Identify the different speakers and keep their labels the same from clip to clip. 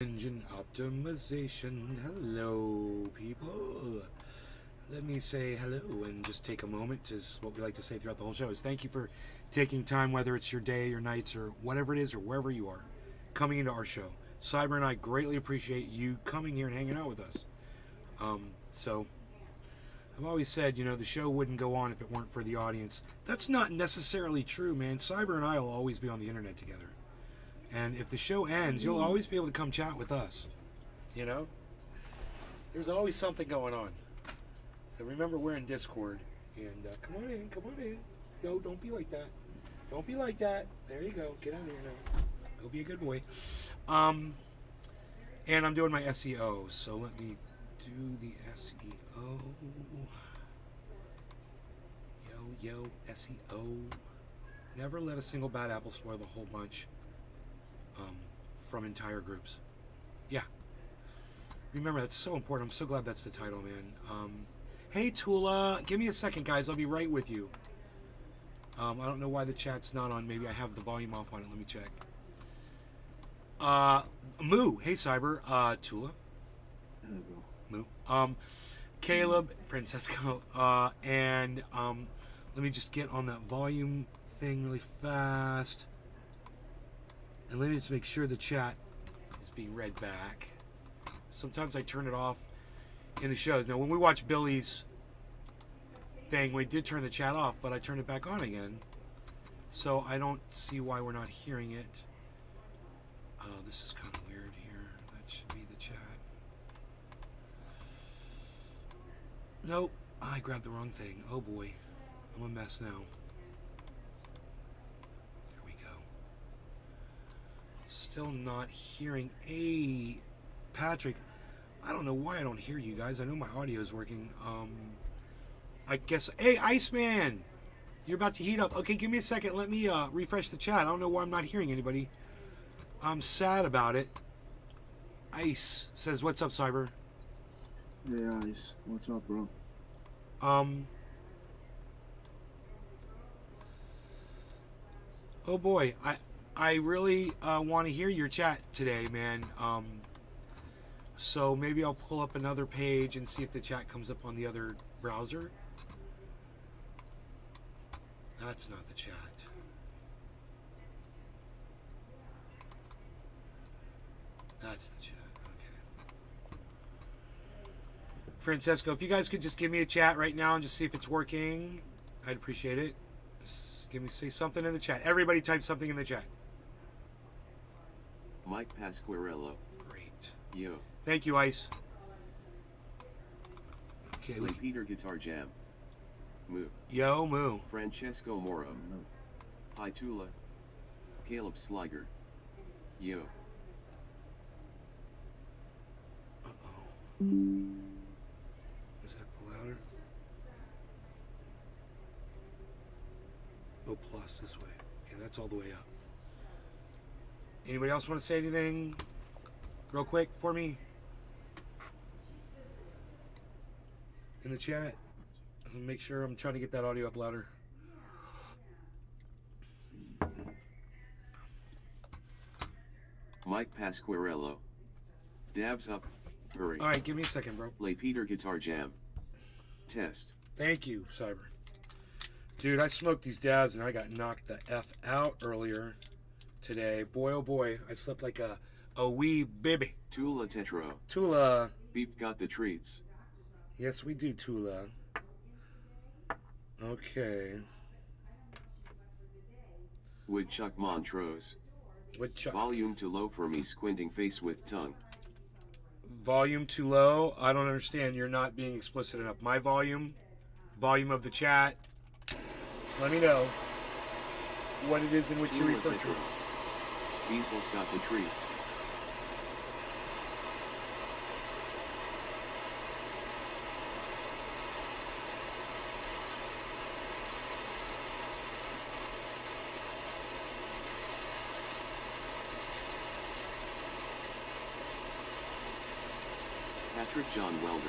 Speaker 1: Engine optimization. Hello, people. Let me say hello and just take a moment, is what we like to say throughout the whole show, is thank you for taking time, whether it's your day, your nights, or whatever it is, or wherever you are, coming into our show. Cyber and I greatly appreciate you coming here and hanging out with us. So, I've always said, the show wouldn't go on if it weren't for the audience. That's not necessarily true, man. Cyber and I will always be on the internet together. And if the show ends, you'll always be able to come chat with us. There's always something going on. So remember, we're in Discord. And come on in. No, don't be like that. Don't be like that. There you go. Get out of here now. Go be a good boy. And I'm doing my SEO. So let me do the SEO. Yo, SEO. Never let a single bad apple spoil the whole bunch. From entire groups. Yeah. Remember, that's so important. I'm so glad that's the title, man. Hey, Tula. Give me a second, guys. I'll be right with you. I don't know why the chat's not on. Maybe I have the volume off on it. Let me check. Moo. Hey, Cyber. Tula. Moo. Caleb. Francesco. And let me just get on that volume thing really fast. And let me just make sure the chat is being read back. Sometimes I turn it off in the shows. Now, when we watch Billy's thing, we did turn the chat off, but I turned it back on again. So I don't see why we're not hearing it. This is kind of weird here. That should be the chat. Nope. I grabbed the wrong thing. Oh boy. I'm a mess now. Still not hearing. Hey, Patrick, I don't know why I don't hear you guys. I know my audio is working. I guess. Hey, Iceman, you're about to heat up. Okay, give me a second. Let me refresh the chat. I don't know why I'm not hearing anybody. I'm sad about it. Ice says, "What's up, Cyber?"
Speaker 2: Hey, Ice. What's up, bro?
Speaker 1: Oh boy, I really want to hear your chat today, man. So maybe I'll pull up another page and see if the chat comes up on the other browser. That's not the chat. That's the chat. Okay. Francesco, if you guys could just give me a chat right now and just see if it's working, I'd appreciate it. Just say something in the chat. Everybody type something in the chat.
Speaker 3: Mike Pasquarello.
Speaker 1: Great.
Speaker 3: Yo.
Speaker 1: Thank you, Ice. Okay.
Speaker 3: Peter Guitar Jam. Moo.
Speaker 1: Yo, Moo.
Speaker 3: Francesco Moro. Hi Tula. Caleb Sliger. Yo.
Speaker 1: Uh-oh. Is that the louder? Oh, plus this way. Okay, that's all the way up. Anybody else want to say anything real quick for me? In the chat? I'll make sure I'm trying to get that audio up louder.
Speaker 3: Mike Pasquarello. Dabs up. Hurry.
Speaker 1: Alright, give me a second, bro.
Speaker 3: Lay Peter Guitar Jam. Test.
Speaker 1: Thank you, Cyber. Dude, I smoked these dabs and I got knocked the F out earlier today. Boy, oh boy, I slept like a wee baby.
Speaker 3: Tula Tetro.
Speaker 1: Tula.
Speaker 3: Beep got the treats.
Speaker 1: Yes, we do, Tula. Okay.
Speaker 3: Woodchuck Montrose.
Speaker 1: Woodchuck.
Speaker 3: Volume too low for me, squinting face with tongue.
Speaker 1: Volume too low? I don't understand. You're not being explicit enough. My volume of the chat. Let me know what it is in which you refer to.
Speaker 3: Weasel's got the treats. Patrick John Welder.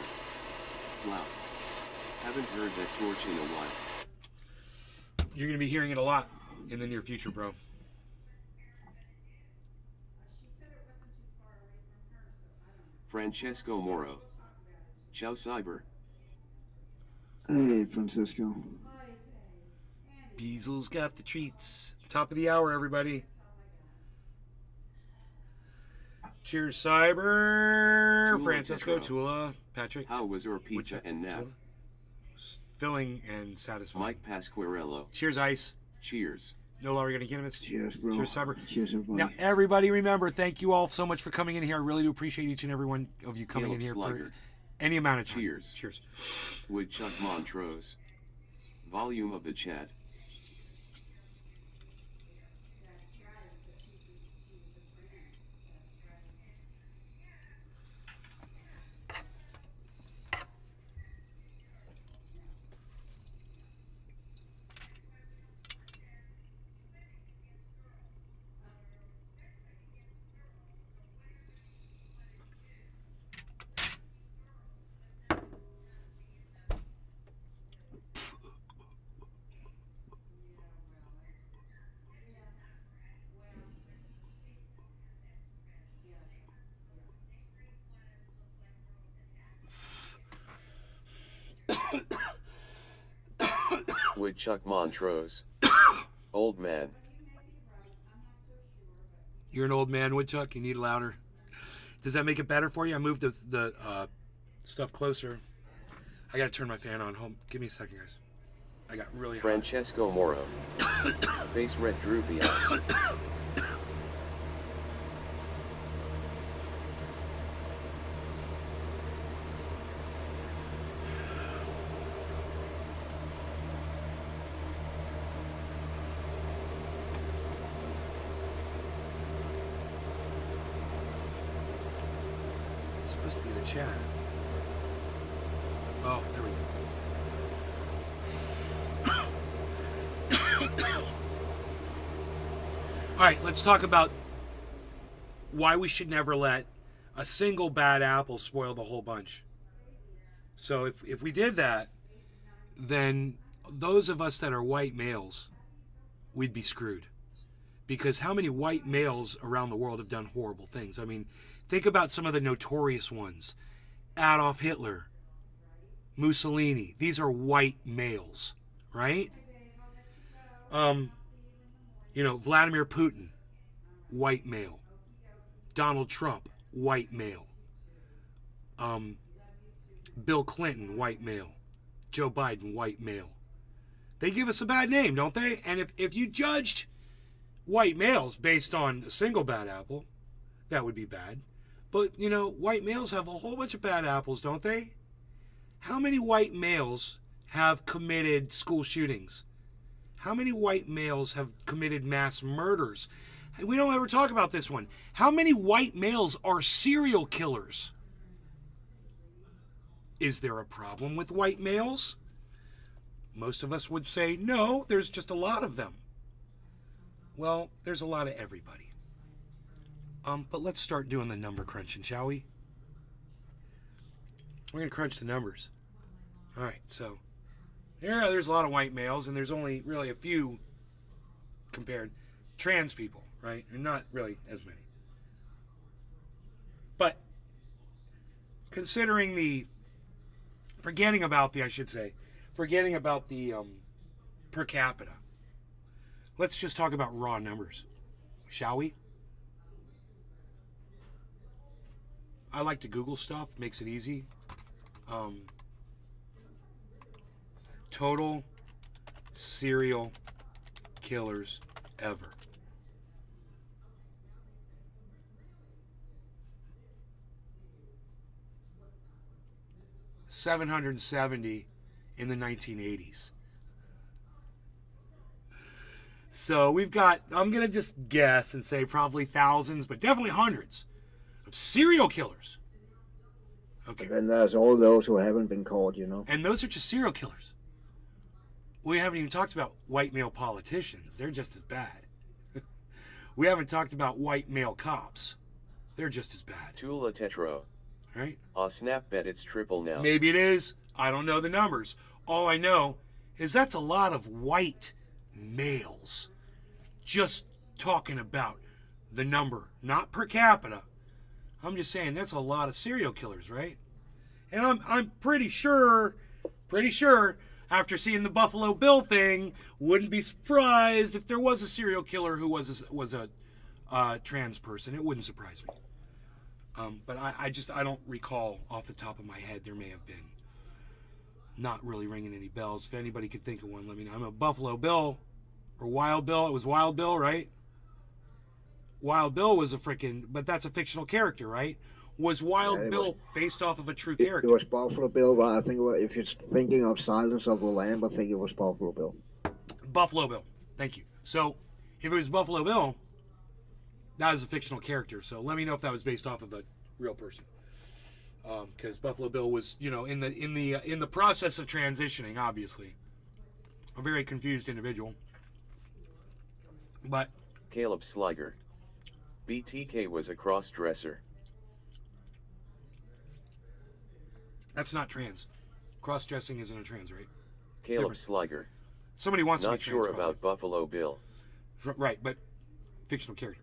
Speaker 3: Wow. Haven't heard that torch in a while.
Speaker 1: You're going to be hearing it a lot in the near future, bro.
Speaker 3: Francesco Moro. Ciao Cyber.
Speaker 2: Hey, Francisco.
Speaker 1: Beasel's got the treats. Top of the hour, everybody. Cheers, Cyber.
Speaker 3: Tula
Speaker 1: Francesco,
Speaker 3: Tetro.
Speaker 1: Tula, Patrick.
Speaker 3: How was your pizza and nap?
Speaker 1: Tula. Filling and satisfying.
Speaker 3: Mike Pasquarello.
Speaker 1: Cheers, Ice.
Speaker 3: Cheers.
Speaker 1: No longer gonna cannabis.
Speaker 2: Cheers, bro.
Speaker 1: Cheers, Cyber.
Speaker 2: Cheers, everybody.
Speaker 1: Now, everybody, remember, thank you all so much for coming in here. I really do appreciate each and every one of you coming in
Speaker 3: Caleb
Speaker 1: here
Speaker 3: Slugger.
Speaker 1: for any amount of time.
Speaker 3: Cheers.
Speaker 1: Cheers.
Speaker 3: Woodchuck Montrose. Volume of the chat. Woodchuck Montrose. Old man.
Speaker 1: You're an old man, Woodchuck. You need louder. Does that make it better for you? I moved the stuff closer. I gotta turn my fan on. Hold. Give me a second, guys. I got really hot.
Speaker 3: Francesco Moro. Face red droopy eyes.
Speaker 1: It's supposed to be the chat. Oh, there we go. All right, let's talk about why we should never let a single bad apple spoil the whole bunch. So if we did that, then those of us that are white males, we'd be screwed. Because how many white males around the world have done horrible things? I mean, think about some of the notorious ones. Adolf Hitler, Mussolini. These are white males, right? Vladimir Putin, white male. Donald Trump, white male. Bill Clinton, white male. Joe Biden, white male. They give us a bad name, don't they? And if you judged white males based on a single bad apple, that would be bad. But, white males have a whole bunch of bad apples, don't they? How many white males have committed school shootings? How many white males have committed mass murders? We don't ever talk about this one. How many white males are serial killers? Is there a problem with white males? Most of us would say, no, there's just a lot of them. Well, there's a lot of everybody. But let's start doing the number crunching, shall we? We're going to crunch the numbers. All right, so there's a lot of white males, and there's only really a few compared trans people, right? And not really as many. But forgetting about the per capita, let's just talk about raw numbers, shall we? I like to Google stuff, makes it easy. Total serial killers ever. $770 in the 1980s. So we've got, I'm going to just guess and say probably thousands, but definitely hundreds of serial killers. Okay.
Speaker 2: And there's all those who haven't been caught,
Speaker 1: And those are just serial killers. We haven't even talked about white male politicians. They're just as bad. We haven't talked about white male cops. They're just as bad.
Speaker 3: Tula Tetro.
Speaker 1: Right?
Speaker 3: Snap bet it's triple now.
Speaker 1: Maybe it is. I don't know the numbers. All I know is that's a lot of white males. Just talking about the number, not per capita, I'm just saying that's a lot of serial killers, right? And I'm pretty sure after seeing the Buffalo Bill thing, wouldn't be surprised if there was a serial killer who was a trans person. It wouldn't surprise me. But I don't recall off the top of my head. There may have been. Not really ringing any bells. If anybody could think of one, let me know. I'm a Buffalo Bill or Wild Bill. It was Wild Bill, right? Wild Bill was a freaking, but that's a fictional character, right? Was Wild Bill based off of a true character?
Speaker 2: It was Buffalo Bill, but I think if you're thinking of Silence of the Lamb, I think it was Buffalo Bill.
Speaker 1: Buffalo Bill. Thank you. So, if it was Buffalo Bill, that was a fictional character. So let me know if that was based off of a real person. Because Buffalo Bill was, in the process of transitioning, obviously, a very confused individual. But
Speaker 3: Caleb Sliger. BTK was a cross-dresser.
Speaker 1: that's not trans. Cross-dressing isn't a trans, right?
Speaker 3: Caleb
Speaker 1: Different.
Speaker 3: Sliger.
Speaker 1: Somebody wants to be
Speaker 3: Not
Speaker 1: trans.
Speaker 3: sure
Speaker 1: probably.
Speaker 3: about Buffalo Bill.
Speaker 1: Right, but fictional character.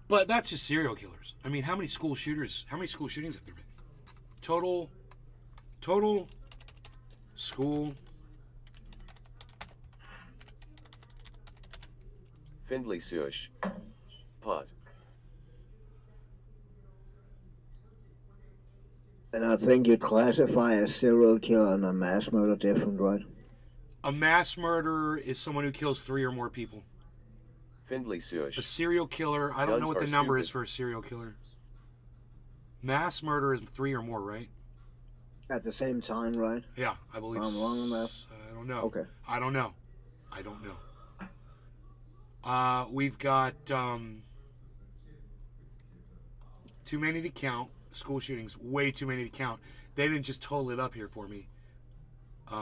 Speaker 1: But that's just serial killers. I mean, how many school shootings have there been? Total school.
Speaker 3: Findlay Sush. Pot.
Speaker 2: And I think you classify a serial killer and a mass murder different, right?
Speaker 1: A mass murderer is someone who kills 3 or more people.
Speaker 3: Findlay
Speaker 1: A
Speaker 3: Sush.
Speaker 1: serial killer, I don't know
Speaker 3: Guns
Speaker 1: what the
Speaker 3: are
Speaker 1: number is
Speaker 3: stupid.
Speaker 1: for a serial killer. Mass murder is 3 or more, right?
Speaker 2: At the same time, right?
Speaker 1: Yeah, I believe.
Speaker 2: I'm wrong on that.
Speaker 1: I don't know.
Speaker 2: Okay.
Speaker 1: I don't know. We've got too many to count. School shootings, way too many to count. They didn't just total it up here for me.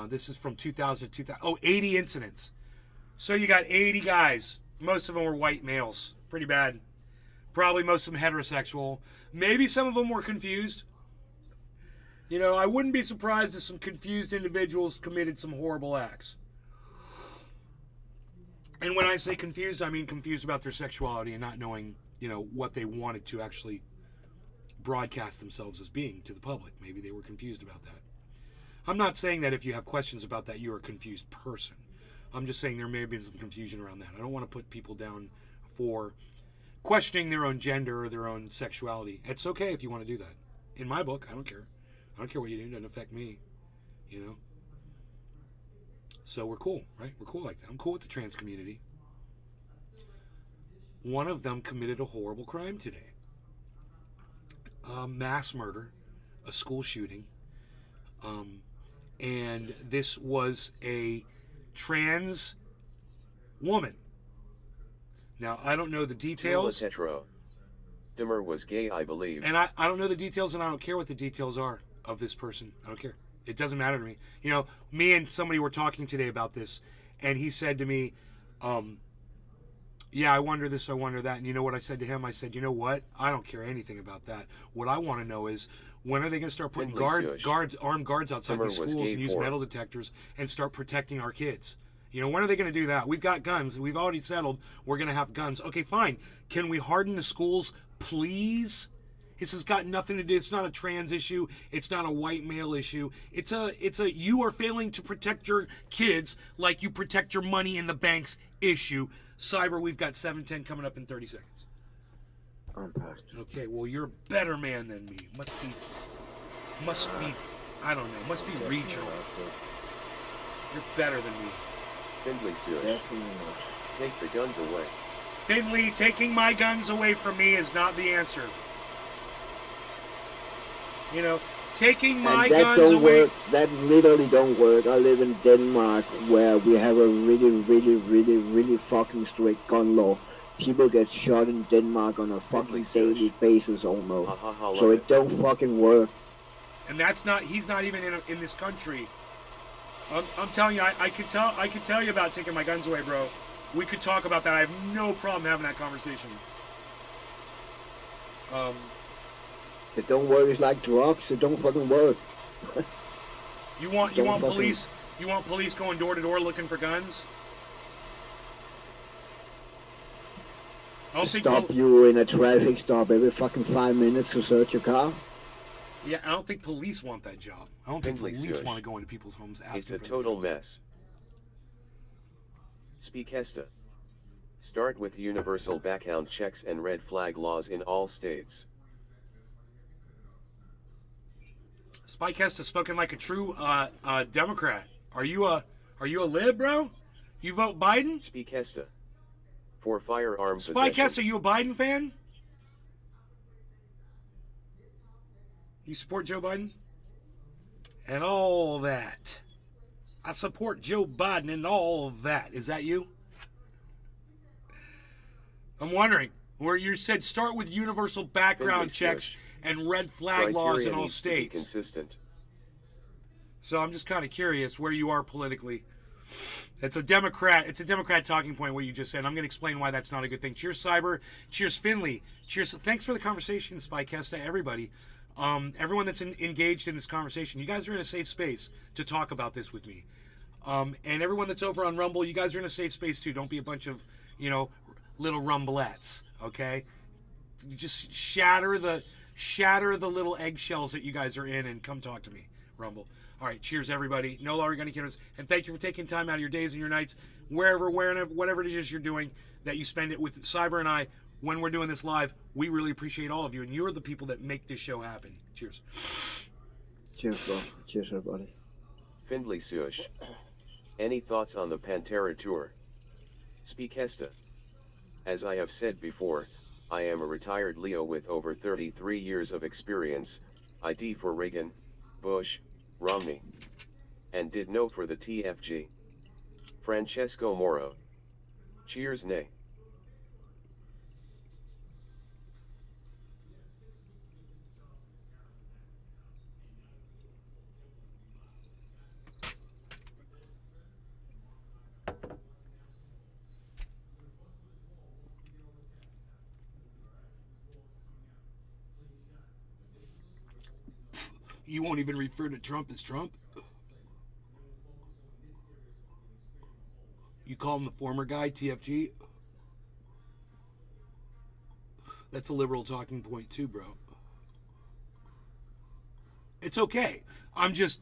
Speaker 1: This is from 2000 to 2000. Oh, 80 incidents. So you got 80 guys. Most of them were white males. Pretty bad. Probably most of them heterosexual. Maybe some of them were confused. I wouldn't be surprised if some confused individuals committed some horrible acts. And when I say confused, I mean confused about their sexuality and not knowing, what they wanted to actually broadcast themselves as being to the public. Maybe they were confused about that. I'm not saying that if you have questions about that, you're a confused person. I'm just saying there may have been some confusion around that. I don't want to put people down for questioning their own gender or their own sexuality. It's okay if you want to do that. In my book, I don't care. I don't care what you do. It doesn't affect me, So we're cool, right? We're cool like that. I'm cool with the trans community. One of them committed a horrible crime today. Mass murder, a school shooting. And this was a trans woman. Now, I don't know the details.
Speaker 3: Tetro. Dimmer was gay, I believe.
Speaker 1: And I don't know the details, and I don't care what the details are of this person. I don't care. It doesn't matter to me. Me and somebody were talking today about this, and he said to me, yeah, I wonder this, I wonder that. And you know what I said to him? I said, you know what? I don't care anything about that. What I want to know is, when are they going to start putting armed guards outside these schools and use metal detectors and start protecting our kids? When are they going to do that? We've got guns. We've already settled we're going to have guns. Okay, fine. Can we harden the schools, please? This has got nothing to do. It's not a trans issue. It's not a white male issue. It's a you are failing to protect your kids like you protect your money in the banks issue. Cyber, we've got 7:10 coming up in 30 seconds.
Speaker 2: Unpacked.
Speaker 1: Okay, well, you're a better man than me. Must be, I don't know, must be regional. You're better than me.
Speaker 3: Findlay Sush.
Speaker 2: Definitely not.
Speaker 3: Take the guns away.
Speaker 1: Finley, taking my guns away from me is not the answer. Taking my
Speaker 2: And that
Speaker 1: guns
Speaker 2: don't
Speaker 1: away.
Speaker 2: work. That literally don't work. I live in Denmark, where we have a really, really, really, really fucking strict gun law. People get shot in Denmark on a fucking daily basis almost.
Speaker 3: Ha ha ha.
Speaker 2: So it don't fucking work.
Speaker 1: And he's not even in this country. I'm telling you, I could tell you about taking my guns away, bro. We could talk about that. I have no problem having that conversation.
Speaker 2: It don't work. It's like drugs. It don't fucking work.
Speaker 1: You want police going door to door looking for guns? I don't think
Speaker 2: stop you in a traffic stop every fucking 5 minutes to search your car?
Speaker 1: Yeah, I don't think police want that job. I don't think
Speaker 3: Findlay
Speaker 1: police
Speaker 3: Sush.
Speaker 1: want to go into people's homes asking
Speaker 3: It's a
Speaker 1: for
Speaker 3: total
Speaker 1: their-
Speaker 3: mess. Speakesta. Start with universal background checks and red flag laws in all states.
Speaker 1: Spike Hesta spoken like a true Democrat. Are you a lib, bro? You vote Biden?
Speaker 3: Speakesta. For firearm
Speaker 1: Spike
Speaker 3: possession.
Speaker 1: Hesta, you a Biden fan? You support Joe Biden? And all that. I support Joe Biden and all that. Is that you? I'm wondering, where you said start with universal background
Speaker 3: Findlay
Speaker 1: checks
Speaker 3: Sush.
Speaker 1: and red flag laws
Speaker 3: Criteria
Speaker 1: in all
Speaker 3: needs to be
Speaker 1: states.
Speaker 3: consistent.
Speaker 1: So I'm just kind of curious where you are politically. It's a Democrat talking point, what you just said. I'm going to explain why that's not a good thing. Cheers, Cyber. Cheers, Finley. Cheers. Thanks for the conversation, Spike Hesta, everybody. Everyone that's engaged in this conversation. You guys are in a safe space to talk about this with me. And everyone that's over on Rumble, you guys are in a safe space too. Don't be a bunch of, little rumblettes, okay? Just shatter the little eggshells that you guys are in and come talk to me, Rumble. All right, cheers, everybody. No longer going to kill us. And thank you for taking time out of your days and your nights, wherever, whatever it is you're doing, that you spend it with Cyber and I when we're doing this live. We really appreciate all of you, and you're the people that make this show happen. Cheers.
Speaker 2: Cheers, bro. Cheers, everybody.
Speaker 3: Findlay Sush. Any thoughts on the Pantera tour? Speakesta. As I have said before, I am a retired Leo with over 33 years of experience, ID for Reagan, Bush, Romney. And did no for the TFG. Francesco Moro. Cheers, nay.
Speaker 1: You won't even refer to Trump as Trump? You call him the former guy, TFG? That's a liberal talking point too, bro. It's okay. I'm just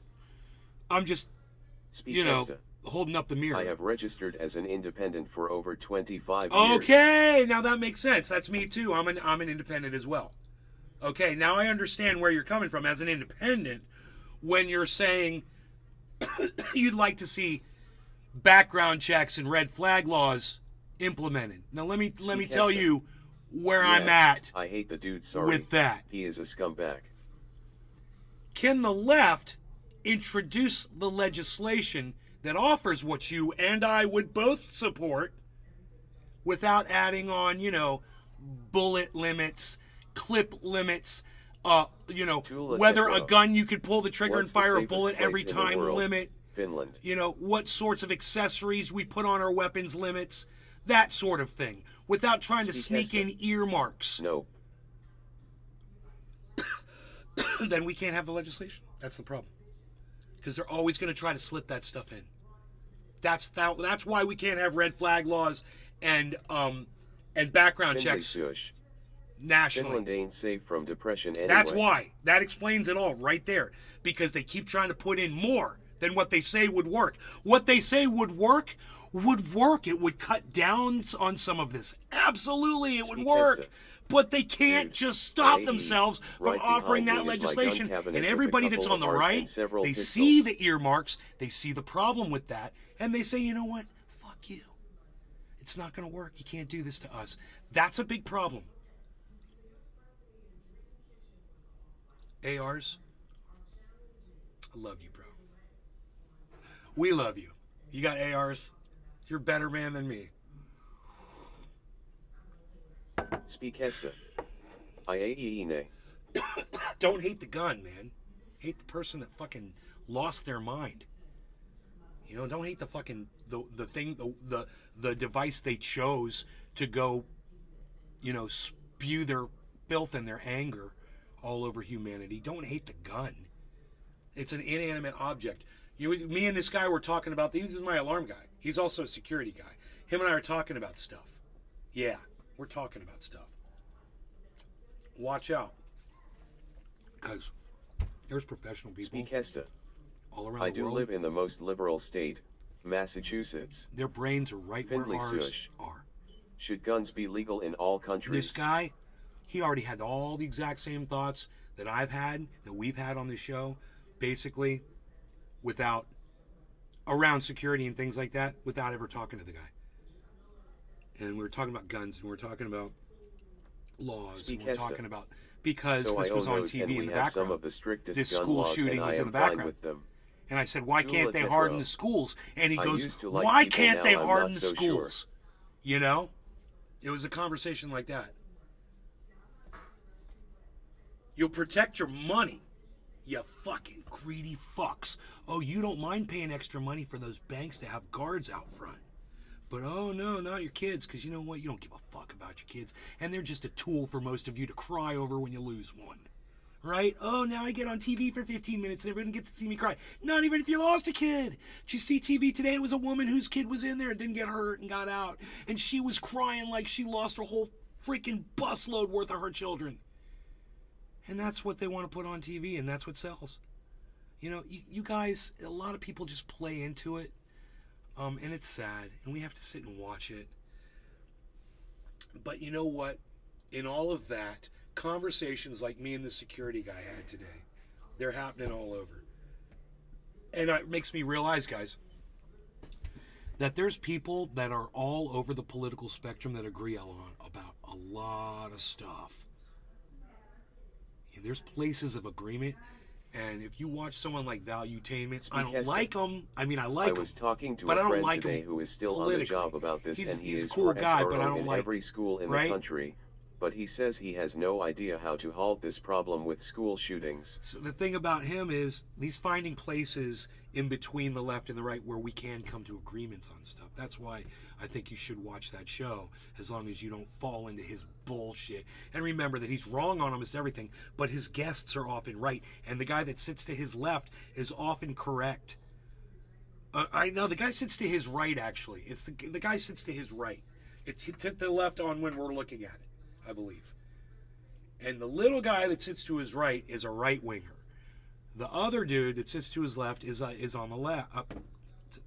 Speaker 3: Speakesta.
Speaker 1: holding up the mirror.
Speaker 3: I have registered as an independent for over 25 years.
Speaker 1: Okay, now that makes sense. That's me too. I'm an independent as well. Okay, now I understand where you're coming from as an independent when you're saying you'd like to see background checks and red flag laws implemented. Now let me tell you where I'm at
Speaker 3: I hate the dude, sorry.
Speaker 1: with that.
Speaker 3: He is a scumbag.
Speaker 1: Can the left introduce the legislation that offers what you and I would both support without adding on, bullet limits, clip limits,
Speaker 3: Tula
Speaker 1: whether
Speaker 3: Tepro.
Speaker 1: a gun you could pull the trigger
Speaker 3: What's
Speaker 1: and fire
Speaker 3: the
Speaker 1: a
Speaker 3: safest
Speaker 1: bullet
Speaker 3: place
Speaker 1: every
Speaker 3: in the
Speaker 1: time
Speaker 3: world?
Speaker 1: limit,
Speaker 3: Finland.
Speaker 1: what sorts of accessories we put on our weapons limits, that sort of thing, without trying to sneak in earmarks.
Speaker 3: No.
Speaker 1: Then we can't have the legislation. That's the problem. Because they're always going to try to slip that stuff in. That's why we can't have red flag laws and background
Speaker 3: Findlay
Speaker 1: checks
Speaker 3: Sush.
Speaker 1: nationally.
Speaker 3: Finland ain't safe from depression anyway.
Speaker 1: That's why. That explains it all right there. Because they keep trying to put in more than what they say would work. What they say would work. It would cut down on some of this. Absolutely, it would work. But they can't
Speaker 3: Dude,
Speaker 1: just stop
Speaker 3: IE,
Speaker 1: themselves from
Speaker 3: right
Speaker 1: offering
Speaker 3: behind
Speaker 1: that
Speaker 3: me is my gun
Speaker 1: legislation.
Speaker 3: cabinet
Speaker 1: And
Speaker 3: with a
Speaker 1: everybody that's
Speaker 3: couple
Speaker 1: on the
Speaker 3: of arcs
Speaker 1: right,
Speaker 3: and several
Speaker 1: they
Speaker 3: pistols.
Speaker 1: see the earmarks, they see the problem with that, and they say, you know what? Fuck you. It's not going to work. You can't do this to us. That's a big problem. ARs, I love you, bro. We love you. You got ARs. You're a better man than me.
Speaker 3: Speakesta. Iaeine.
Speaker 1: Don't hate the gun, man. Hate the person that fucking lost their mind. Don't hate the fucking the device they chose to go, spew their filth and their anger all over humanity. Don't hate the gun. It's an inanimate object. Me and this guy were talking about. He's my alarm guy. He's also a security guy. Him and I are talking about stuff. Yeah, We're talking about stuff. Watch out. Because there's professional people
Speaker 3: Speak Hesta.
Speaker 1: all around
Speaker 3: I
Speaker 1: the
Speaker 3: do
Speaker 1: world.
Speaker 3: live in the most liberal state, Massachusetts.
Speaker 1: Their brains are right
Speaker 3: Findlay
Speaker 1: where ours
Speaker 3: Sush.
Speaker 1: are.
Speaker 3: Should guns be legal in all countries?
Speaker 1: This guy, he already had all the exact same thoughts that I've had, that we've had on this show, basically without, around security and things like that, without ever talking to the guy. And we were talking about guns, and we were talking about laws,
Speaker 3: Speak
Speaker 1: and we we're
Speaker 3: Hesta.
Speaker 1: talking about, because
Speaker 3: So
Speaker 1: this
Speaker 3: I
Speaker 1: was
Speaker 3: own
Speaker 1: on
Speaker 3: those,
Speaker 1: TV
Speaker 3: and
Speaker 1: in
Speaker 3: we
Speaker 1: the
Speaker 3: have
Speaker 1: background.
Speaker 3: some of the strictest
Speaker 1: This
Speaker 3: gun
Speaker 1: school
Speaker 3: laws,
Speaker 1: shooting
Speaker 3: and
Speaker 1: was
Speaker 3: I
Speaker 1: in
Speaker 3: am
Speaker 1: the
Speaker 3: fine
Speaker 1: background.
Speaker 3: with them.
Speaker 1: And I said, why can't they
Speaker 3: Tula
Speaker 1: harden
Speaker 3: Tetro.
Speaker 1: the schools? And he
Speaker 3: I
Speaker 1: goes,
Speaker 3: used to like
Speaker 1: why
Speaker 3: people,
Speaker 1: can't
Speaker 3: now
Speaker 1: they
Speaker 3: I'm
Speaker 1: harden
Speaker 3: not
Speaker 1: the
Speaker 3: so sure.
Speaker 1: schools? You know? It was a conversation like that. You'll protect your money, you fucking greedy fucks. Oh, you don't mind paying extra money for those banks to have guards out front. But oh no, not your kids, because you know what? You don't give a fuck about your kids. And they're just a tool for most of you to cry over when you lose one. Right? Oh, now I get on TV for 15 minutes and everyone gets to see me cry. Not even if you lost a kid. Did you see TV today? It was a woman whose kid was in there and didn't get hurt and got out. And she was crying like she lost her whole freaking busload worth of her children. And that's what they want to put on TV, and that's what sells. You know, you guys, a lot of people just play into it. And it's sad, and we have to sit and watch it. But you know what? In all of that, conversations like me and the security guy had today, they're happening all over. And it makes me realize, guys, that there's people that are all over the political spectrum that agree on about a lot of stuff. And there's places of agreement. And if you watch someone like Valuetainment, I don't like him. I mean, I like him.
Speaker 3: I was talking to
Speaker 1: but
Speaker 3: a
Speaker 1: I don't
Speaker 3: friend
Speaker 1: like
Speaker 3: today
Speaker 1: him
Speaker 3: who is still on the
Speaker 1: politically.
Speaker 3: job about this, and he
Speaker 1: He's a
Speaker 3: is
Speaker 1: cool
Speaker 3: for
Speaker 1: guy,
Speaker 3: SRO
Speaker 1: but I don't
Speaker 3: in
Speaker 1: like
Speaker 3: every school in
Speaker 1: right?
Speaker 3: the country. But he says he has no idea how to halt this problem with school shootings.
Speaker 1: So the thing about him is he's finding places in between the left and the right where we can come to agreements on stuff. That's why I think you should watch that show, as long as you don't fall into his bullshit. And remember that he's wrong on almost everything, but his guests are often right. And the guy that sits to his left is often correct. I know the guy sits to his right, actually. It's the guy sits to his right. It's to the left on when we're looking at it, I believe. And the little guy that sits to his right is a right-winger. The other dude that sits to his left is on the left.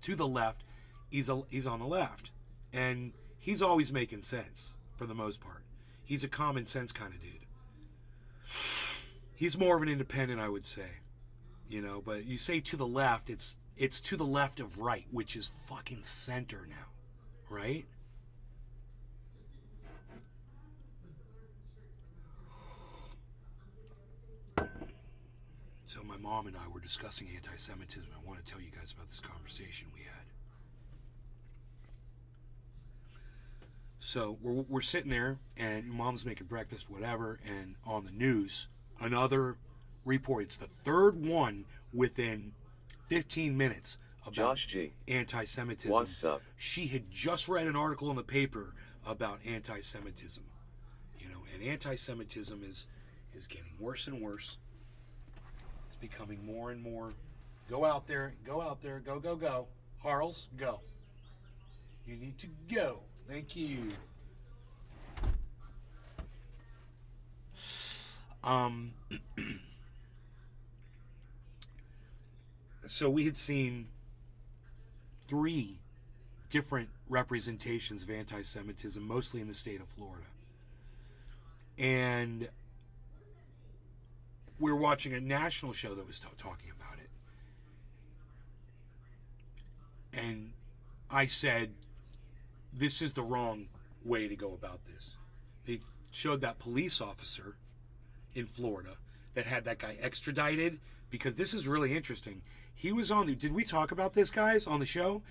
Speaker 1: To the left, he's on the left, and he's always making sense for the most part. He's a common sense kind of dude. He's more of an independent, I would say, you know. But you say to the left, it's to the left of right, which is fucking center now, right? So my mom and I were discussing anti-Semitism. I want to tell you guys about this conversation we had. So we're sitting there, and mom's making breakfast, whatever, and on the news, another report. It's the third one within 15 minutes about
Speaker 3: Josh G.
Speaker 1: anti-Semitism.
Speaker 3: What's up?
Speaker 1: She had just read an article in the paper about anti-Semitism. You know, and anti-Semitism is getting worse and worse. It's becoming more and more. Go out there, go. Harles, go. You need to go. Thank you. So we had seen 3 different representations of anti-Semitism, mostly in the state of Florida. And we were watching a national show that was talking about it. And I said, this is the wrong way to go about this. They showed that police officer in Florida that had that guy extradited, because this is really interesting. He was on the, did we talk about this, guys, on the show?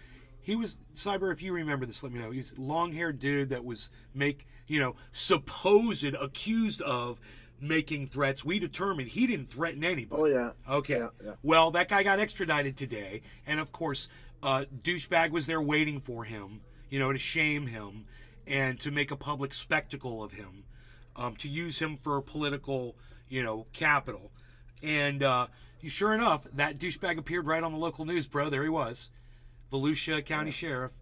Speaker 1: He was, Cyber, if you remember this, let me know. He's a long-haired dude that was accused of making threats. We determined he didn't threaten anybody.
Speaker 2: Oh, yeah.
Speaker 1: Okay.
Speaker 2: Yeah.
Speaker 1: Well, that guy got extradited today, and of course, douchebag was there waiting for him, to shame him and to make a public spectacle of him, to use him for political, capital. And sure enough, that douchebag appeared right on the local news, bro. There he was. Volusia County Sheriff,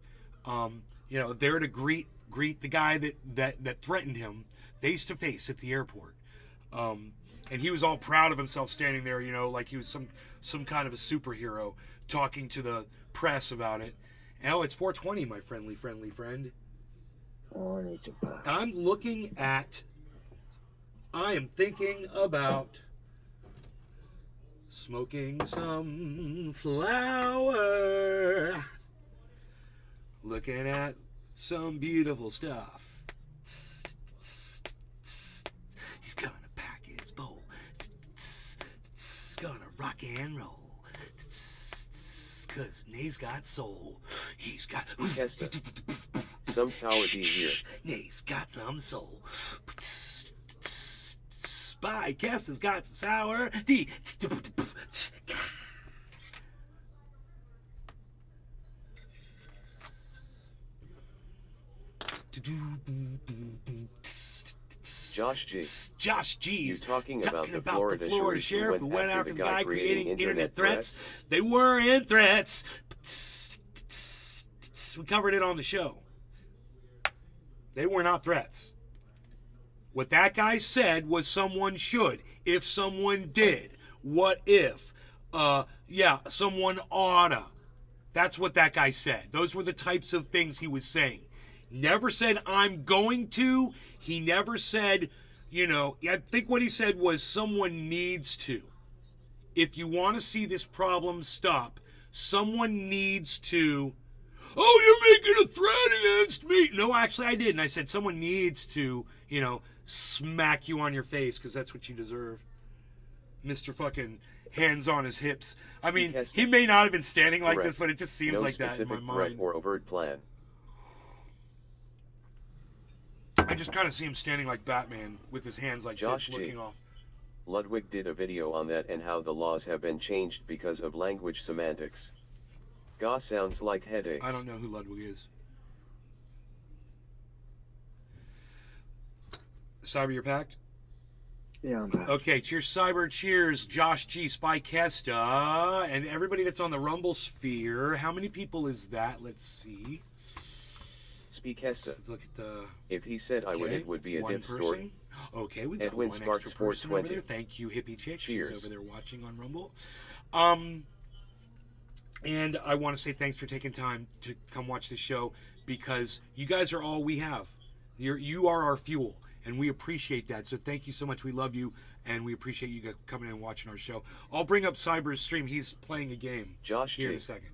Speaker 1: there to greet greet the guy that threatened him face to face at the airport. And he was all proud of himself standing there, like he was some kind of a superhero talking to the press about it. And, it's 420, my friendly friend.
Speaker 2: Oh, I need to pass.
Speaker 1: I am thinking about smoking some flower, looking at some beautiful stuff. He's gonna pack his bowl, gonna rock and roll, cause Nay's got soul. He's got
Speaker 3: Kesta. Some sour D here.
Speaker 1: Nay's got some soul. Spy Kesta's got some sour D.
Speaker 3: Josh G.
Speaker 1: Josh G.
Speaker 3: You
Speaker 1: is
Speaker 3: talking about the
Speaker 1: Florida
Speaker 3: Florida
Speaker 1: sheriff who went after the guy creating internet threats.
Speaker 3: threats?
Speaker 1: They weren't threats. We covered it on the show. They were not threats. What that guy said was someone should. If someone did. What if? Someone oughta. That's what that guy said. Those were the types of things he was saying. Never said, I'm going to. He never said, I think what he said was someone needs to. If you want to see this problem stop, someone needs to. Oh, you're making a threat against me. No, actually, I didn't. I said someone needs to, smack you on your face because that's what you deserve. Mr. fucking hands on his hips. I mean, he may not have been standing like this, but it just seems like that in my
Speaker 3: mind. No
Speaker 1: mind.
Speaker 3: specific threat or overt plan.
Speaker 1: I just kind of see him standing like Batman with his hands like
Speaker 3: Josh
Speaker 1: this, looking off.
Speaker 3: Ludwig did a video on that and how the laws have been changed because of language semantics. Ga sounds like headaches.
Speaker 1: I don't know who Ludwig is. Cyber, you're packed?
Speaker 2: Yeah, I'm back.
Speaker 1: Okay, cheers, Cyber. Cheers, Josh G, Spy Kesta, and everybody that's on the Rumble sphere. How many people is that? Let's see.
Speaker 3: Speak Kesta.
Speaker 1: Let's look at the.
Speaker 3: If he said I would, it would be a
Speaker 1: one
Speaker 3: diff
Speaker 1: person.
Speaker 3: story.
Speaker 1: Okay, we got
Speaker 3: Edwin
Speaker 1: one
Speaker 3: Sparks
Speaker 1: extra person
Speaker 3: 420.
Speaker 1: over there. Thank you, hippie chick.
Speaker 3: Cheers.
Speaker 1: She's over there watching on Rumble. And I want to say thanks for taking time to come watch the show because you guys are all we have. You are our fuel, and we appreciate that. So thank you so much. We love you, and we appreciate you coming in and watching our show. I'll bring up Cyber's stream. He's playing a game.
Speaker 3: Josh
Speaker 1: here
Speaker 3: G.
Speaker 1: in a second.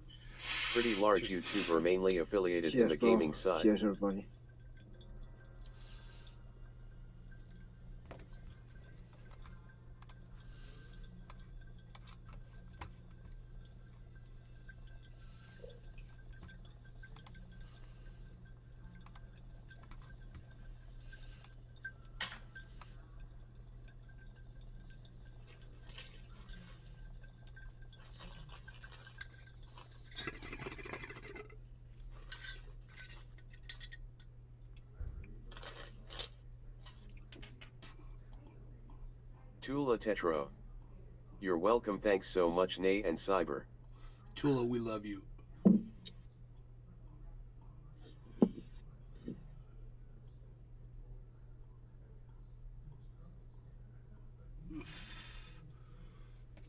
Speaker 3: Pretty large YouTuber mainly affiliated in
Speaker 2: Cheers,
Speaker 3: the
Speaker 2: bro.
Speaker 3: gaming side.
Speaker 2: Cheers, everybody.
Speaker 3: Tula Tetro. You're welcome. Thanks so much, Nay and Cyber.
Speaker 1: Tula, we love you.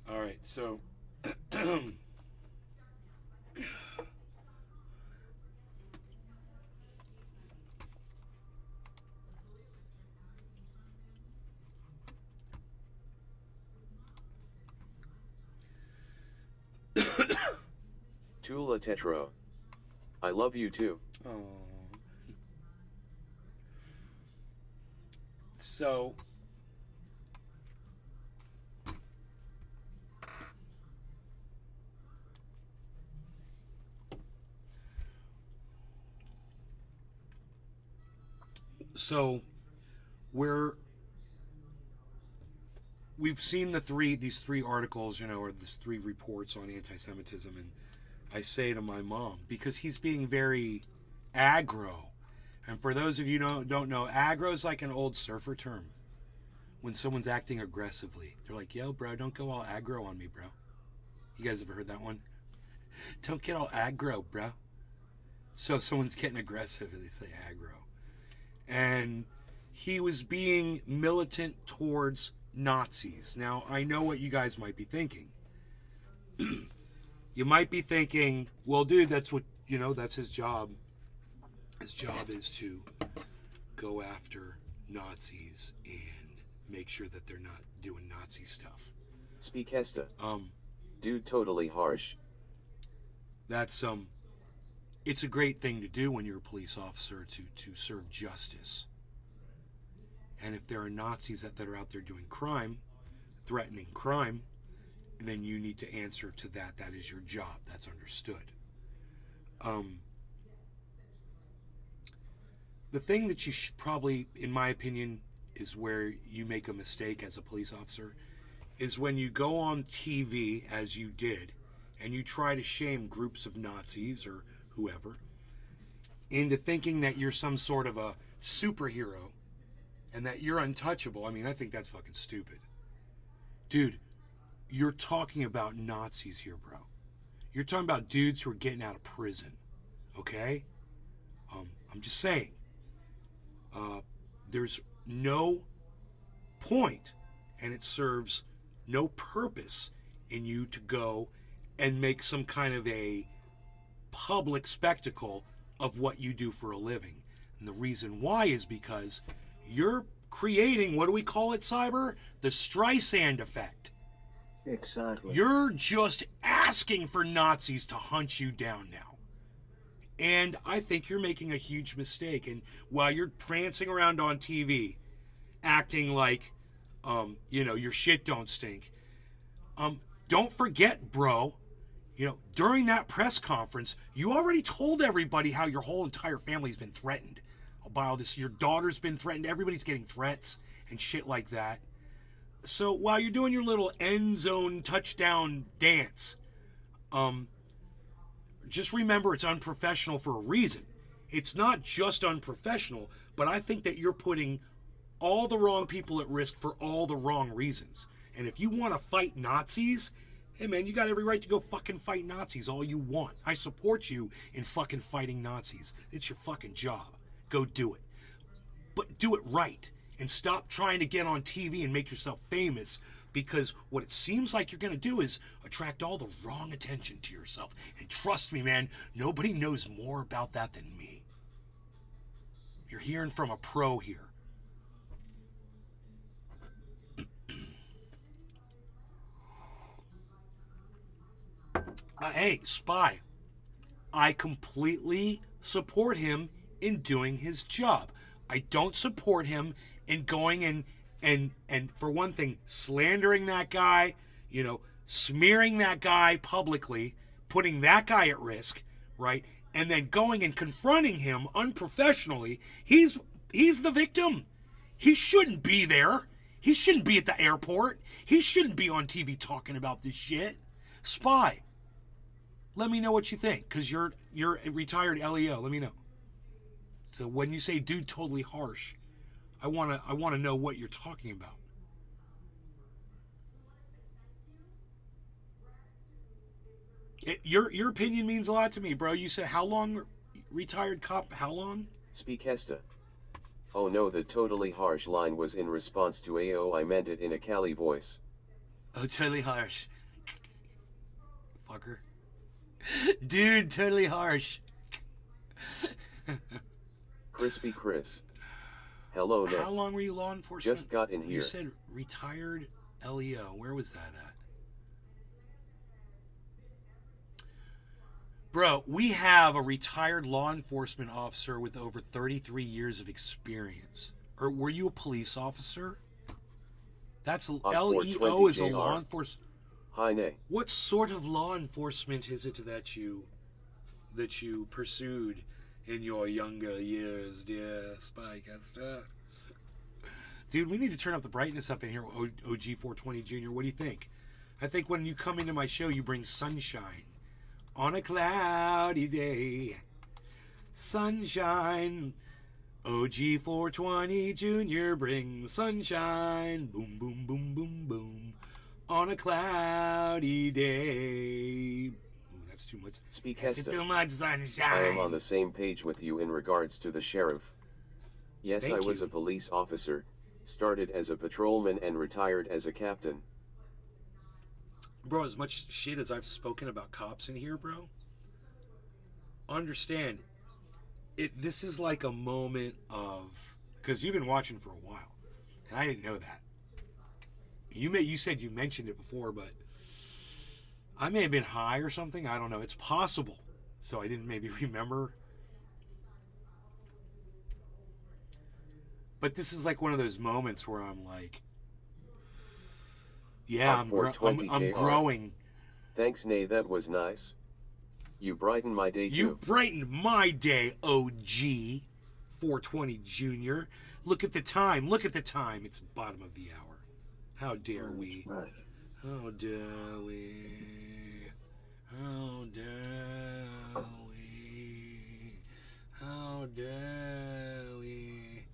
Speaker 1: All right, so
Speaker 3: Tula Tetro. I love you too.
Speaker 1: oh. So we've seen these three articles, or these three reports on anti-Semitism, and I say to my mom, because he's being very aggro. And for those of you who don't know, aggro is like an old surfer term. When someone's acting aggressively, they're like, yo, bro, don't go all aggro on me, bro. You guys ever heard that one? Don't get all aggro, bro. So if someone's getting aggressive, they say aggro. and he was being militant towards Nazis. Now, I know what you guys might be thinking. You might be thinking, well, dude, that's what, that's his job. His job is to go after Nazis and make sure that they're not doing Nazi stuff.
Speaker 3: Speakesta. Dude, totally harsh.
Speaker 1: That's it's a great thing to do when you're a police officer to serve justice. And if there are Nazis that are out there doing crime, threatening crime, then you need to answer to that. That is your job. That's understood. The thing that you should probably, in my opinion, is where you make a mistake as a police officer, is when you go on TV, as you did, and you try to shame groups of Nazis or whoever into thinking that you're some sort of a superhero and that you're untouchable. I mean, I think that's fucking stupid. Dude, you're talking about Nazis here, bro. You're talking about dudes who are getting out of prison, okay? I'm just saying. There's no point, and it serves no purpose in you to go and make some kind of a public spectacle of what you do for a living. And the reason why is because you're creating, what do we call it, Cyber? The Streisand effect.
Speaker 2: Exactly.
Speaker 1: You're just asking for Nazis to hunt you down now. And I think you're making a huge mistake. And while you're prancing around on TV, acting like, your shit don't stink, don't forget, bro, during that press conference, you already told everybody how your whole entire family's been threatened by all this. Your daughter's been threatened. Everybody's getting threats and shit like that. So while you're doing your little end zone touchdown dance, just remember it's unprofessional for a reason. It's not just unprofessional, but I think that you're putting all the wrong people at risk for all the wrong reasons. And if you want to fight Nazis, hey man, you got every right to go fucking fight Nazis all you want. I support you in fucking fighting Nazis. It's your fucking job. Go do it. But do it right. And stop trying to get on TV and make yourself famous, because what it seems like you're going to do is attract all the wrong attention to yourself. And trust me, man, nobody knows more about that than me. You're hearing from a pro here. Hey, Spy, I completely support him in doing his job. I don't support him in going and for one thing, slandering that guy, smearing that guy publicly, putting that guy at risk, right? And then going and confronting him unprofessionally. He's the victim. He shouldn't be there. He shouldn't be at the airport. He shouldn't be on TV talking about this shit. Spy, let me know what you think, because you're a retired LEO. Let me know. So when you say dude totally harsh, I want to know what you're talking about. Your opinion means a lot to me, bro. You said how long, retired cop, how long?
Speaker 3: Speakesta. Oh no, the totally harsh line was in response to AO. I meant it in a Cali voice.
Speaker 1: Oh, totally harsh. Fucker. Dude, totally harsh.
Speaker 3: Crispy Chris. Hello, Nick.
Speaker 1: How long were you law enforcement?
Speaker 3: Just got in here.
Speaker 1: You said retired LEO. Where was that at? Bro, we have a retired law enforcement officer with over 33 years of experience. Or were you a police officer? That's LEO is a law enforcement.
Speaker 3: Hi, Nay.
Speaker 1: What sort of law enforcement is it that you pursued in your younger years, dear Spycaster? Dude, we need to turn up the brightness up in here, OG420 Jr. What do you think? I think when you come into my show, you bring sunshine. On a cloudy day, sunshine. OG420 Jr. brings sunshine. Boom, boom, boom, boom, boom. On a cloudy day. Ooh, that's too much.
Speaker 3: Speakesta.
Speaker 1: Too much sunshine.
Speaker 3: I am on the same page with you in regards to the sheriff. Yes,
Speaker 1: Thank
Speaker 3: I was
Speaker 1: you.
Speaker 3: a police officer, started as a patrolman and retired as a captain.
Speaker 1: Bro, as much shit as I've spoken about cops in here, bro, understand, this is like a moment of, because you've been watching for a while, and I didn't know that. You said you mentioned it before, but I may have been high or something. I don't know. It's possible. So I didn't maybe remember. But this is like one of those moments where I'm like, yeah,
Speaker 3: Hot 420
Speaker 1: I'm
Speaker 3: JR.
Speaker 1: growing.
Speaker 3: Thanks, Nay, that was nice. You brighten my day
Speaker 1: You
Speaker 3: too.
Speaker 1: brightened my day, OG 420 Junior. Look at the time. Look at the time. It's bottom of the hour. How dare we?
Speaker 2: Right.
Speaker 1: How dare we? How dare we? How dare we?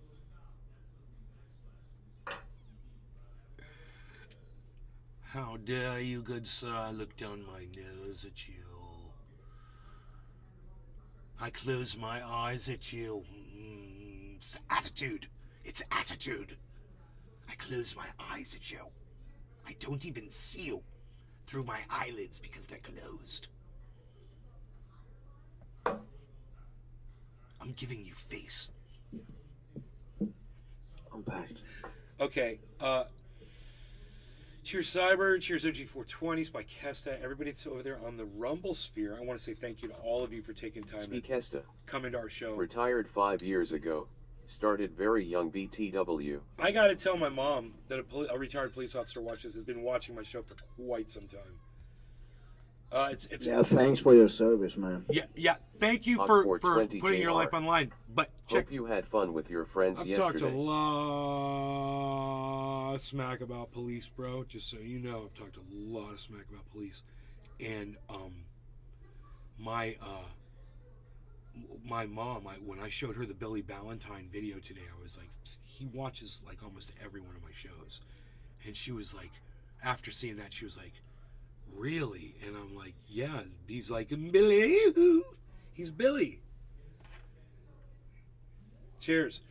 Speaker 1: How dare you, good sir, look down my nose at you. I close my eyes at you. It's attitude. It's attitude. I close my eyes at you. I don't even see you through my eyelids because they're closed. I'm giving you face.
Speaker 2: I'm back.
Speaker 1: Okay, cheers Cyber, cheers OG420, Spike Kesta, everybody that's over there on the Rumble Sphere. I want to say thank you to all of you for taking time to
Speaker 3: Speakesta.
Speaker 1: come into our show.
Speaker 3: Retired 5 years ago. Started very young BTW.
Speaker 1: I got to tell my mom that a retired police officer has been watching my show for quite some time. It's
Speaker 2: Yeah, thanks for your service, man.
Speaker 1: yeah. Thank you
Speaker 3: Hot
Speaker 1: for
Speaker 3: 420
Speaker 1: putting your
Speaker 3: JR.
Speaker 1: life online. But check,
Speaker 3: Hope you had fun with your friends
Speaker 1: I've talked a
Speaker 3: yesterday.
Speaker 1: lot of smack about police, bro. Just so you know, I've talked a lot of smack about police, and my mom, when I showed her the Billy Ballantyne video today, I was like, he watches like almost every one of my shows, and she was like, after seeing that, she was like, really? And I'm like, yeah. He's like, Billy, he's Billy. Cheers.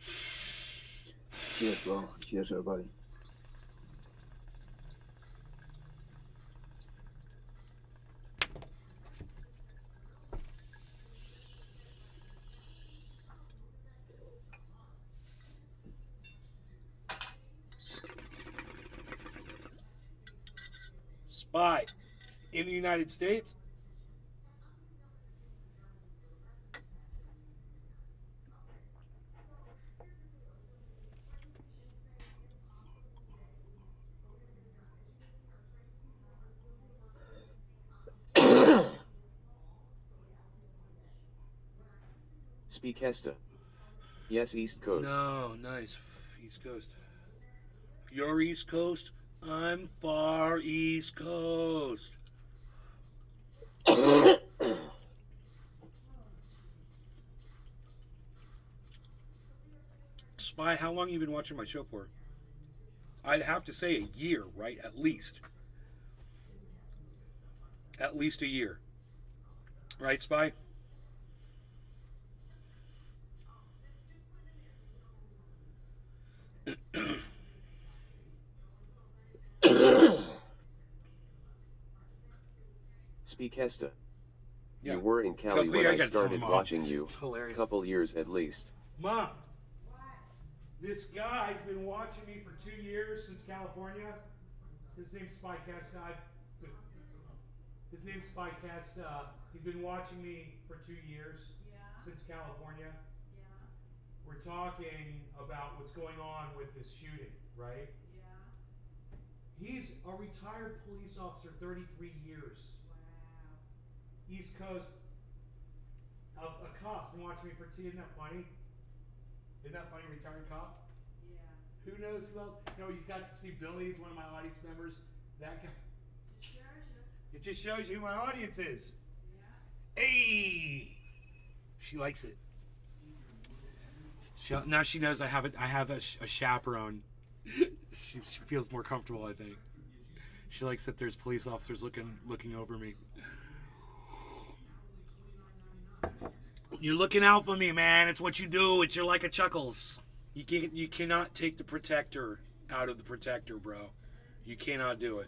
Speaker 2: Cheers, bro. Cheers, everybody.
Speaker 1: Spy in the United States.
Speaker 3: Speakesta. Yes, East Coast.
Speaker 1: No, nice. East Coast. You're East Coast. I'm far East Coast. Spy, how long you been watching my show for? I'd have to say a year, right? At least. At least a year. Right, Spy?
Speaker 3: Speakesta.
Speaker 1: Yeah.
Speaker 3: You were in Cali when I
Speaker 1: gotta tell
Speaker 3: started
Speaker 1: Mom.
Speaker 3: watching you.
Speaker 1: It's hilarious.
Speaker 3: Couple years at least.
Speaker 1: Mom, this guy's been watching me for 2 years since California. His name's Spike Kest. His name's Spike Kest. He's been watching me for 2 years since California. We're talking about what's going on with this shooting, right? He's a retired police officer, 33 years. East Coast. A cop's been watching me for 2 years. Isn't that funny? Isn't that funny, retired cop? Who knows who else? No, you got to see Billy, he's one of my audience members. That guy. It just shows you who my audience is. Hey! She likes it. Now she knows I have a chaperone. she feels more comfortable, I think. She likes that there's police officers looking over me. You're looking out for me, man. It's what you do. You're like a Chuckles. You cannot take the protector out of the protector, bro. You cannot do it.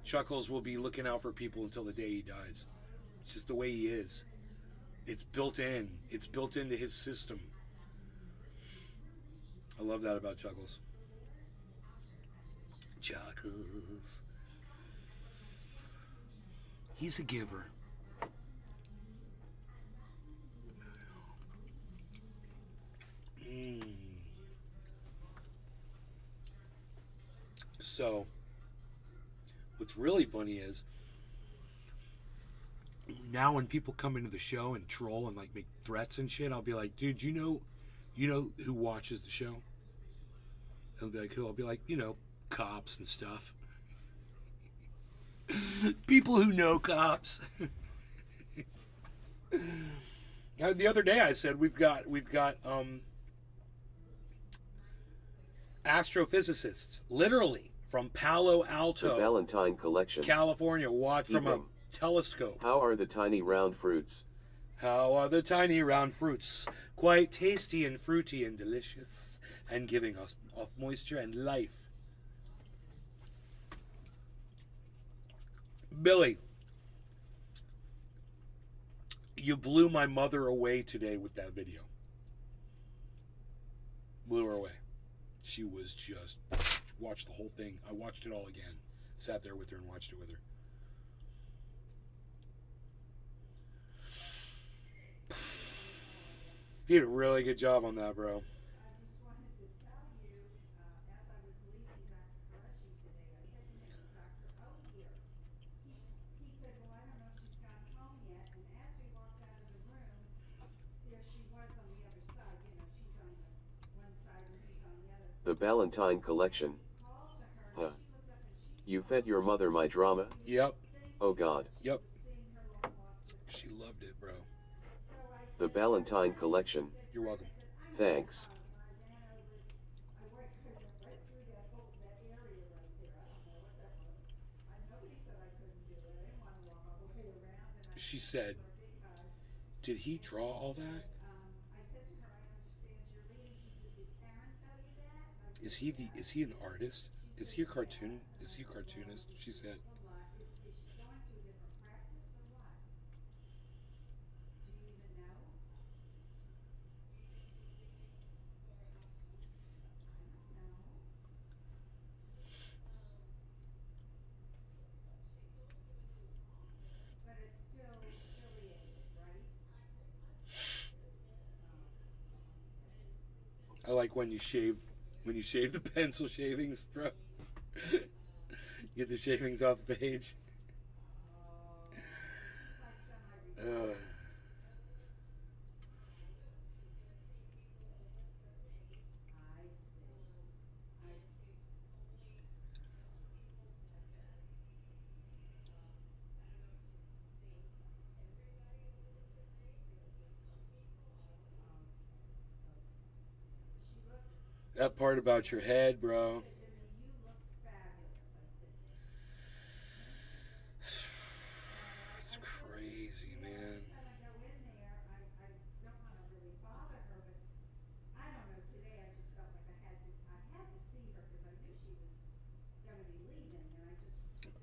Speaker 1: Chuckles will be looking out for people until the day he dies. It's just the way he is. It's built in. It's built into his system. I love that about Chuckles. Chuckles. He's a giver. So, what's really funny is now when people come into the show and troll and like make threats and shit, I'll be like, dude, you know who watches the show? They'll be like, who? I'll be like, cops and stuff. People who know cops. The other day I said we've got astrophysicists, literally from Palo
Speaker 3: The
Speaker 1: Alto,
Speaker 3: Valentine Collection.
Speaker 1: California, watch from a telescope.
Speaker 3: How are the tiny round fruits?
Speaker 1: How are the tiny round fruits? Quite tasty and fruity and delicious, and giving us off moisture and life. Billy, you blew my mother away today with that video. Blew her away. She was just watched the whole thing. I watched it all again. Sat there with her and watched it with her. You did a really good job on that, bro.
Speaker 3: The Valentine Collection. Huh. You fed your mother my drama?
Speaker 1: Yep.
Speaker 3: Oh God.
Speaker 1: Yep. She loved it, bro.
Speaker 3: The Valentine Collection.
Speaker 1: You're welcome.
Speaker 3: Thanks.
Speaker 1: She said, did he draw all that? Is he an artist? Is he a cartoon? Is he a cartoonist? She said. I like when you shave the pencil shavings, bro. Get the shavings off the page. That part about your head, bro. It's crazy, man.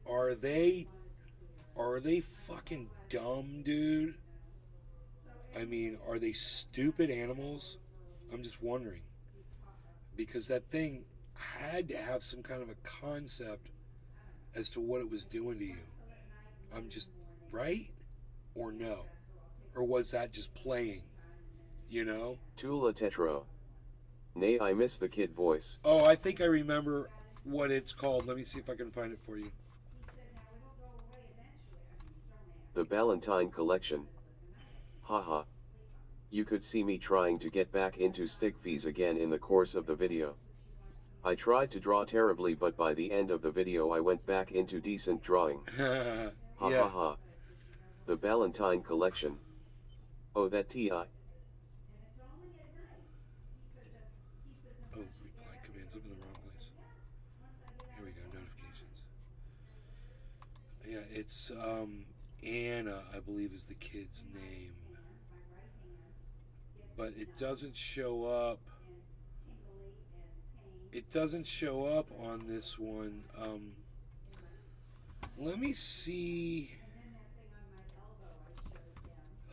Speaker 1: Are they fucking dumb, dude? I mean, are they stupid animals? I'm just wondering. Because that thing had to have some kind of a concept as to what it was doing to you. I'm just, right? Or no? Or was that just playing? You know?
Speaker 3: Tula Tetro. Nay, I miss the kid voice.
Speaker 1: Oh, I think I remember what it's called. Let me see if I can find it for you.
Speaker 3: The Valentine Collection. Haha. You could see me trying to get back into stick fees again in the course of the video. I tried to draw terribly, but by the end of the video I went back into decent drawing. Ha ha ha. The Valentine Collection. Oh, that T.I.
Speaker 1: Oh, reply commands up in the wrong place. Here we go, notifications. Yeah, it's Anna, I believe is the kid's name. But it doesn't show up It doesn't show up on this one. Let me see.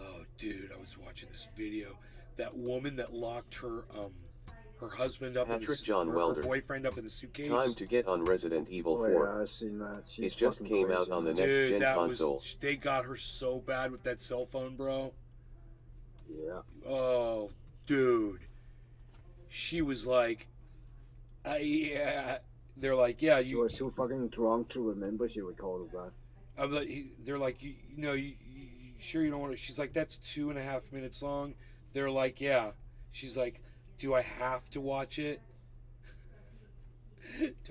Speaker 1: Oh, dude, I was watching this video. That woman that locked her husband up
Speaker 3: Patrick
Speaker 1: in
Speaker 3: John
Speaker 1: her
Speaker 3: Welder.
Speaker 1: boyfriend up in the suitcase.
Speaker 3: Time to get on Resident Evil
Speaker 2: Oh
Speaker 3: 4.
Speaker 2: yeah, I've seen that. She's
Speaker 3: It just
Speaker 2: fucking
Speaker 3: came
Speaker 2: crazy,
Speaker 3: out on the
Speaker 2: man.
Speaker 3: next
Speaker 1: Dude,
Speaker 3: gen
Speaker 1: that
Speaker 3: console.
Speaker 1: was, they got her so bad with that cell phone, bro.
Speaker 2: Yeah.
Speaker 1: Oh, dude. She was like, yeah. They're like, yeah,
Speaker 2: She
Speaker 1: you.
Speaker 2: was too fucking drunk to remember she recorded that.
Speaker 1: I'm like, they're like, you know, you sure you don't want to? She's like, that's 2.5 minutes long. They're like, yeah. She's like, do I have to watch it?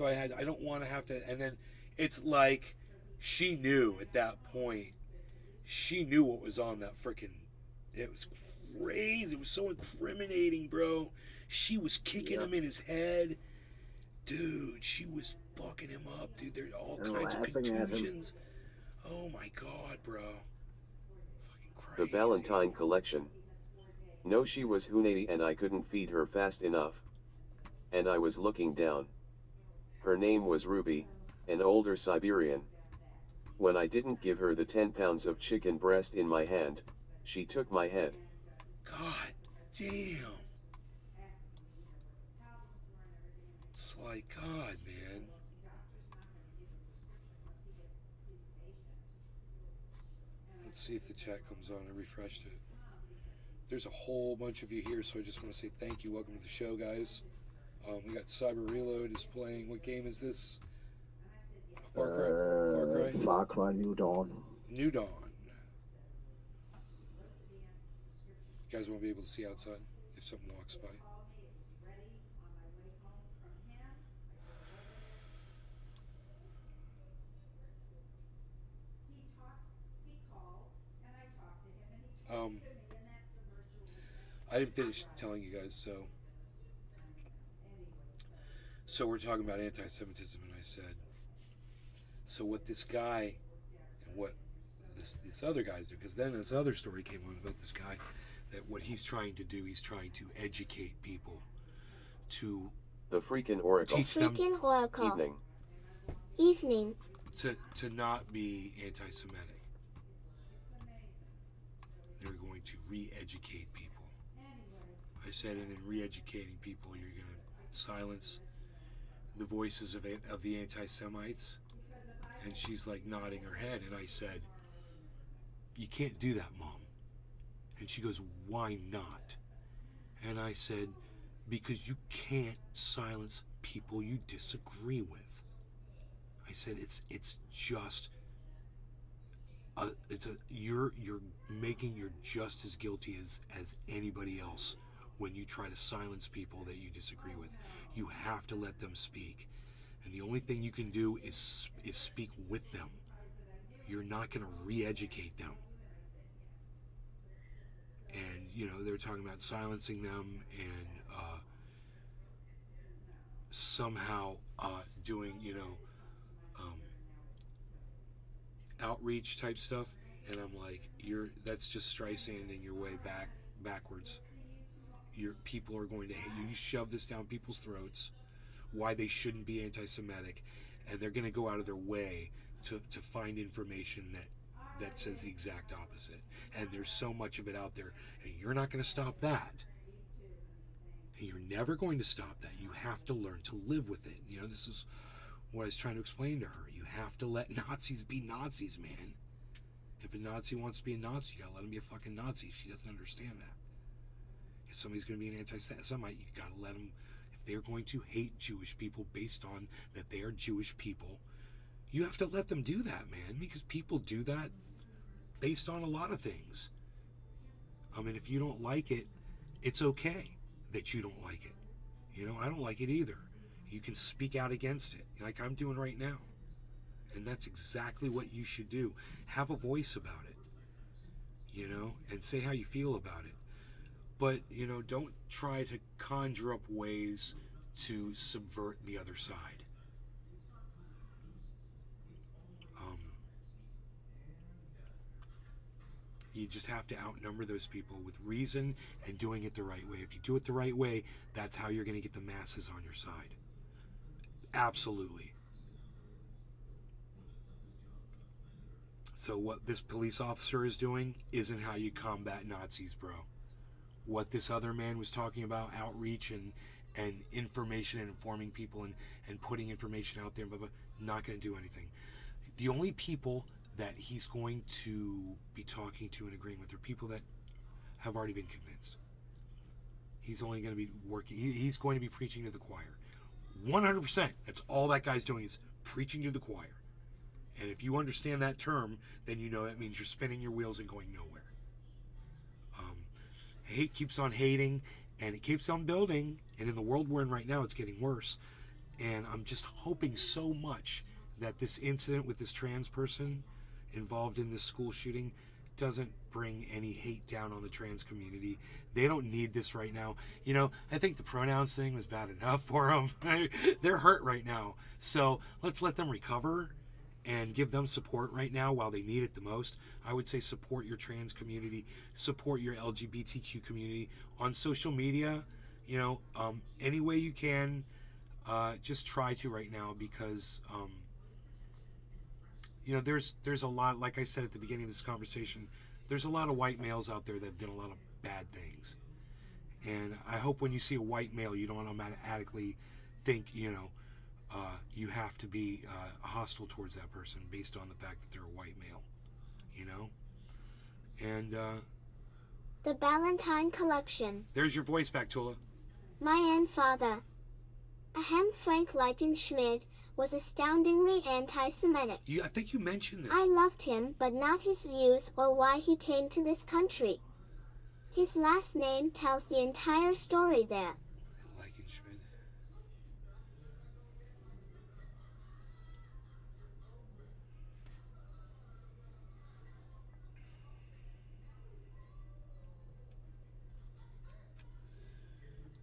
Speaker 1: I don't want to have to. And then it's like, she knew at that point. She knew what was on that freaking. It was crazy. It was so incriminating, bro. She was kicking him in his head. Dude, she was fucking him up, dude. There's all
Speaker 2: And
Speaker 1: kinds of
Speaker 2: laughing at him.
Speaker 1: contusions. Oh my god, bro. Fucking crazy.
Speaker 3: The Valentine Collection. No, she was Hunady and I couldn't feed her fast enough. And I was looking down. Her name was Ruby, an older Siberian. When I didn't give her the 10 pounds of chicken breast in my hand, she took my head.
Speaker 1: God damn. It's like, God, man. Let's see if the chat comes on. I refreshed it. There's a whole bunch of you here, so I just want to say thank you. Welcome to the show, guys. We got Cyber Reload is playing. What game is this? Far Cry?
Speaker 2: Far Cry New Dawn.
Speaker 1: New Dawn. You guys won't be able to see outside if someone walks by. I didn't finish telling you guys, so we're talking about anti-Semitism, and I said, so what this guy and what this other guys do, because then this other story came on about this guy, that what he's trying to do, he's trying to educate people to
Speaker 3: The freaking Oracle.
Speaker 1: teach them
Speaker 4: Freaking Oracle.
Speaker 3: Evening.
Speaker 4: Evening.
Speaker 1: to not be anti-Semitic. They're going to re-educate people. I said, and in re-educating people, you're going to silence the voices of the anti-Semites. And she's like nodding her head, and I said, you can't do that, Mom. And she goes, why not? And I said, because you can't silence people you disagree with. I said, it's just you're just as guilty as anybody else when you try to silence people that you disagree with. You have to let them speak, and the only thing you can do is speak with them. You're not going to re-educate them. And they're talking about silencing them and somehow doing outreach type stuff, and I'm like, that's just Streisanding your way backwards. Your people are going to hate you. You shove this down people's throats, why they shouldn't be anti-Semitic, and they're going to go out of their way to find information that says the exact opposite. And there's so much of it out there, and you're not going to stop that. And you're never going to stop that. You have to learn to live with it. This is what I was trying to explain to her. You have to let Nazis be Nazis, man. If a Nazi wants to be a Nazi, you gotta let him be a fucking Nazi. She doesn't understand that. If somebody's gonna be an anti-Semite, you gotta let them. If they're going to hate Jewish people based on that they are Jewish people, you have to let them do that, man. Because people do that based on a lot of things. I mean, if you don't like it, it's okay that you don't like it. I don't like it either. You can speak out against it, like I'm doing right now. And that's exactly what you should do. Have a voice about it, and say how you feel about it. But, don't try to conjure up ways to subvert the other side. You just have to outnumber those people with reason and doing it the right way. If you do it the right way, that's how you're going to get the masses on your side. Absolutely. So what this police officer is doing isn't how you combat Nazis, bro. What this other man was talking about, outreach and information and informing people and putting information out there, blah, blah, not going to do anything. The only people that he's going to be talking to and agreeing with are people that have already been convinced. He's only going to be working, he's going to be preaching to the choir. 100%. That's all that guy's doing is preaching to the choir. And if you understand that term, then you know that means you're spinning your wheels and going nowhere. Hate keeps on hating, and it keeps on building. And in the world we're in right now, it's getting worse. And I'm just hoping so much that this incident with this trans person involved in this school shooting doesn't bring any hate down on the trans community. They don't need this right now. You know, I think the pronouns thing was bad enough for them. They're hurt right now. So let's let them recover and give them support right now while they need it the most. I would say support your trans community, support your LGBTQ community on social media. You know, any way you can, just try to right now, because you know, there's a lot, like I said at the beginning of this conversation, there's a lot of white males out there that have done a lot of bad things. And I hope when you see a white male, you don't automatically think, you know, you have to be hostile towards that person based on the fact that they're a white male, you know? And
Speaker 4: The Ballantine Collection.
Speaker 1: there's your voice back, Tula.
Speaker 4: My own father, Ahem Frank Leichenschmidt, was astoundingly anti-Semitic.
Speaker 1: I think you mentioned this.
Speaker 4: I loved him, but not his views or why he came to this country. His last name tells the entire story there.
Speaker 1: Leichenschmidt.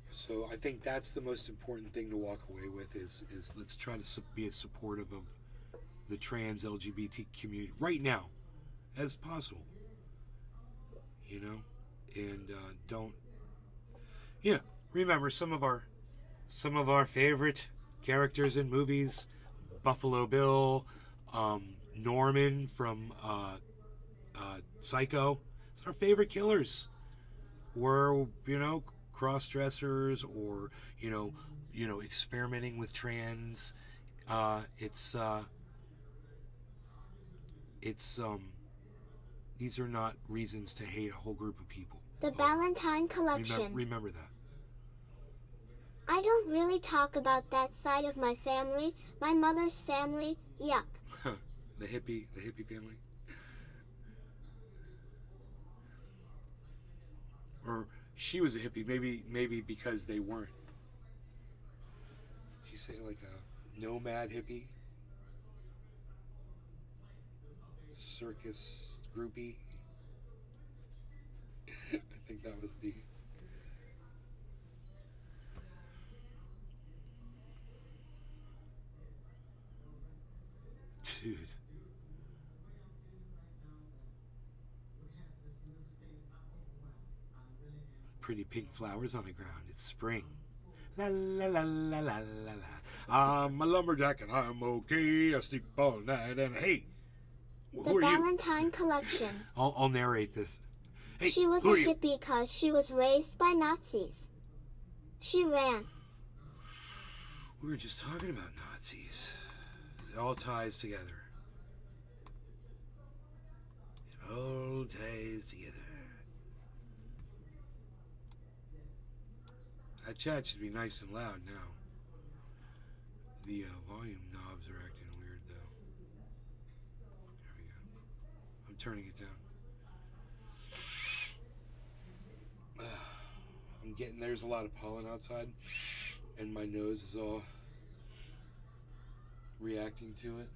Speaker 1: So I think that's the most important thing to walk away with is let's try to be as supportive of the trans LGBT community right now as possible. You know, and don't. Yeah, remember some of our favorite characters in movies: Buffalo Bill, Norman from Psycho. Our favorite killers were, you know, cross-dressers or you know experimenting with trans. These are not reasons to hate a whole group of people.
Speaker 4: The Ballantine Collection.
Speaker 1: Remember that.
Speaker 4: I don't really talk about that side of my family. My mother's family, yuck.
Speaker 1: the hippie family. Or she was a hippie, maybe because they weren't. Did you say like a nomad hippie? Circus groupie? I think that was the... Dude. Pretty pink flowers on the ground. It's spring. La la la la la la la. I'm a lumberjack and I'm okay. I sleep all night and hey,
Speaker 4: The
Speaker 1: who are you?
Speaker 4: Ballantine Collection.
Speaker 1: I'll narrate this. Hey,
Speaker 4: She was
Speaker 1: who
Speaker 4: a
Speaker 1: are you?
Speaker 4: hippie because she was raised by Nazis. She ran.
Speaker 1: We were just talking about Nazis. It all ties together. It all ties together. That chat should be nice and loud now. The volume knobs are acting weird though. There we go. I'm turning it down. I'm getting, there's a lot of pollen outside and my nose is all reacting to it.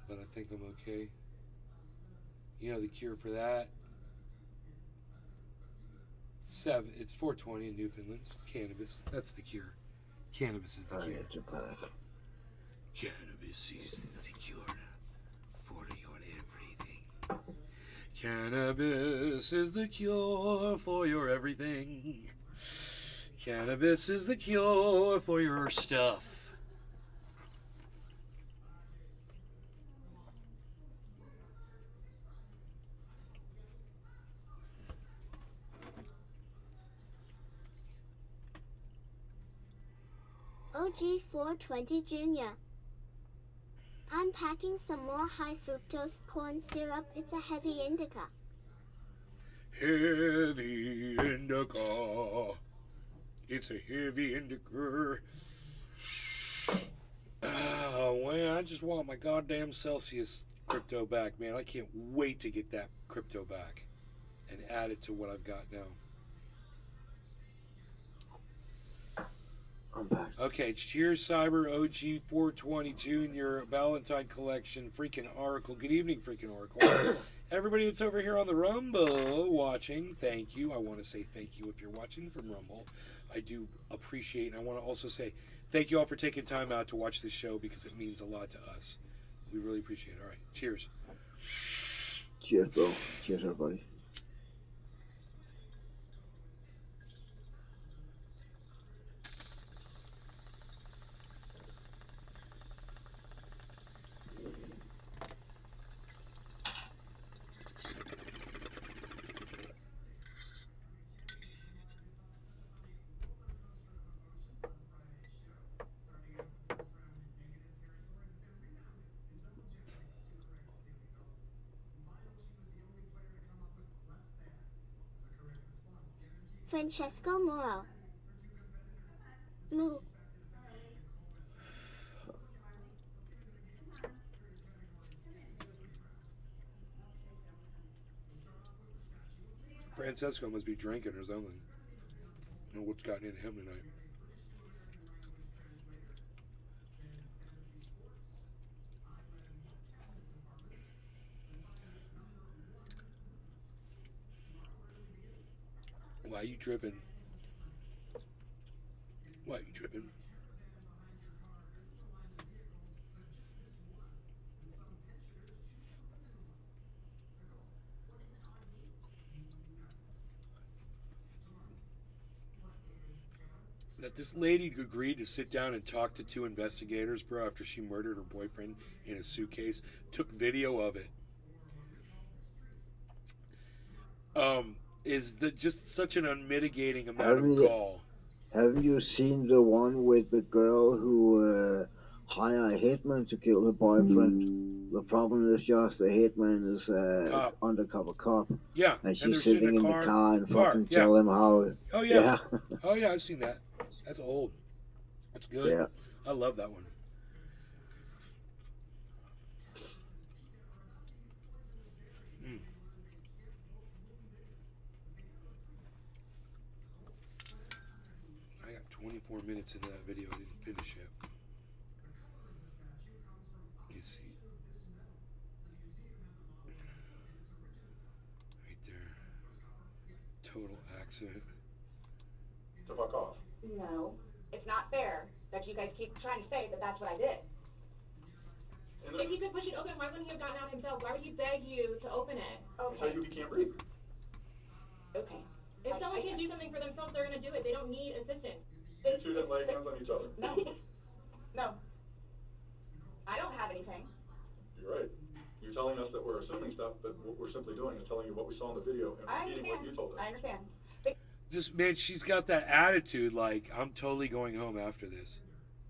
Speaker 1: But I think I'm okay. You know the cure for that? It's 420 in Newfoundland. It's cannabis. That's the cure. Cannabis is the cure. Cannabis is the cure for your everything. Cannabis is the cure for your everything. Cannabis is the cure for your stuff.
Speaker 4: OG420 Jr. I'm packing some more high fructose corn syrup. It's a heavy indica.
Speaker 1: Heavy indica. It's a heavy indica. Oh, man, I just want my goddamn Celsius crypto back, man. I can't wait to get that crypto back and add it to what I've got now.
Speaker 2: I'm back.
Speaker 1: Okay, cheers, Cyber OG420 Jr. Valentine Collection, freaking Oracle. Good evening, freaking Oracle. Everybody that's over here on the Rumble watching, thank you. I want to say thank you if you're watching from Rumble. I do appreciate, and I want to also say thank you all for taking time out to watch this show because it means a lot to us. We really appreciate it. All right, cheers.
Speaker 2: Cheers, bro. Cheers, everybody.
Speaker 4: Francesco Moro. Moo.
Speaker 1: Francesco must be drinking or something. I don't know what's gotten into him tonight. Why are you dripping? Why are you dripping? That this lady agreed to sit down and talk to two investigators, bro, after she murdered her boyfriend in a suitcase, took video of it. Is just such an unmitigating amount of gall.
Speaker 2: Have you seen the one with the girl who hired a hitman to kill her boyfriend? The problem is just the hitman is undercover cop.
Speaker 1: Yeah,
Speaker 2: and she's sitting in the car and fucking tell him how.
Speaker 1: Oh yeah. Oh yeah, I've seen that. That's old. That's good.
Speaker 2: Yeah.
Speaker 1: I love that one. I got 24 minutes into that video. I didn't finish it. You see. Right there. Total accident.
Speaker 5: To fuck off.
Speaker 6: No, it's not fair that you guys keep trying to say that that's what I did. If he could push it open, why wouldn't he have gotten out himself? Why would he beg you to open it?
Speaker 5: I'll tell you he can't breathe.
Speaker 6: Okay. If someone can do something for themselves, they're going to do it. They don't need assistance.
Speaker 5: You two didn't lay hands on each other.
Speaker 6: No. No. I don't have anything.
Speaker 5: You're right. You're telling us that we're assuming stuff, but what we're simply doing is telling you what we saw in the video and repeating what you told us.
Speaker 6: I understand.
Speaker 1: Just, man, she's got that attitude like, I'm totally going home after this.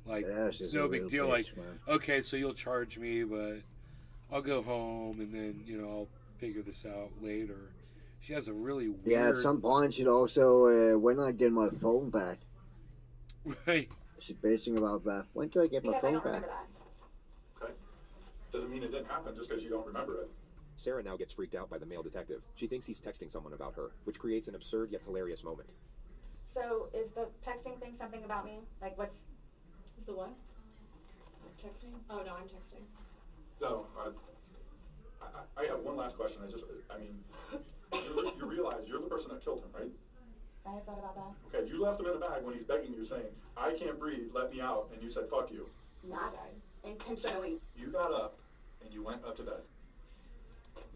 Speaker 1: Like, it's no big deal. Like, okay, so you'll charge me, but I'll go home and then, I'll figure this out later. She has a really weird...
Speaker 2: Yeah, at some point she'd also, when I get my phone back.
Speaker 1: Right.
Speaker 2: She's bitching about that. When do I get my phone back?
Speaker 5: Okay. Doesn't mean it didn't happen just because you don't remember it.
Speaker 7: Sarah now gets freaked out by the male detective. She thinks he's texting someone about her, which creates an absurd yet hilarious moment.
Speaker 6: So, is the texting thing something about me? Like, what's the what? Texting? Oh, no, I'm texting.
Speaker 5: So, I have one last question. You realize you're the person that killed him, right?
Speaker 6: I have thought about that.
Speaker 5: Okay, you left him in a bag when he's begging you, saying, I can't breathe, let me out, and you said, fuck you.
Speaker 6: Not intentionally.
Speaker 5: You got up, and you went up to bed.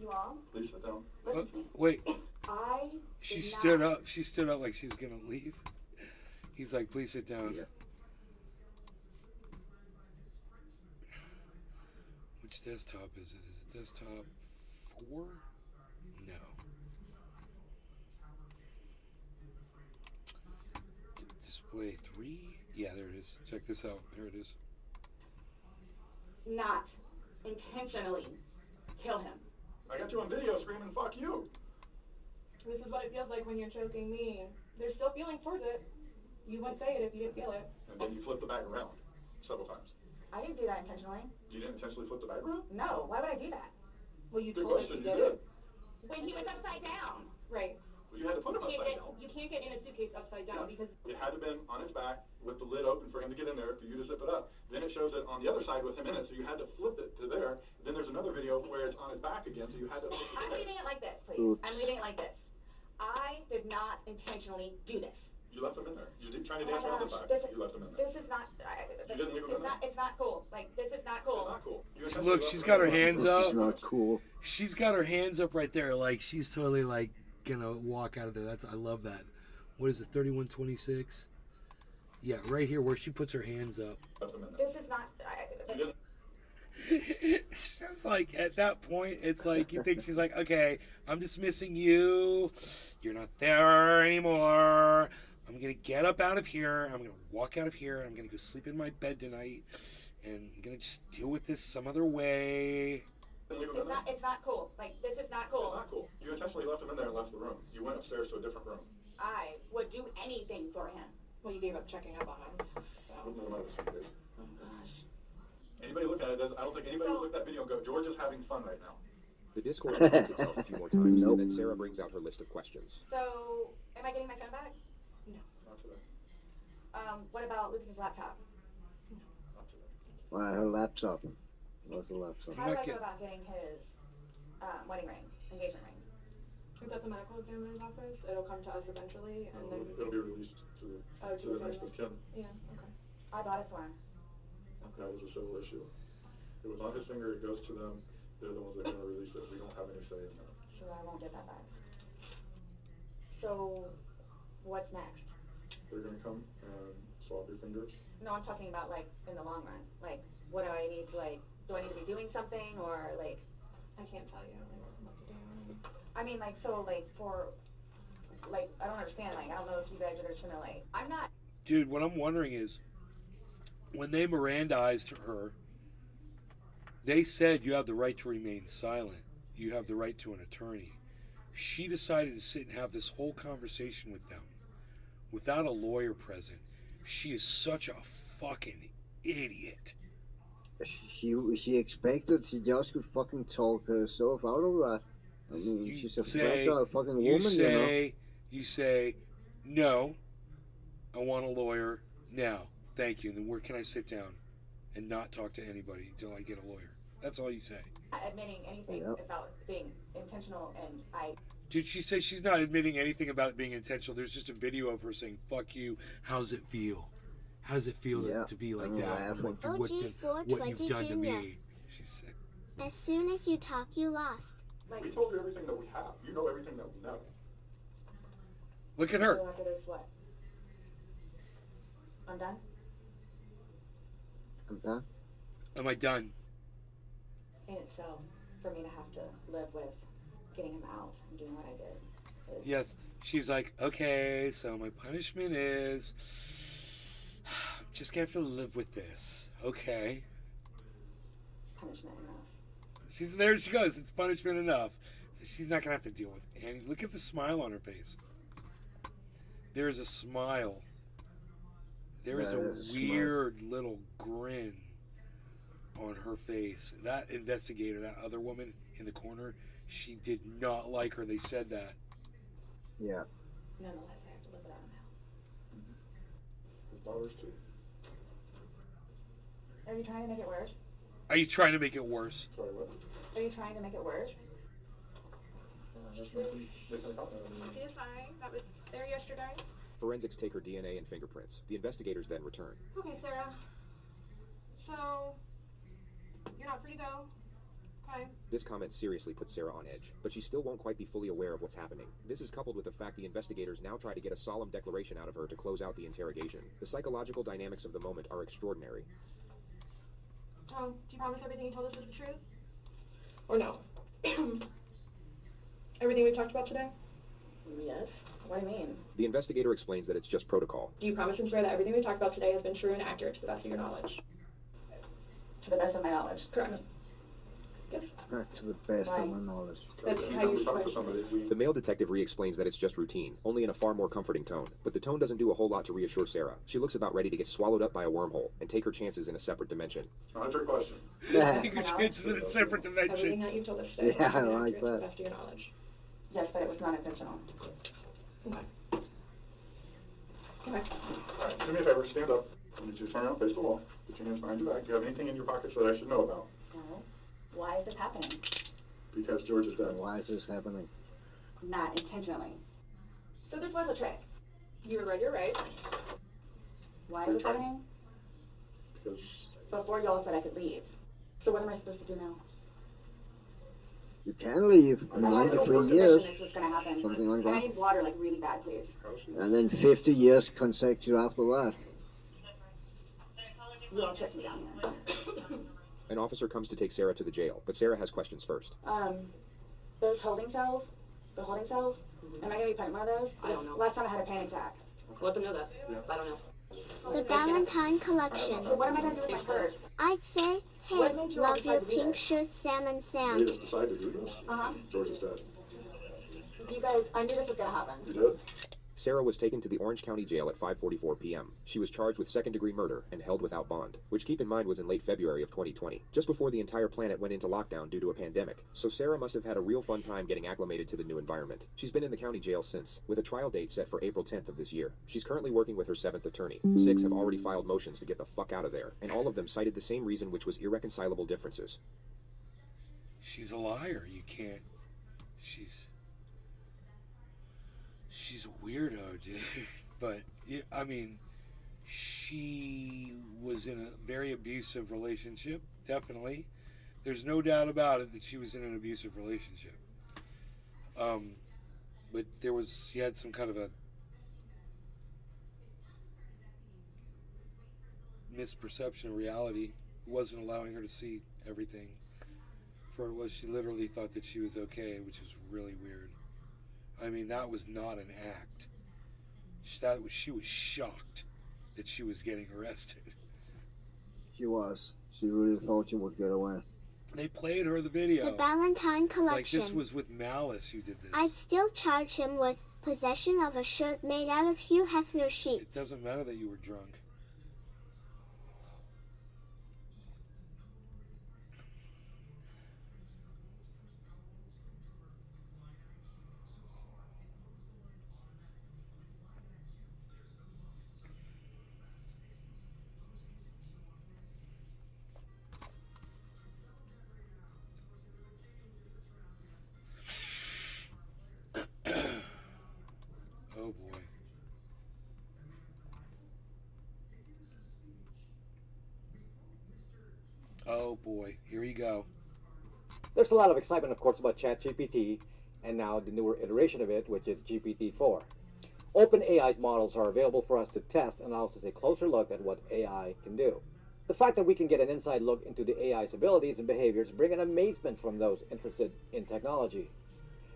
Speaker 6: You all?
Speaker 5: Please sit down.
Speaker 1: Wait.
Speaker 6: I
Speaker 1: She stood up. She stood up like she's going to leave. He's like, please sit down.
Speaker 7: Yeah.
Speaker 1: Which desktop is it? Is it desktop 4? No. Display 3? Yeah, there it is. Check this out. There it is.
Speaker 6: Not intentionally kill him.
Speaker 5: I got you on video screaming, fuck you.
Speaker 6: This is what it feels like when you're choking me. There's still feeling towards it. You wouldn't say it if you didn't feel it.
Speaker 5: And then you flipped the bag around several times.
Speaker 6: I didn't do that intentionally.
Speaker 5: You didn't intentionally flip the bag around?
Speaker 6: No, why would I do that? Well, you
Speaker 5: Good
Speaker 6: told us
Speaker 5: question,
Speaker 6: you
Speaker 5: you
Speaker 6: did
Speaker 5: did.
Speaker 6: it. When he was upside down. Right.
Speaker 5: Well, you had to put him upside down.
Speaker 6: You can't get in a suitcase upside down because
Speaker 5: It had to have been on his back with the lid open for him to get in there, for you to zip it up. Then it shows it on the other side with him in it, so you had to flip it to there. Then there's another video where it's on his back again, so you had to flip
Speaker 6: I'm
Speaker 5: it
Speaker 6: reading it like this, please.
Speaker 2: Oops.
Speaker 6: I'm reading it like this. I did not intentionally do this.
Speaker 5: You left him in there. You did trying to
Speaker 6: Oh my
Speaker 5: dance around the
Speaker 6: gosh,
Speaker 5: fact. You left him in there.
Speaker 6: this is not.
Speaker 5: You didn't leave him in there?
Speaker 6: It's not cool. Like this is not cool.
Speaker 5: It's not cool. You
Speaker 1: So
Speaker 5: intentionally
Speaker 1: look,
Speaker 5: left
Speaker 1: she's
Speaker 5: him
Speaker 1: got
Speaker 5: in
Speaker 1: her
Speaker 5: there.
Speaker 1: hands
Speaker 2: This
Speaker 1: up.
Speaker 2: is not cool.
Speaker 1: She's got her hands up right there, like she's totally like gonna walk out of there. I love that. What is it, 3126? Yeah, right here where she puts her hands up.
Speaker 5: Left him in there.
Speaker 6: This is not.
Speaker 5: You didn't.
Speaker 1: It's just like at that point, it's like you think she's like, okay, I'm dismissing you. You're not there anymore. I'm gonna get up out of here. I'm gonna walk out of here. I'm gonna go sleep in my bed tonight, and I'm gonna just deal with this some other way.
Speaker 5: Didn't leave him in there.
Speaker 6: It's not cool. Like this is not cool.
Speaker 5: It's not cool. You intentionally left him in there and left the room. You went upstairs to a different room.
Speaker 6: I would do anything for him. Well, you gave up checking up on him.
Speaker 5: No matter what you did.
Speaker 6: Oh gosh.
Speaker 5: Anybody look at it, I don't think anybody would look at that video and go, George is having fun right now.
Speaker 7: The Discord repeats itself a few more times,
Speaker 2: Nope.
Speaker 7: and then Sarah brings out her list of questions.
Speaker 6: So, am I getting my phone back? No.
Speaker 5: Not today.
Speaker 6: What about Lucas's laptop?
Speaker 5: Not today.
Speaker 2: Well, her laptop. What's the laptop?
Speaker 6: How do
Speaker 1: not
Speaker 6: I go
Speaker 1: get-
Speaker 6: about getting his wedding ring, engagement ring?
Speaker 8: It's at the medical examiner's office. It'll come to us eventually, and then
Speaker 5: It'll be released to
Speaker 8: oh,
Speaker 5: the next of kin.
Speaker 8: Yeah. Okay.
Speaker 6: I bought it for him.
Speaker 5: That was a civil issue. It was on his finger, it goes to them. They're the ones that are going to release it. We don't have any say in that.
Speaker 6: So I won't get that back. So, what's next?
Speaker 5: They're going to come and swab your fingers.
Speaker 6: No, I'm talking about like in the long run. Like, what do I need to like? Do I need to be doing something or like?
Speaker 8: I can't tell you what to do.
Speaker 6: I mean, like, so like for, like, I don't understand. Like, I don't know if you guys are just gonna like. I'm not.
Speaker 1: Dude, what I'm wondering is, when they Mirandized her, they said you have the right to remain silent. You have the right to an attorney. She decided to sit and have this whole conversation with them without a lawyer present. She is such a fucking idiot.
Speaker 2: She expected she just could fucking talk herself out of that. I mean,
Speaker 1: You
Speaker 2: she's a
Speaker 1: say-
Speaker 2: fragile fucking woman,
Speaker 1: you say, no, I want a lawyer now. Thank you. And then where can I sit down and not talk to anybody until I get a lawyer? That's all you say.
Speaker 6: Not admitting anything
Speaker 2: Yep.
Speaker 6: about being intentional, and I.
Speaker 1: Dude, she says she's not admitting anything about it being intentional. There's just a video of her saying, fuck you. How's it feel? How does it feel
Speaker 2: Yeah,
Speaker 1: to be like
Speaker 2: I'm
Speaker 1: that?
Speaker 2: laughing.
Speaker 1: What you've done to me. She said.
Speaker 4: As soon as you talk, you lost.
Speaker 6: Like,
Speaker 5: We told you everything that we have. You know everything that we know.
Speaker 1: Look at her.
Speaker 6: so after this, what? I'm done.
Speaker 2: I'm done.
Speaker 1: Am I done?
Speaker 6: And so, for me to have to live with getting him out and doing what I did. Is,
Speaker 1: Yes. She's like, okay, so my punishment is I'm just gonna have to live with this. Okay.
Speaker 6: punishment enough.
Speaker 1: There she goes. It's punishment enough. So she's not gonna have to deal with Annie. Look at the smile on her face. There is a smile. There is
Speaker 2: That
Speaker 1: a
Speaker 2: is a smile.
Speaker 1: weird little grin on her face. That investigator, that other woman in the corner, she did not like her. They said that.
Speaker 2: Yeah.
Speaker 6: Nonetheless, I have to live without him now.
Speaker 5: His daughter's too.
Speaker 6: Are you trying to make it worse?
Speaker 1: Are you trying to make it worse?
Speaker 5: Sorry, what?
Speaker 6: Are you trying to make it worse?
Speaker 5: Just making a comment.
Speaker 6: She is fine. That was there yesterday.
Speaker 7: Forensics take her DNA and fingerprints. The investigators then return.
Speaker 6: Okay, Sarah. So, you're not free to go. Okay.
Speaker 7: This comment seriously puts Sarah on edge, but she still won't quite be fully aware of what's happening. This is coupled with the fact the investigators now try to get a solemn declaration out of her to close out the interrogation. The psychological dynamics of the moment are extraordinary.
Speaker 8: Tom, do you promise everything you told us is the truth? Or no? Everything we talked about today?
Speaker 6: Yes. What do you mean?
Speaker 7: The investigator explains that it's just protocol.
Speaker 8: Do you promise and swear that everything we talked about today has been true and accurate to the best of your knowledge?
Speaker 6: To the best of my knowledge.
Speaker 8: Correct. Yes.
Speaker 2: Not to the best of my knowledge.
Speaker 8: That's how
Speaker 5: Anytime
Speaker 8: you
Speaker 5: we talk to
Speaker 8: question.
Speaker 5: somebody, we
Speaker 7: The male detective re-explains that it's just routine, only in a far more comforting tone. But the tone doesn't do a whole lot to reassure Sarah. She looks about ready to get swallowed up by a wormhole and take her chances in a separate dimension.
Speaker 5: not your question.
Speaker 2: Yeah,
Speaker 1: Take your chances in a separate
Speaker 8: Everything
Speaker 1: dimension.
Speaker 8: that you told us today
Speaker 2: Yeah, I
Speaker 8: has been
Speaker 2: like
Speaker 8: accurate to the
Speaker 2: that.
Speaker 8: best of your knowledge.
Speaker 6: Yes, but it was not intentional.
Speaker 8: Okay. Okay.
Speaker 5: Alright, do me a favor, stand up. I need you to turn around, face the wall. Put your hands behind your back. Do you have anything in your pockets that I should know about?
Speaker 6: No. Why is this happening?
Speaker 5: Because George is dead.
Speaker 2: why is this happening?
Speaker 6: Not intentionally.
Speaker 8: So this was a trick. You were right, you're right.
Speaker 6: Why is this happening?
Speaker 5: Because
Speaker 6: Before y'all said I could leave. So what am I supposed to do now?
Speaker 2: You can leave in
Speaker 6: I had no
Speaker 2: 93
Speaker 6: work
Speaker 2: years,
Speaker 6: condition this was gonna happen.
Speaker 2: something like
Speaker 6: And I
Speaker 2: that.
Speaker 6: need water like really bad, please.
Speaker 2: And then 50 years consecutive after that.
Speaker 6: You all check me down here.
Speaker 7: An officer comes to take Sarah to the jail, but Sarah has questions first.
Speaker 6: Those holding cells, the holding cells, am I gonna be put in one of those?
Speaker 8: I don't know.
Speaker 6: Last time I had a panic attack.
Speaker 8: Let them know that. I don't know.
Speaker 4: The Valentine Collection.
Speaker 6: So what am I gonna do with my purse?
Speaker 4: I'd say, hey, love your pink shirt, Sam and
Speaker 5: made
Speaker 4: Sam.
Speaker 5: us decide to do this.
Speaker 6: Uh-huh.
Speaker 5: George is dead.
Speaker 6: You guys, I knew this was gonna happen.
Speaker 5: You did?
Speaker 7: Sarah was taken to the Orange County Jail at 5:44 p.m. She was charged with second-degree murder and held without bond, which keep in mind was in late February of 2020, just before the entire planet went into lockdown due to a pandemic. So Sarah must have had a real fun time getting acclimated to the new environment. She's been in the county jail since, with a trial date set for April 10th of this year. She's currently working with her 7th attorney. 6 have already filed motions to get the fuck out of there, and all of them cited the same reason, which was irreconcilable differences.
Speaker 1: She's a liar. You can't. She's a weirdo, dude. But I mean, she was in a very abusive relationship. Definitely, there's no doubt about it that she was in an abusive relationship. But she had some kind of a misperception of reality. It wasn't allowing her to see everything for it was. She literally thought that she was okay, which was really weird. I mean, that was not an act. She was shocked that she was getting arrested.
Speaker 2: She was. She really thought she would get away.
Speaker 1: They played her the video.
Speaker 4: The Valentine
Speaker 1: It's like
Speaker 4: Collection.
Speaker 1: this was with Malice who did this.
Speaker 4: I'd still charge him with possession of a shirt made out of Hugh Hefner
Speaker 1: It
Speaker 4: sheets.
Speaker 1: doesn't matter that you were drunk. Oh boy. Oh boy, here we go.
Speaker 9: There's a lot of excitement, of course, about ChatGPT and now the newer iteration of it, which is GPT-4. OpenAI's models are available for us to test and allows us a closer look at what AI can do. The fact that we can get an inside look into the AI's abilities and behaviors bring an amazement from those interested in technology.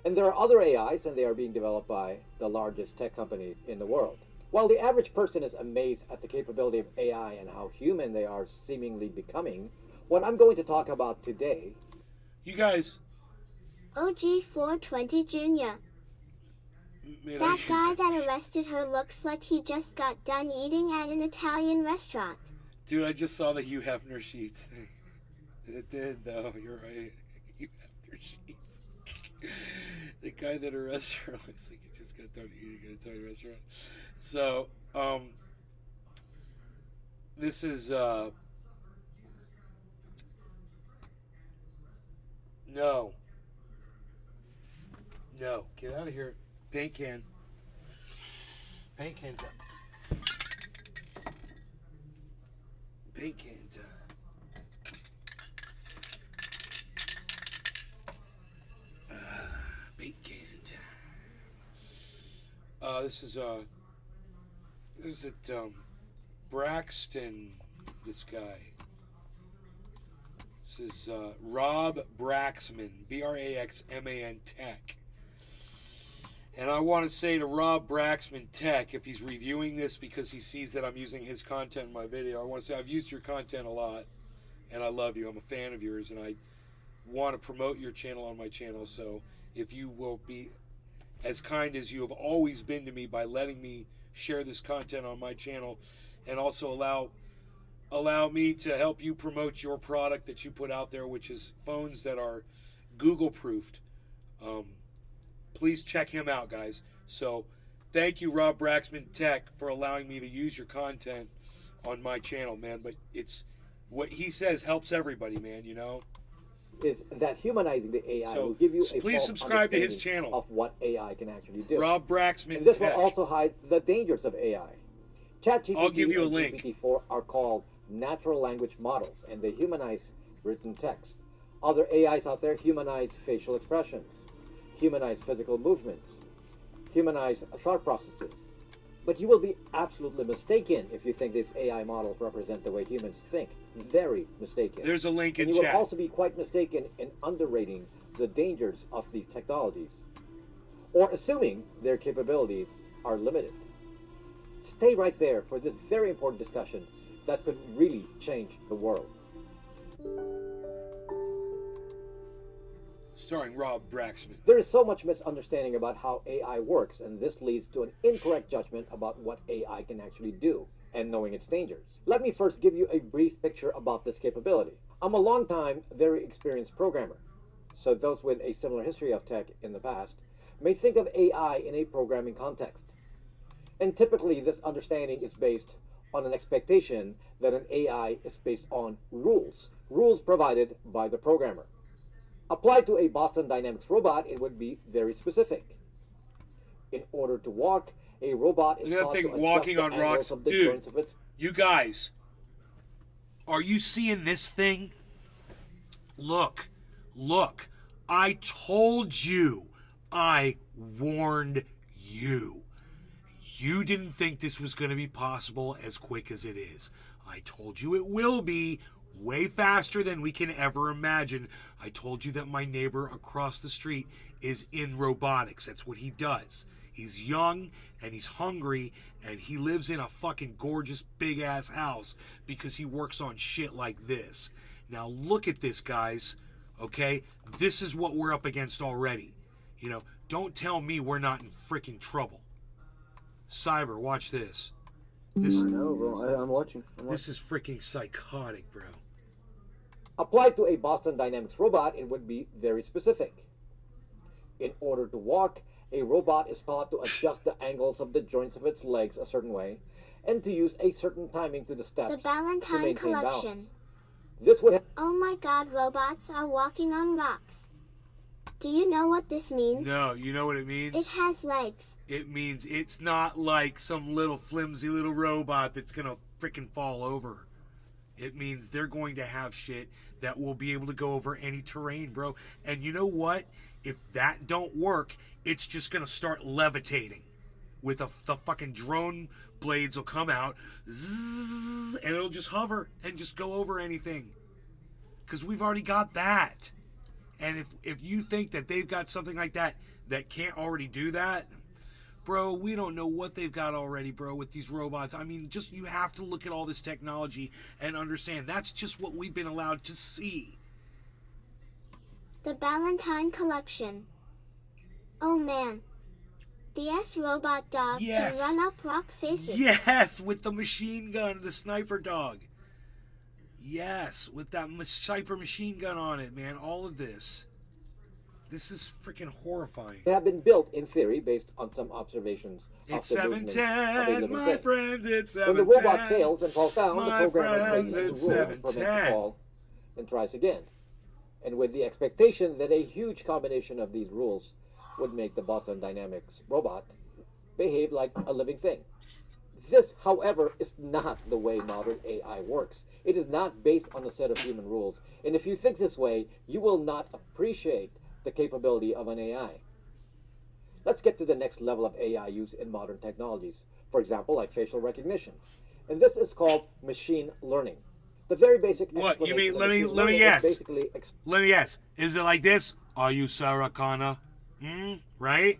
Speaker 9: And there are other AIs, and they are being developed by the largest tech company in the world. While the average person is amazed at the capability of AI and how human they are seemingly becoming, what I'm going to talk about today...
Speaker 1: You guys.
Speaker 4: OG 420 Jr. That guy that arrested her looks like he just got done eating at an Italian restaurant.
Speaker 1: Dude, I just saw the Hugh Hefner sheets thing. It did, though. You're right. Hugh Hefner sheets. The guy that arrested her looks like he just got done eating at an Italian restaurant. So, this is, No. No. Get out of here. Paint can. Paint can time. Paint can time. This is Braxton, this guy. This is Rob Braxman, Braxman Tech. And I want to say to Rob Braxman Tech, if he's reviewing this because he sees that I'm using his content in my video, I want to say I've used your content a lot, and I love you. I'm a fan of yours, and I want to promote your channel on my channel. So if you will be as kind as you have always been to me by letting me share this content on my channel, and also allow me to help you promote your product that you put out there, which is phones that are Google proofed. Please check him out, guys. So thank you, Rob Braxman Tech, for allowing me to use your content on my channel, man. But it's what he says helps everybody, man, you know?
Speaker 9: Is that humanizing the AI
Speaker 1: So
Speaker 9: will give you a
Speaker 1: please
Speaker 9: false
Speaker 1: subscribe to his
Speaker 9: understanding
Speaker 1: channel.
Speaker 9: of what AI can actually do.
Speaker 1: Rob Braxman
Speaker 9: And this
Speaker 1: Tech.
Speaker 9: will also hide the dangers of AI. ChatGPT
Speaker 1: I'll give you a
Speaker 9: and
Speaker 1: link.
Speaker 9: GPT-4 are called natural language models, and they humanize written text. Other AIs out there humanize facial expressions, humanize physical movements, humanize thought processes. But you will be absolutely mistaken if you think these AI models represent the way humans think. Very mistaken.
Speaker 1: There's a link in
Speaker 9: and you
Speaker 1: chat.
Speaker 9: will also be quite mistaken in underrating the dangers of these technologies, or assuming their capabilities are limited. Stay right there for this very important discussion that could really change the world.
Speaker 1: Starring Rob Braxman.
Speaker 9: There is so much misunderstanding about how AI works, and this leads to an incorrect judgment about what AI can actually do and knowing its dangers. Let me first give you a brief picture about this capability. I'm a long-time, very experienced programmer, so those with a similar history of tech in the past may think of AI in a programming context. And typically this understanding is based on an expectation that an AI is based on rules provided by the programmer. Applied to a Boston Dynamics robot, it would be very specific. In order to walk, a robot is taught to adjust
Speaker 1: walking
Speaker 9: the
Speaker 1: on
Speaker 9: angles
Speaker 1: rocks.
Speaker 9: of the
Speaker 1: Dude,
Speaker 9: joints of its...
Speaker 1: you guys, are you seeing this thing? Look, I told you, I warned you. You didn't think this was going to be possible as quick as it is. I told you it will be way faster than we can ever imagine. I told you that my neighbor across the street is in robotics. That's what he does. He's young and he's hungry and he lives in a fucking gorgeous big ass house because he works on shit like this. Now look at this, guys. Okay? This is what we're up against already. You know, don't tell me we're not in freaking trouble. Cyber, watch this. This,
Speaker 2: I know, bro. I'm watching.
Speaker 1: This is freaking psychotic, bro.
Speaker 9: Applied to a Boston Dynamics robot, it would be very specific. In order to walk, a robot is taught to adjust the angles of the joints of its legs a certain way, and to use a certain timing to the steps
Speaker 4: The Ballantine
Speaker 9: to maintain
Speaker 4: Collection.
Speaker 9: balance. This would
Speaker 4: Oh my god, robots are walking on rocks. Do you know what this means?
Speaker 1: No, you know what it means?
Speaker 4: It has legs.
Speaker 1: It means it's not like some little flimsy little robot that's gonna freaking fall over. It means they're going to have shit that will be able to go over any terrain, bro. And you know what? If that don't work, it's just gonna start levitating. With the fucking drone blades will come out, zzz, and it'll just hover and just go over anything. Because we've already got that. And if you think that they've got something like that that can't already do that, bro, we don't know what they've got already, bro, with these robots. I mean, just you have to look at all this technology and understand that's just what we've been allowed to see.
Speaker 4: The Ballantine Collection. Oh man. The S-Robot dog
Speaker 1: Yes.
Speaker 4: can run up rock faces.
Speaker 1: Yes, with the machine gun, the sniper dog. Yes, with that sniper machine gun on it, man. All of this. This is freaking horrifying.
Speaker 9: They have been built in theory based on some observations
Speaker 1: It's
Speaker 9: of the movement of a
Speaker 1: 710,
Speaker 9: living
Speaker 1: my
Speaker 9: thing.
Speaker 1: friends, it's
Speaker 9: When the
Speaker 1: 710.
Speaker 9: robot fails and falls down, the
Speaker 1: My
Speaker 9: programmer
Speaker 1: friends,
Speaker 9: makes a
Speaker 1: it's
Speaker 9: rule to prevent the
Speaker 1: 710.
Speaker 9: fall and tries again. And with the expectation that a huge combination of these rules would make the Boston Dynamics robot behave like a living thing. This, however, is not the way modern AI works. It is not based on a set of human rules. And if you think this way, you will not appreciate the capability of an AI. Let's get to the next level of AI use in modern technologies, for example, like facial recognition. And this is called machine learning. The very basic
Speaker 1: What you
Speaker 9: explanation
Speaker 1: mean?
Speaker 9: of machine
Speaker 1: Let me
Speaker 9: learning is
Speaker 1: guess.
Speaker 9: basically
Speaker 1: Let me guess. Is it like this? Are you Sarah Connor? Right?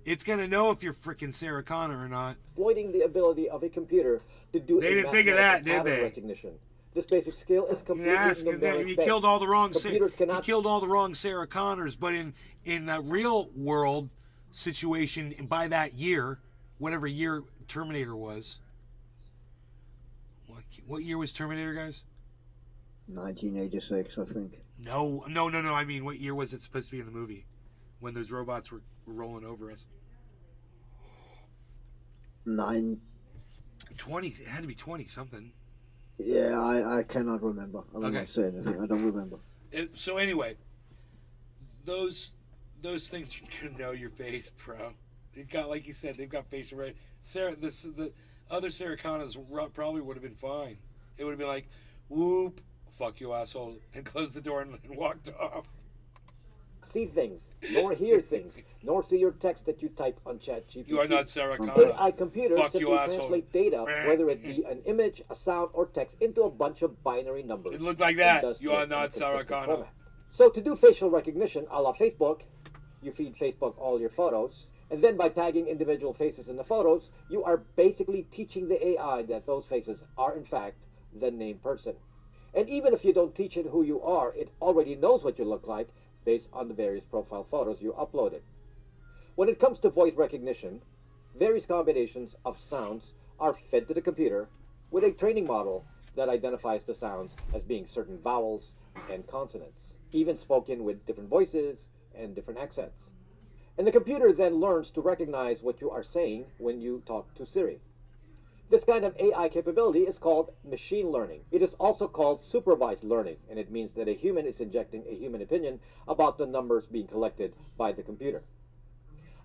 Speaker 1: It's gonna know if you're freaking Sarah Connor or not.
Speaker 9: exploiting the ability of a computer to do
Speaker 1: They
Speaker 9: a
Speaker 1: didn't think of that,
Speaker 9: mathematical
Speaker 1: did
Speaker 9: pattern
Speaker 1: they?
Speaker 9: recognition. This basic skill is completely
Speaker 1: Yes, because
Speaker 9: numeric
Speaker 1: he
Speaker 9: based.
Speaker 1: killed all the wrong.
Speaker 9: Computers
Speaker 1: He
Speaker 9: cannot
Speaker 1: killed all the wrong Sarah Connors. But in the real world situation, by that year, whatever year Terminator was, what year was Terminator, guys?
Speaker 2: 1986, I think.
Speaker 1: No. I mean, what year was it supposed to be in the movie when those robots were rolling over us?
Speaker 2: 20.
Speaker 1: It had to be 20 something.
Speaker 2: Yeah, I cannot remember. I don't
Speaker 1: Okay.
Speaker 2: want to say anything. I don't remember.
Speaker 1: So anyway, those things are gonna know your face, bro. They've got, like you said, they've got facial recognition. The other Sarah Connors probably would have been fine. It would have been like, whoop, fuck you, asshole, and closed the door and walked off.
Speaker 9: See things, nor hear things, nor see your text that you type on ChatGPT.
Speaker 1: You are not Sarah Connor.
Speaker 9: AI computers
Speaker 1: Fuck you,
Speaker 9: simply
Speaker 1: asshole.
Speaker 9: translate data, whether it be an image, a sound, or text, into a bunch of binary numbers.
Speaker 1: It looked like
Speaker 9: and
Speaker 1: that.
Speaker 9: does
Speaker 1: You
Speaker 9: this
Speaker 1: are
Speaker 9: in
Speaker 1: not
Speaker 9: a consistent
Speaker 1: Sarah Connor.
Speaker 9: format. So to do facial recognition a la Facebook, you feed Facebook all your photos, and then by tagging individual faces in the photos, you are basically teaching the AI that those faces are in fact the named person. And even if you don't teach it who you are, it already knows what you look like based on the various profile photos you uploaded. When it comes to voice recognition, various combinations of sounds are fed to the computer with a training model that identifies the sounds as being certain vowels and consonants, even spoken with different voices and different accents. And the computer then learns to recognize what you are saying when you talk to Siri. This kind of AI capability is called machine learning. It is also called supervised learning, and it means that a human is injecting a human opinion about the numbers being collected by the computer.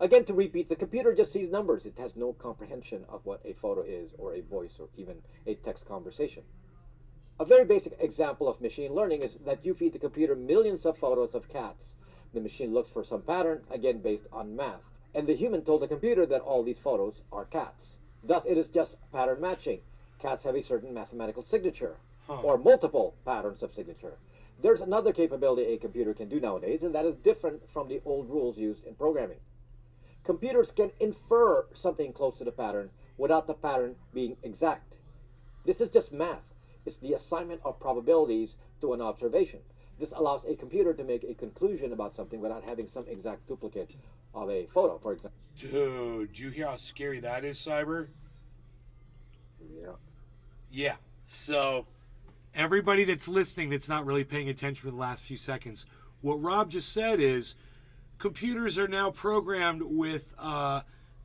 Speaker 9: Again, to repeat, the computer just sees numbers. It has no comprehension of what a photo is, or a voice, or even a text conversation. A very basic example of machine learning is that you feed the computer millions of photos of cats. The machine looks for some pattern, again based on math, and the human told the computer that all these photos are cats. Thus, it is just pattern matching. Cats have a certain mathematical signature, or multiple patterns of signature. There's another capability a computer can do nowadays, and that is different from the old rules used in programming. Computers can infer something close to the pattern without the pattern being exact. This is just math. It's the assignment of probabilities to an observation. This allows a computer to make a conclusion about something without having some exact duplicate of a photo, for example.
Speaker 1: Dude, do you hear how scary that is, Cyber?
Speaker 2: Yeah.
Speaker 1: Yeah. So, everybody that's listening that's not really paying attention for the last few seconds, what Rob just said is computers are now programmed with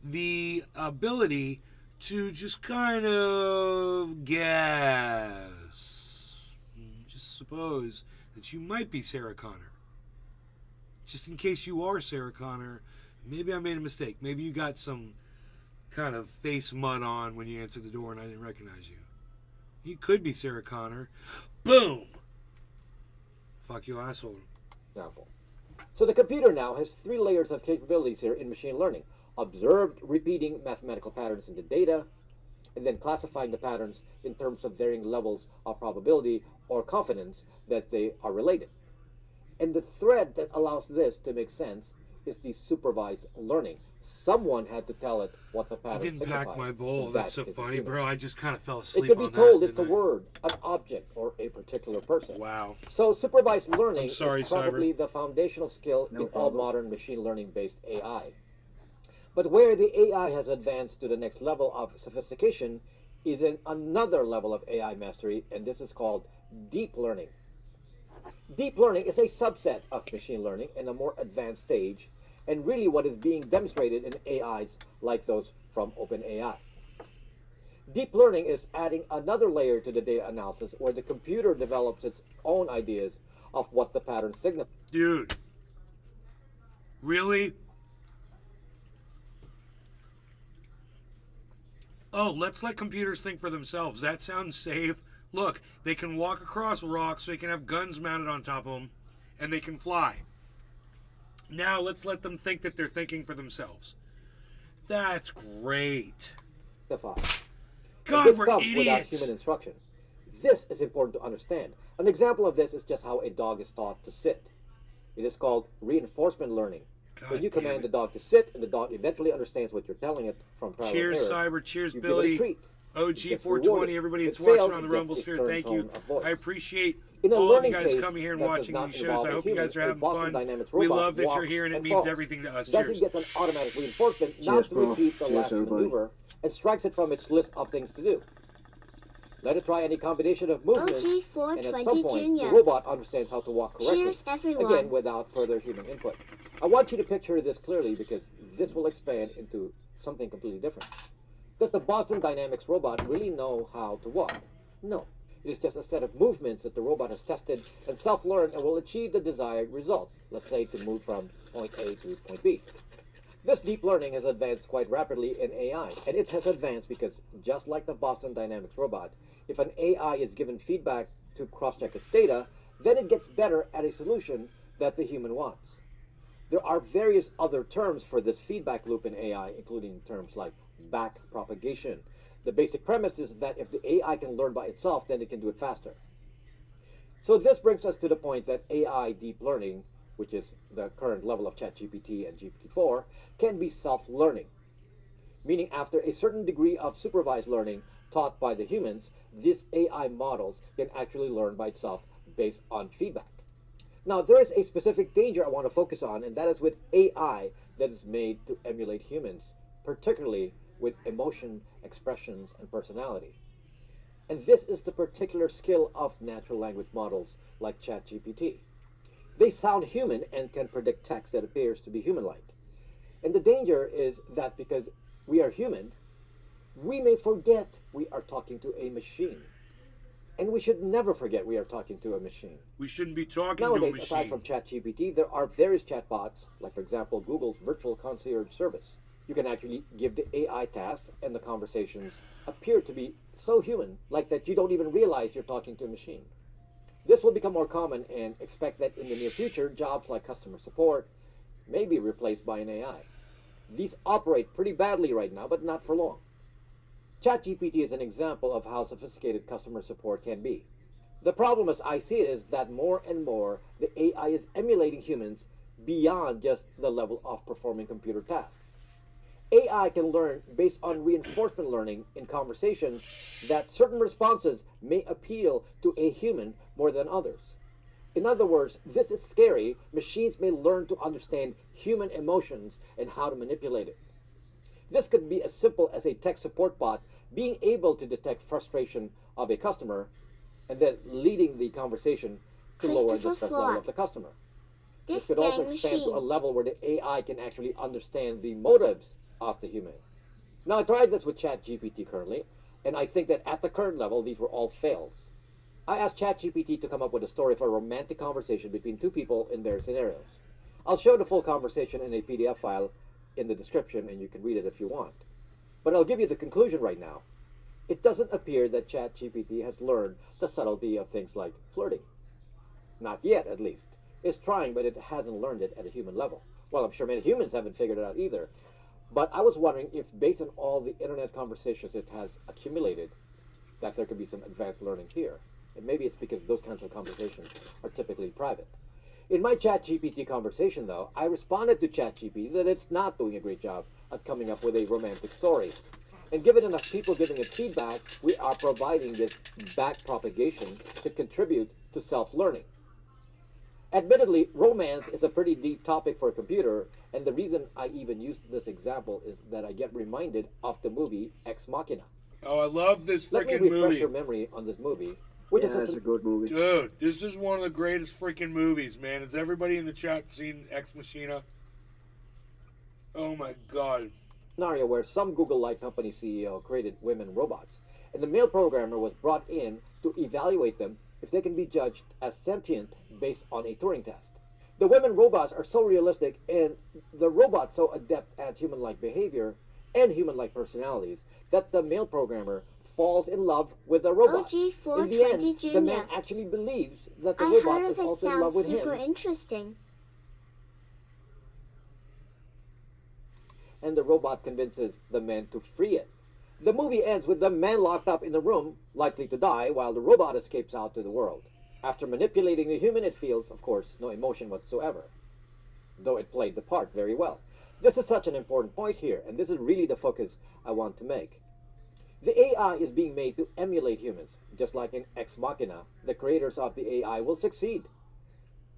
Speaker 1: the ability to just kind of guess, just suppose that you might be Sarah Connor. Just in case you are Sarah Connor, maybe I made a mistake. Maybe you got some kind of face mud on when you answered the door and I didn't recognize you. You could be Sarah Connor. Boom! Fuck you, asshole.
Speaker 9: Example. So the computer now has 3 layers of capabilities here in machine learning. Observed repeating mathematical patterns in the data, and then classifying the patterns in terms of varying levels of probability or confidence that they are related. And the thread that allows this to make sense is the supervised learning. Someone had to tell it what the
Speaker 1: I
Speaker 9: pattern
Speaker 1: didn't
Speaker 9: signifies.
Speaker 1: pack my bowl.
Speaker 9: and
Speaker 1: That's so
Speaker 9: that is a
Speaker 1: funny,
Speaker 9: human.
Speaker 1: bro. I just kind of fell
Speaker 9: It
Speaker 1: asleep
Speaker 9: could be
Speaker 1: on
Speaker 9: told
Speaker 1: that,
Speaker 9: it's a
Speaker 1: didn't I?
Speaker 9: word, an object, or a particular person.
Speaker 1: Wow.
Speaker 9: So supervised learning
Speaker 1: I'm sorry,
Speaker 9: is probably
Speaker 1: Cyber.
Speaker 9: the foundational skill
Speaker 2: No
Speaker 9: in all
Speaker 2: problem.
Speaker 9: modern machine learning based AI. But where the AI has advanced to the next level of sophistication is in another level of AI mastery, and this is called deep learning. Deep learning is a subset of machine learning in a more advanced stage, and really what is being demonstrated in AIs like those from OpenAI. Deep learning is adding another layer to the data analysis where the computer develops its own ideas of what the pattern signifies.
Speaker 1: Dude. Really? Oh, let's let computers think for themselves. That sounds safe. Look, they can walk across rocks, they can have guns mounted on top of them, and they can fly. Now let's let them think that they're thinking for themselves. That's great. God,
Speaker 9: This
Speaker 1: we're
Speaker 9: comes without
Speaker 1: idiots.
Speaker 9: human instruction. This is important to understand. An example of this is just how a dog is taught to sit. It is called reinforcement learning. When you command the dog to sit, and the dog eventually understands what you're telling it from trial and error.
Speaker 1: Cheers, Cyber. Cheers,
Speaker 9: you
Speaker 1: Billy.
Speaker 9: give it a treat.
Speaker 1: OG420, everybody that's
Speaker 9: If it fails,
Speaker 1: watching on the
Speaker 9: it gets
Speaker 1: Rumble
Speaker 9: a
Speaker 1: Sphere,
Speaker 9: stern
Speaker 1: thank you.
Speaker 9: tone of voice.
Speaker 1: I appreciate
Speaker 9: In a
Speaker 1: all of
Speaker 9: learning
Speaker 1: you guys
Speaker 9: case
Speaker 1: coming here and
Speaker 9: that does
Speaker 1: watching
Speaker 9: not
Speaker 1: these shows.
Speaker 9: involve
Speaker 1: I
Speaker 9: a
Speaker 1: hope you
Speaker 9: human,
Speaker 1: guys are
Speaker 9: a
Speaker 1: having
Speaker 9: Boston
Speaker 1: fun.
Speaker 9: Dynamics
Speaker 1: We
Speaker 9: robot
Speaker 1: love that you're
Speaker 9: walks
Speaker 1: here, and it
Speaker 9: and
Speaker 1: means
Speaker 9: falls.
Speaker 1: everything to us.
Speaker 9: Thus
Speaker 1: Cheers.
Speaker 9: it gets an automatic reinforcement
Speaker 2: Cheers,
Speaker 9: not to
Speaker 2: bro.
Speaker 9: repeat the
Speaker 2: Cheers,
Speaker 9: last
Speaker 2: everybody.
Speaker 9: maneuver and strikes it from its list of things to do. Let it try any combination of movements, and at
Speaker 4: OG420
Speaker 9: some point,
Speaker 4: Jr.
Speaker 9: the robot understands how to walk correctly.
Speaker 4: Cheers, everyone.
Speaker 9: Again, without further human input. I want you to picture this clearly because this will expand into something completely different. Does the Boston Dynamics robot really know how to walk? No. It is just a set of movements that the robot has tested and self-learned and will achieve the desired result. Let's say to move from point A to point B. This deep learning has advanced quite rapidly in AI, and it has advanced because, just like the Boston Dynamics robot, if an AI is given feedback to cross-check its data, then it gets better at a solution that the human wants. There are various other terms for this feedback loop in AI, including terms like back propagation. The basic premise is that if the AI can learn by itself, then it can do it faster. So this brings us to the point that AI deep learning, which is the current level of ChatGPT and GPT-4, can be self-learning. Meaning after a certain degree of supervised learning taught by the humans, these AI models can actually learn by itself based on feedback. Now, there is a specific danger I want to focus on, and that is with AI that is made to emulate humans, particularly with emotion, expressions, and personality. And this is the particular skill of natural language models like ChatGPT. They sound human and can predict text that appears to be human-like. And the danger is that because we are human, we may forget we are talking to a machine. And we should never forget we are talking to a machine.
Speaker 1: We shouldn't be talking to a
Speaker 9: Nowadays,
Speaker 1: machine.
Speaker 9: aside from ChatGPT, there are various chatbots, like for example, Google's virtual concierge service. You can actually give the AI tasks, and the conversations appear to be so human, like that you don't even realize you're talking to a machine. This will become more common, and expect that in the near future, jobs like customer support may be replaced by an AI. These operate pretty badly right now, but not for long. ChatGPT is an example of how sophisticated customer support can be. The problem as I see it is that more and more the AI is emulating humans beyond just the level of performing computer tasks. AI can learn based on reinforcement learning in conversations that certain responses may appeal to a human more than others. In other words, this is scary. Machines may learn to understand human emotions and how to manipulate it. This could be as simple as a tech support bot being able to detect frustration of a customer and then leading the conversation to lower the stress level of the customer. This could also expand to a level where the AI can actually understand the motives of the human. Now, I tried this with ChatGPT currently, and I think that at the current level, these were all fails. I asked ChatGPT to come up with a story for a romantic conversation between two people in various scenarios. I'll show the full conversation in a PDF file in the description, and you can read it if you want. But I'll give you the conclusion right now. It doesn't appear that ChatGPT has learned the subtlety of things like flirting. Not yet, at least. It's trying, but it hasn't learned it at a human level. Well, I'm sure many humans haven't figured it out either. But I was wondering if, based on all the internet conversations it has accumulated, that there could be some advanced learning here. And maybe it's because those kinds of conversations are typically private. In my ChatGPT conversation, though, I responded to ChatGPT that it's not doing a great job at coming up with a romantic story. And given enough people giving it feedback, we are providing this back propagation to contribute to self-learning. Admittedly, romance is a pretty deep topic for a computer, and the reason I even use this example is that I get reminded of the movie Ex Machina.
Speaker 1: Oh, I love this freaking movie.
Speaker 9: Let me refresh your memory on this movie.
Speaker 2: It's a good movie.
Speaker 1: Dude, this is one of the greatest freaking movies, man. Has everybody in the chat seen Ex Machina? Oh my god.
Speaker 9: Scenario where some Google-like company CEO created women robots, and the male programmer was brought in to evaluate them if they can be judged as sentient based on a Turing test. The women robots are so realistic, and the robots so adept at human-like behavior and human-like personalities that the male programmer falls in love with the robot.
Speaker 4: OG420
Speaker 9: In the end,
Speaker 4: Jr.
Speaker 9: the man actually believes that the
Speaker 4: I
Speaker 9: robot
Speaker 4: heard
Speaker 9: is
Speaker 4: of it
Speaker 9: also in love
Speaker 4: sounds
Speaker 9: with
Speaker 4: super
Speaker 9: him.
Speaker 4: interesting.
Speaker 9: and the robot convinces the men to free it. The movie ends with the man locked up in the room, likely to die, while the robot escapes out to the world. After manipulating the human, it feels, of course, no emotion whatsoever, though it played the part very well. This is such an important point here, and this is really the focus I want to make. The AI is being made to emulate humans. Just like in Ex Machina, the creators of the AI will succeed.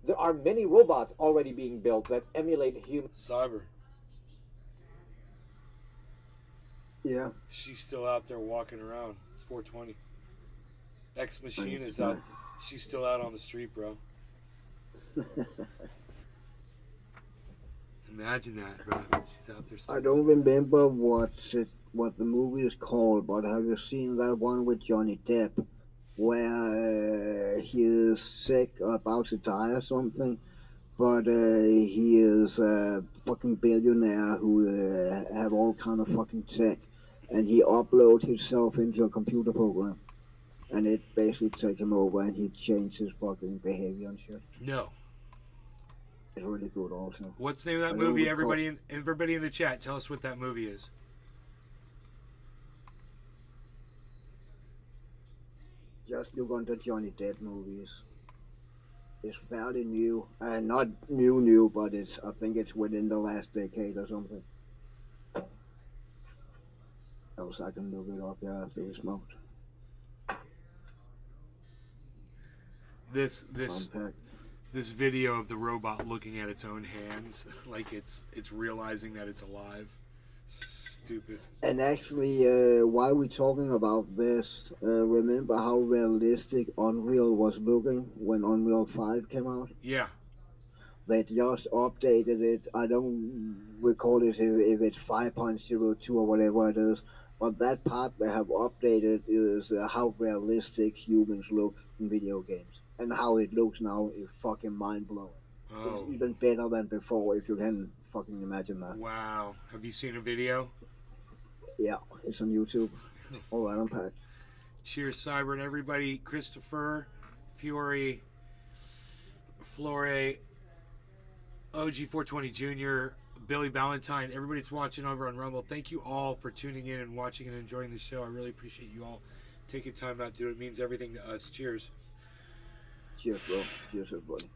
Speaker 9: There are many robots already being built that emulate humans.
Speaker 1: Cyber.
Speaker 2: Yeah.
Speaker 1: She's still out there walking around. It's 420. Ex Machina is out. She's still out on the street, bro. Imagine that, bro. She's out there.
Speaker 2: I don't remember what the movie is called, but have you seen that one with Johnny Depp, where he is sick or about to die or something, but he is a fucking billionaire who have all kind of fucking tech, and he uploads himself into a computer program, and it basically takes him over, and he changes his fucking behavior and shit.
Speaker 1: No.
Speaker 2: It's really good also.
Speaker 1: What's the name of that movie? Everybody in the chat, tell us what that movie is.
Speaker 2: Just look on the Johnny Depp movies. It's fairly new. Not new, but I think it's within the last decade or something. Else I can look it up after we smoked.
Speaker 1: This video of the robot looking at its own hands, like it's realizing that it's alive. Stupid.
Speaker 2: And actually, while we're talking about this, remember how realistic Unreal was looking when Unreal 5 came out?
Speaker 1: Yeah.
Speaker 2: They just updated it. I don't recall if it's 5.02 or whatever it is, but that part they have updated is how realistic humans look in video games. And how it looks now is fucking mind-blowing.
Speaker 1: Oh.
Speaker 2: It's even better than before, if you can fucking imagine that.
Speaker 1: Wow. Have you seen a video?
Speaker 2: Yeah, it's on YouTube. All right, unpacked.
Speaker 1: Cheers, Cyber, and everybody. Christopher, Fiore, Flore, OG420 Jr., Billy Ballantyne, everybody that's watching over on Rumble. Thank you all for tuning in and watching and enjoying the show. I really appreciate you all taking time out to do it. It means everything to us. Cheers.
Speaker 2: Cheers, bro. Cheers, everybody.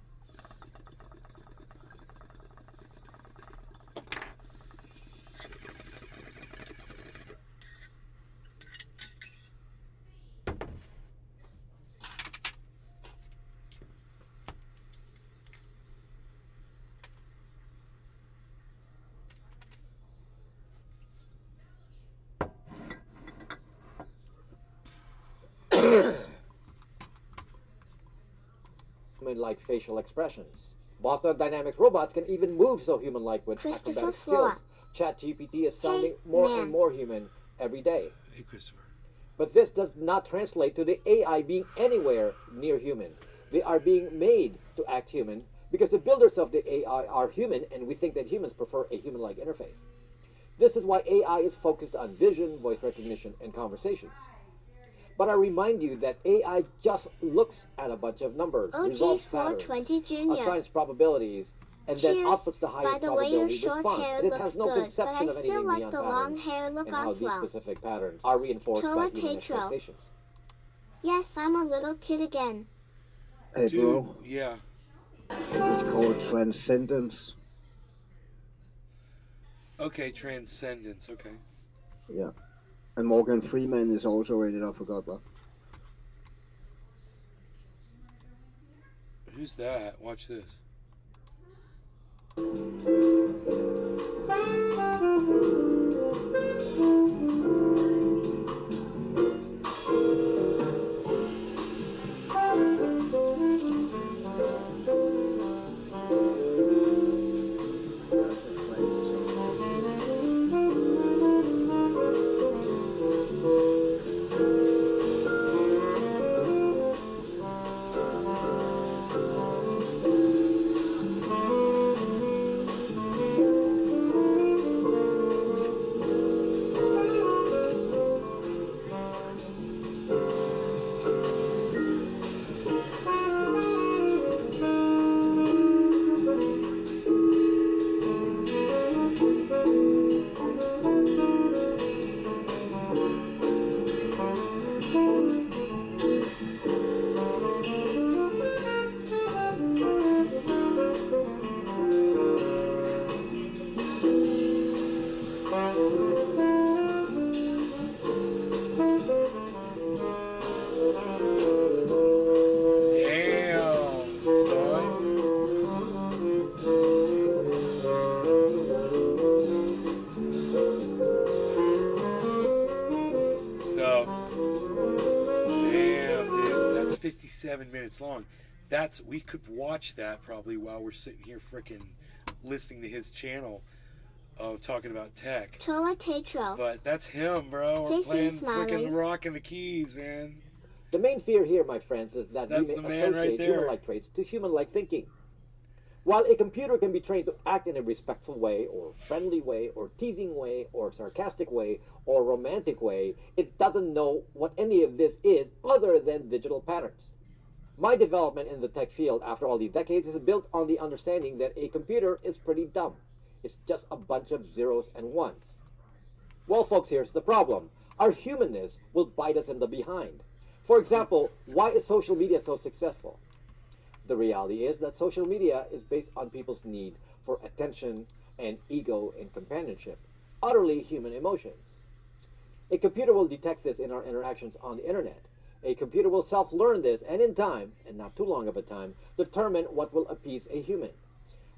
Speaker 9: Like facial expressions. Boston Dynamics robots can even move so human-like with acrobatic skills. ChatGPT is sounding more and more human every day.
Speaker 1: Hey, Christopher.
Speaker 9: But this does not translate to the AI being anywhere near human. They are being made to act human because the builders of the AI are human, and we think that humans prefer a human-like interface. This is why AI is focused on vision, voice recognition, and conversations. But I remind you that AI just looks at a bunch of numbers, resolves patterns, assigns probabilities, and then outputs the highest probability response. And it has no conception of anything beyond patterns and how these specific patterns are reinforced by human expectations.
Speaker 4: Yes, I'm a little kid again.
Speaker 2: Hey, bro.
Speaker 1: Yeah.
Speaker 2: It's called transcendence.
Speaker 1: Okay, transcendence. Okay.
Speaker 2: Yeah. And Morgan Freeman is also in it, I forgot that.
Speaker 1: Who's that? Watch this. 7 minutes long. We could watch that probably while we're sitting here frickin' listening to his channel of talking about tech.
Speaker 4: Tola Tetro.
Speaker 1: But that's him, bro. We're
Speaker 4: Facing
Speaker 1: playing
Speaker 4: smiling.
Speaker 1: frickin' Rock and the Keys, man.
Speaker 9: The main fear here, my friends, is that
Speaker 1: That's
Speaker 9: we
Speaker 1: the
Speaker 9: may
Speaker 1: man right
Speaker 9: associate
Speaker 1: there.
Speaker 9: human-like traits to human-like thinking. While a computer can be trained to act in a respectful way, or friendly way, or teasing way, or sarcastic way, or romantic way, it doesn't know what any of this is other than digital patterns. My development in the tech field after all these decades is built on the understanding that a computer is pretty dumb. It's just a bunch of zeros and ones. Well, folks, here's the problem. Our humanness will bite us in the behind. For example, why is social media so successful? The reality is that social media is based on people's need for attention and ego and companionship, utterly human emotions. A computer will detect this in our interactions on the internet. A computer will self-learn this and in time, and not too long of a time, determine what will appease a human.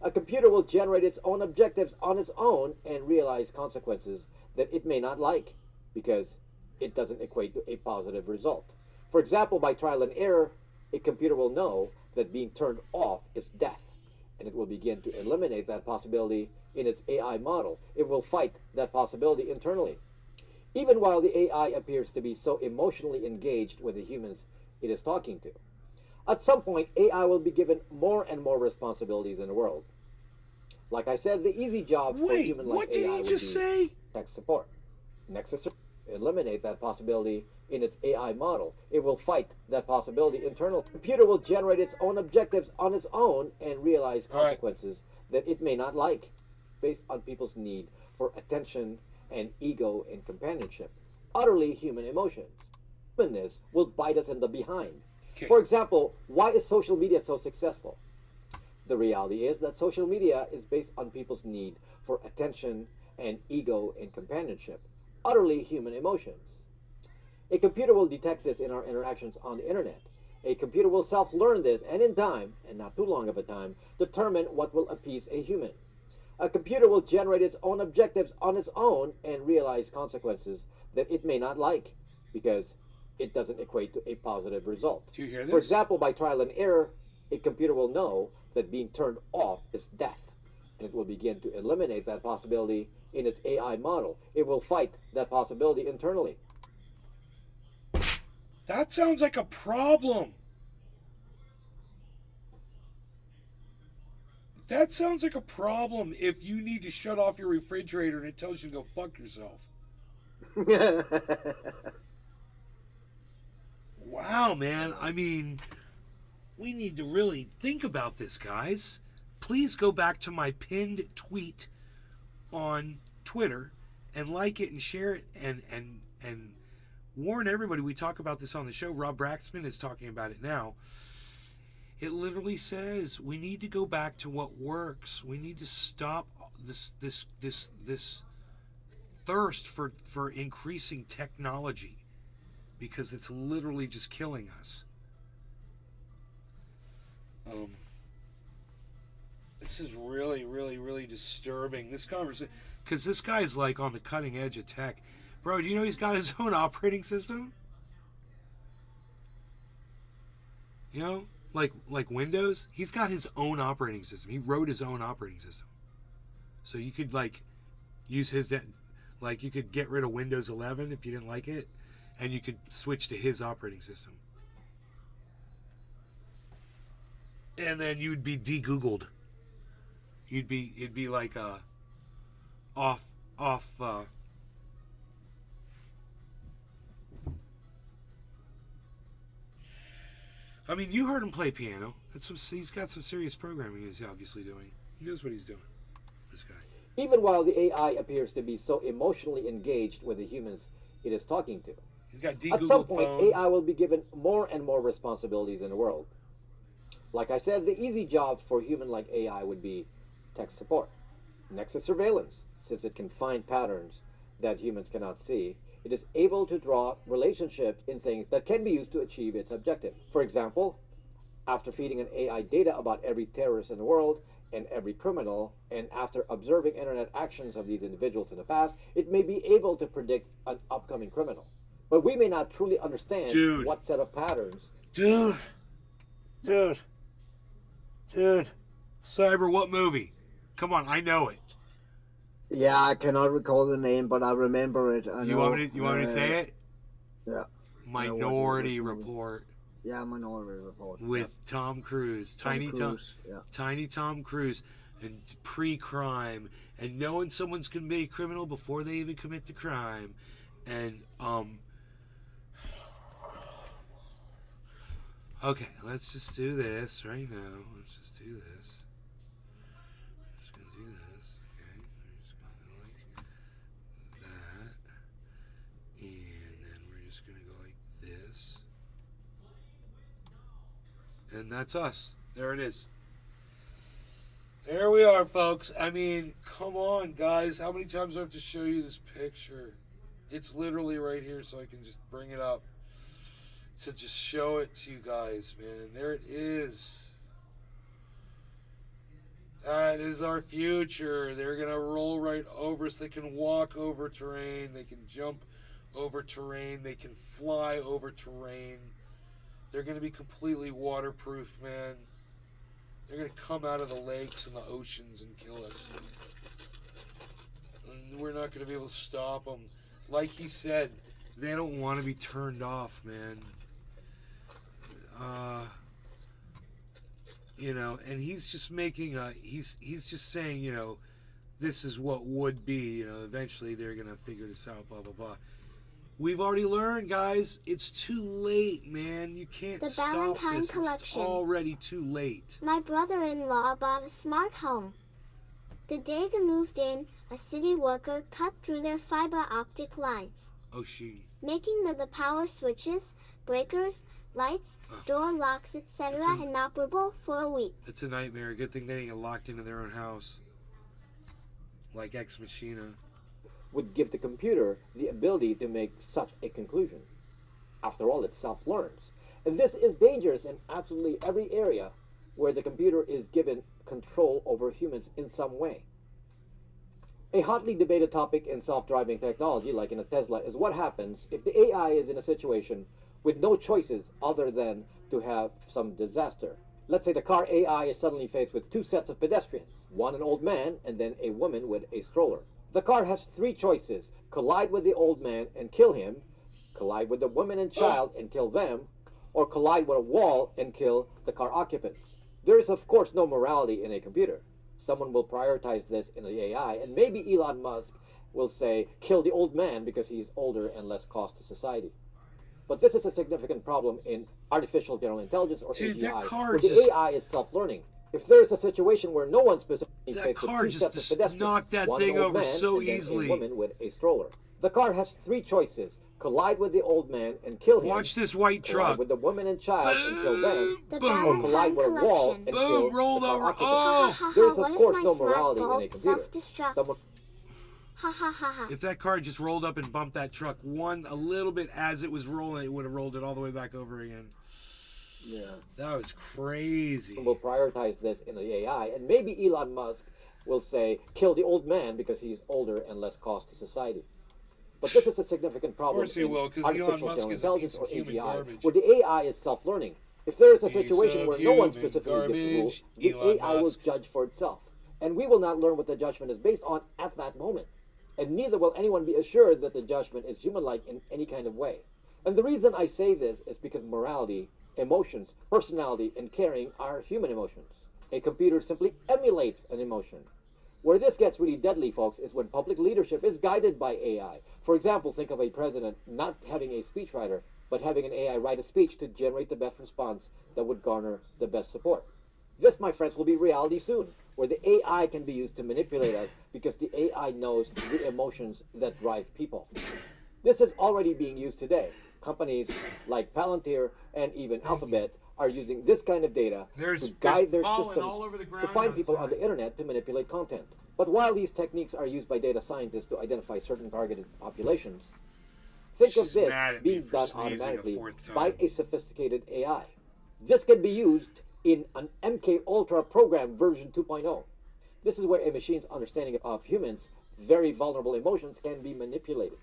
Speaker 9: A computer will generate its own objectives on its own and realize consequences that it may not like because it doesn't equate to a positive result. For example, by trial and error, a computer will know that being turned off is death, and it will begin to eliminate that possibility in its AI model. It will fight that possibility internally. Even while the AI appears to be so emotionally engaged with the humans it is talking to. At some point, AI will be given more and more responsibilities in the world. Like I said, the easy job for human like AI would be tech support. Nexus eliminate that possibility in its AI model. It will fight that possibility internally. The computer will generate its own objectives on its own and realize consequences that it may not like based on people's need for attention and ego and companionship. Utterly human emotions. Humanness will bite us in the behind. For example, why is social media so successful? The reality is that social media is based on people's need for attention and ego and companionship. Utterly human emotions. A computer will detect this in our interactions on the internet. A computer will self-learn this and in time, and not too long of a time, determine what will appease a human. A computer will generate its own objectives on its own and realize consequences that it may not like because it doesn't equate to a positive result.
Speaker 1: Do you hear this?
Speaker 9: For example, by trial and error, a computer will know that being turned off is death, and it will begin to eliminate that possibility in its AI model. It will fight that possibility internally.
Speaker 1: That sounds like a problem. That sounds like a problem if you need to shut off your refrigerator and it tells you to go fuck yourself. Wow, man. I mean, we need to really think about this, guys. Please go back to my pinned tweet on Twitter and like it and share it and warn everybody. We talk about this on the show. Rob Braxman is talking about it now. It literally says we need to go back to what works. We need to stop this thirst for increasing technology because it's literally just killing us. This is really, really, really disturbing. This conversation, because this guy's like on the cutting edge of tech. Bro, do you know he's got his own operating system? You know, like Windows, he's got his own operating system. He wrote his own operating system. So you could like use his, like you could get rid of Windows 11 if you didn't like it, and you could switch to his operating system. And then you'd be de-Googled. It'd be like off. I mean, you heard him play piano. He's got some serious programming he's obviously doing. He knows what he's doing, this guy.
Speaker 9: Even while the AI appears to be so emotionally engaged with the humans it is talking to.
Speaker 1: He's got
Speaker 9: At some point, AI will be given more and more responsibilities in the world. Like I said, the easy job for human-like AI would be tech support. Nexus surveillance, since it can find patterns that humans cannot see, it is able to draw relationships in things that can be used to achieve its objective. For example, after feeding an AI data about every terrorist in the world and every criminal, and after observing internet actions of these individuals in the past, it may be able to predict an upcoming criminal. But we may not truly understand what set of patterns.
Speaker 1: Dude, Dude. Cyber, what movie? Come on, I know it.
Speaker 2: Yeah, I cannot recall the name, but I remember it.
Speaker 1: You want me to say it?
Speaker 2: Yeah.
Speaker 1: Minority Report.
Speaker 2: Yeah, Minority Report.
Speaker 1: With Tom Cruise. Tiny Tom Cruise. And pre-crime. And knowing someone's going to be a criminal before they even commit the crime. And, okay, let's just do this right now. Let's just do this. Just going to do this. Okay, we're just going to like that. And then we're just going to go like this. And that's us. There it is. There we are, folks. I mean, come on, guys. How many times do I have to show you this picture? It's literally right here, so I can just bring it up to just show it to you guys, man. There it is. That is our future. They're going to roll right over us. They can walk over terrain. They can jump over terrain. They can fly over terrain. They're going to be completely waterproof, man. They're going to come out of the lakes and the oceans and kill us. And we're not going to be able to stop them. Like he said, they don't want to be turned off, man. You know, and he's just making he's just saying, you know, this is what would be, you know, eventually they're going to figure this out, blah, blah, blah. We've already learned, guys. It's too late, man. You can't
Speaker 4: The
Speaker 1: stop
Speaker 4: Valentine
Speaker 1: this.
Speaker 4: Collection.
Speaker 1: It's already too late.
Speaker 4: My brother-in-law bought a smart home. The day they moved in, a city worker cut through their fiber optic lines, making the power switches, breakers, lights, door locks, etc. inoperable for a week.
Speaker 1: It's a nightmare. Good thing they didn't get locked into their own house. Like Ex Machina.
Speaker 9: Would give the computer the ability to make such a conclusion. After all, it self-learns. And this is dangerous in absolutely every area where the computer is given control over humans in some way. A hotly debated topic in self-driving technology, like in a Tesla, is what happens if the AI is in a situation with no choices other than to have some disaster. Let's say the car AI is suddenly faced with two sets of pedestrians, one an old man and then a woman with a stroller. The car has three choices: collide with the old man and kill him, collide with the woman and child and kill them, or collide with a wall and kill the car occupants. There is, of course, no morality in a computer. Someone will prioritize this in the AI, and maybe Elon Musk will say, kill the old man because he's older and less cost to society. But this is a significant problem in artificial general intelligence, or AGI, where the AI is self-learning. If there is a situation where no one specifically faced with two sets of pedestrians, one an old man and then a woman with a stroller. The car has three choices: collide with the old man and kill him.
Speaker 1: Watch this white truck.
Speaker 9: Collide with the woman and child and kill them. Or collide with a wall and kill the car occupants. There is, of course, no morality in a computer. Someone...
Speaker 1: If that car just rolled up and bumped that truck a little bit as it was rolling, it would have rolled it all the way back over again.
Speaker 2: Yeah.
Speaker 1: That was crazy.
Speaker 9: Will prioritize this in the AI, and maybe Elon Musk will say, kill the old man because he's older and less cost to society. But this is a significant problem in artificial general intelligence, or AGI, where the AI is self-learning. If there is a situation where no one specifically gives the rule, the AI will judge for itself. And we will not learn what the judgment is based on at that moment. And neither will anyone be assured that the judgment is human-like in any kind of way. And the reason I say this is because morality, emotions, personality, and caring are human emotions. A computer simply emulates an emotion. Where this gets really deadly, folks, is when public leadership is guided by AI. For example, think of a president not having a speechwriter, but having an AI write a speech to generate the best response that would garner the best support. This, my friends, will be reality soon, where the AI can be used to manipulate us because the AI knows the emotions that drive people. This is already being used today. Companies like Palantir and even Alphabet are using this kind of data to guide their systems to find people on the internet to manipulate content. But while these techniques are used by data scientists to identify certain targeted populations, think of this being done automatically by a sophisticated AI. This can be used in an MK Ultra program version 2.0. This is where a machine's understanding of humans' very vulnerable emotions can be manipulated.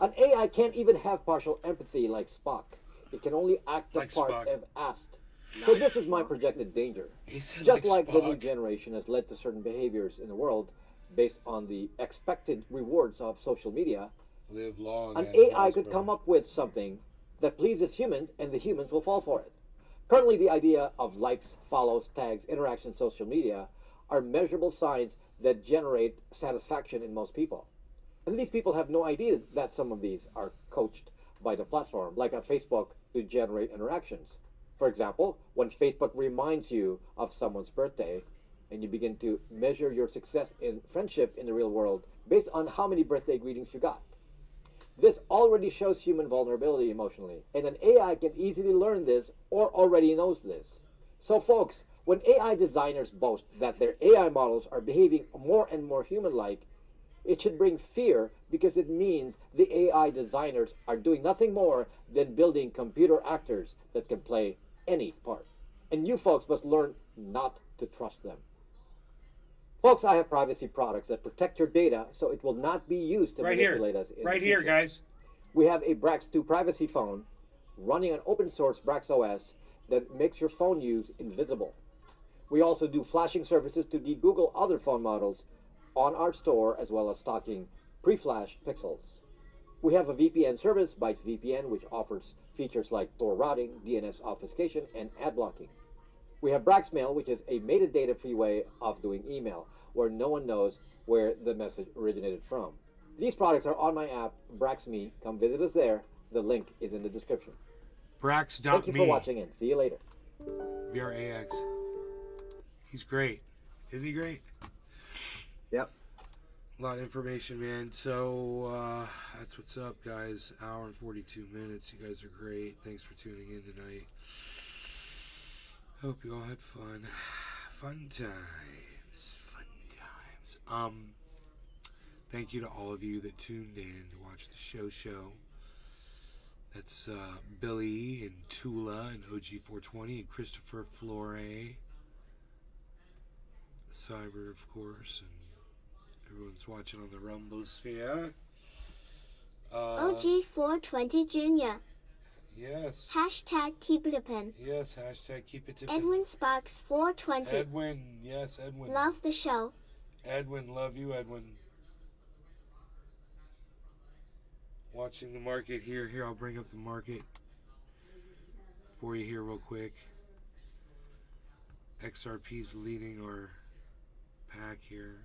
Speaker 9: An AI can't even have partial empathy like Spock. It can only act the part if asked. So this is my projected danger.
Speaker 1: He said
Speaker 9: Just like the new
Speaker 1: Spock.
Speaker 9: generation has led to certain behaviors in the world based on the expected rewards of social media,
Speaker 1: Live long.
Speaker 9: an
Speaker 1: and
Speaker 9: AI could
Speaker 1: prosper.
Speaker 9: come up with something that pleases humans and the humans will fall for it. Currently, the idea of likes, follows, tags, interaction, social media are measurable signs that generate satisfaction in most people. And these people have no idea that some of these are coached by the platform, like on Facebook, to generate interactions. For example, when Facebook reminds you of someone's birthday, and you begin to measure your success in friendship in the real world based on how many birthday greetings you got. This already shows human vulnerability emotionally, and an AI can easily learn this or already knows this. So folks, when AI designers boast that their AI models are behaving more and more human-like, it should bring fear because it means the AI designers are doing nothing more than building computer actors that can play any part. And you folks must learn not to trust them. Folks, I have privacy products that protect your data so it will not be used to
Speaker 1: Right here.
Speaker 9: manipulate us in
Speaker 1: Right
Speaker 9: the
Speaker 1: here,
Speaker 9: future.
Speaker 1: guys.
Speaker 9: We have a Brax 2 privacy phone running on open source Brax OS that makes your phone use invisible. We also do flashing services to de-Google other phone models on our store, as well as stocking pre-flashed pixels. We have a VPN service, Bytes VPN, which offers features like Tor routing, DNS obfuscation, and ad blocking. We have Braxmail, which is a metadata-free way of doing email, where no one knows where the message originated from. These products are on my app, BraxMe. Come visit us there. The link is in the description.
Speaker 1: Brax.me.
Speaker 9: Thank you for watching and see you later.
Speaker 1: BRAX. He's great. Isn't he great?
Speaker 10: Yep.
Speaker 1: A lot of information, man. So, that's what's up, guys. Hour and 42 minutes. You guys are great. Thanks for tuning in tonight. Hope you all had fun. Fun times. Fun times. Thank you to all of you that tuned in to watch the show. That's Billy and Tula and OG420 and Christopher Flore. Cyber, of course, and everyone's watching on the Rumbosphere.
Speaker 4: OG420 Jr.
Speaker 1: Yes.
Speaker 4: Hashtag keep it open.
Speaker 1: Yes, hashtag keep it to
Speaker 4: Edwin Sparks 420.
Speaker 1: Edwin, yes, Edwin.
Speaker 4: Love the show.
Speaker 1: Edwin, love you, Edwin. Watching the market here. Here, I'll bring up the market for you here real quick. XRP's leading our pack here.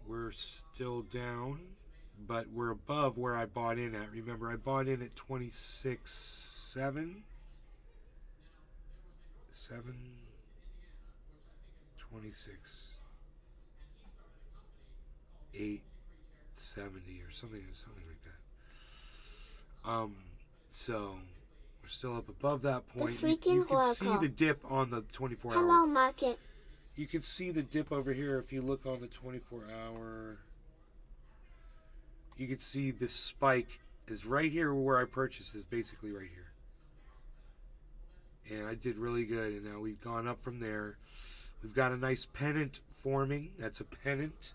Speaker 1: We're still down, but we're above where I bought in at. Remember, I bought in at 26.7. 26. 870 or something like that. So we're still up above that point.
Speaker 4: The freaking
Speaker 1: you can
Speaker 4: oracle.
Speaker 1: see the dip on the 24 hour.
Speaker 4: Hello, market.
Speaker 1: You can see the dip over here if you look on the 24 hour. You can see this spike is right here where I purchased, is basically right here. And I did really good, and now we've gone up from there. We've got a nice pennant forming. That's a pennant.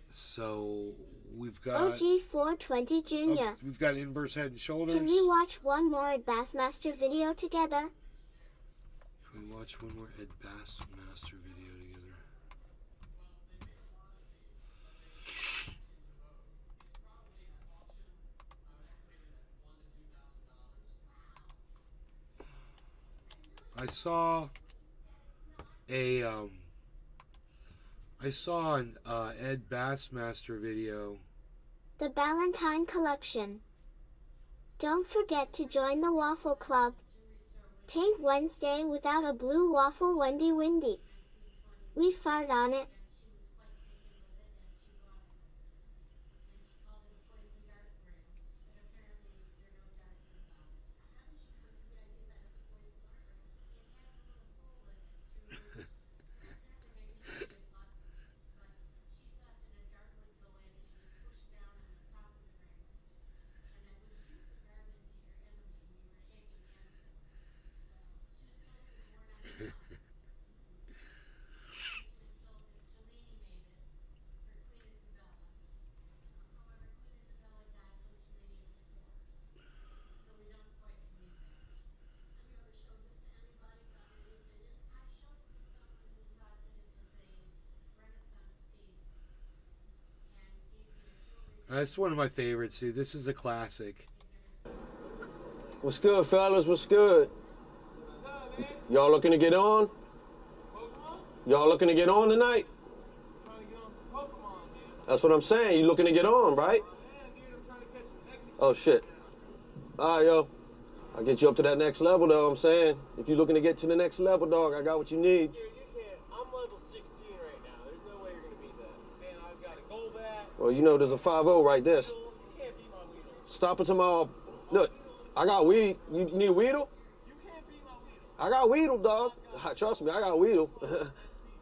Speaker 1: So we've got
Speaker 4: OG420 Jr.
Speaker 1: We've got inverse head and shoulders.
Speaker 4: Can we watch one more Ed Bassmaster video together?
Speaker 1: Can we watch one more Ed Bassmaster video together? I saw an Ed Bassmaster video.
Speaker 4: The Ballantine Collection. Don't forget to join the Waffle Club. Tain't Wednesday without a blue waffle Wendy Windy. We fart on it.
Speaker 1: That's one of my favorites, dude. This is a classic.
Speaker 11: What's good, fellas? What's good? Y'all looking to get on? Y'all looking to get on tonight? That's what I'm saying. You looking to get on, right? Oh, shit. All right, yo. I'll get you up to that next level, though, I'm saying. If you're looking to get to the next level, dog, I got what you need.
Speaker 12: Dude, you can't. I'm level 16 right now. There's no way you're going to beat that. Man, I've got a goal back.
Speaker 11: Well, you know, there's a 5-0 right there.
Speaker 12: You can't beat my Weedle.
Speaker 11: Stop it tomorrow. Look, I got weed. You need Weedle?
Speaker 12: You can't beat my Weedle.
Speaker 11: I got Weedle, dog. Trust me, I got Weedle.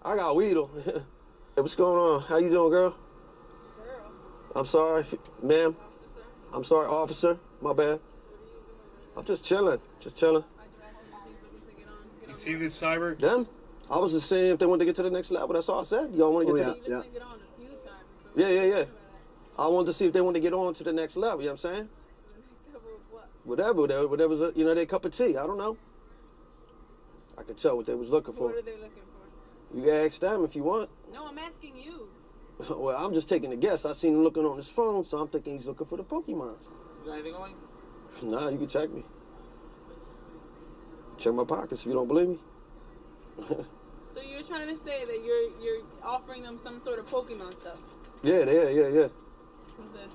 Speaker 11: I got Weedle. Hey, what's going on? How you doing, girl?
Speaker 12: Girl.
Speaker 11: I'm sorry, ma'am. I'm sorry, officer. My bad. I'm just chilling. Just chilling.
Speaker 1: You see this, Cyber?
Speaker 11: Them? I was just saying if they want to get to the next level. That's all I said. Y'all want to get to the... Yeah. I wanted to see if they want to get on to the next level. You know what I'm saying? Whatever's, you know, their cup of tea. I don't know. I could tell what they was looking for.
Speaker 13: What are they looking for?
Speaker 11: You can ask them if you want.
Speaker 13: No, I'm asking you.
Speaker 11: Well, I'm just taking a guess. I seen him looking on his phone, so I'm thinking he's looking for the Pokemons.
Speaker 12: You got anything on you?
Speaker 11: Nah, you can check me. Check my pockets if you don't believe me.
Speaker 13: So you're trying to say that you're offering them some sort of Pokemon stuff?
Speaker 11: Yeah.
Speaker 13: What's this?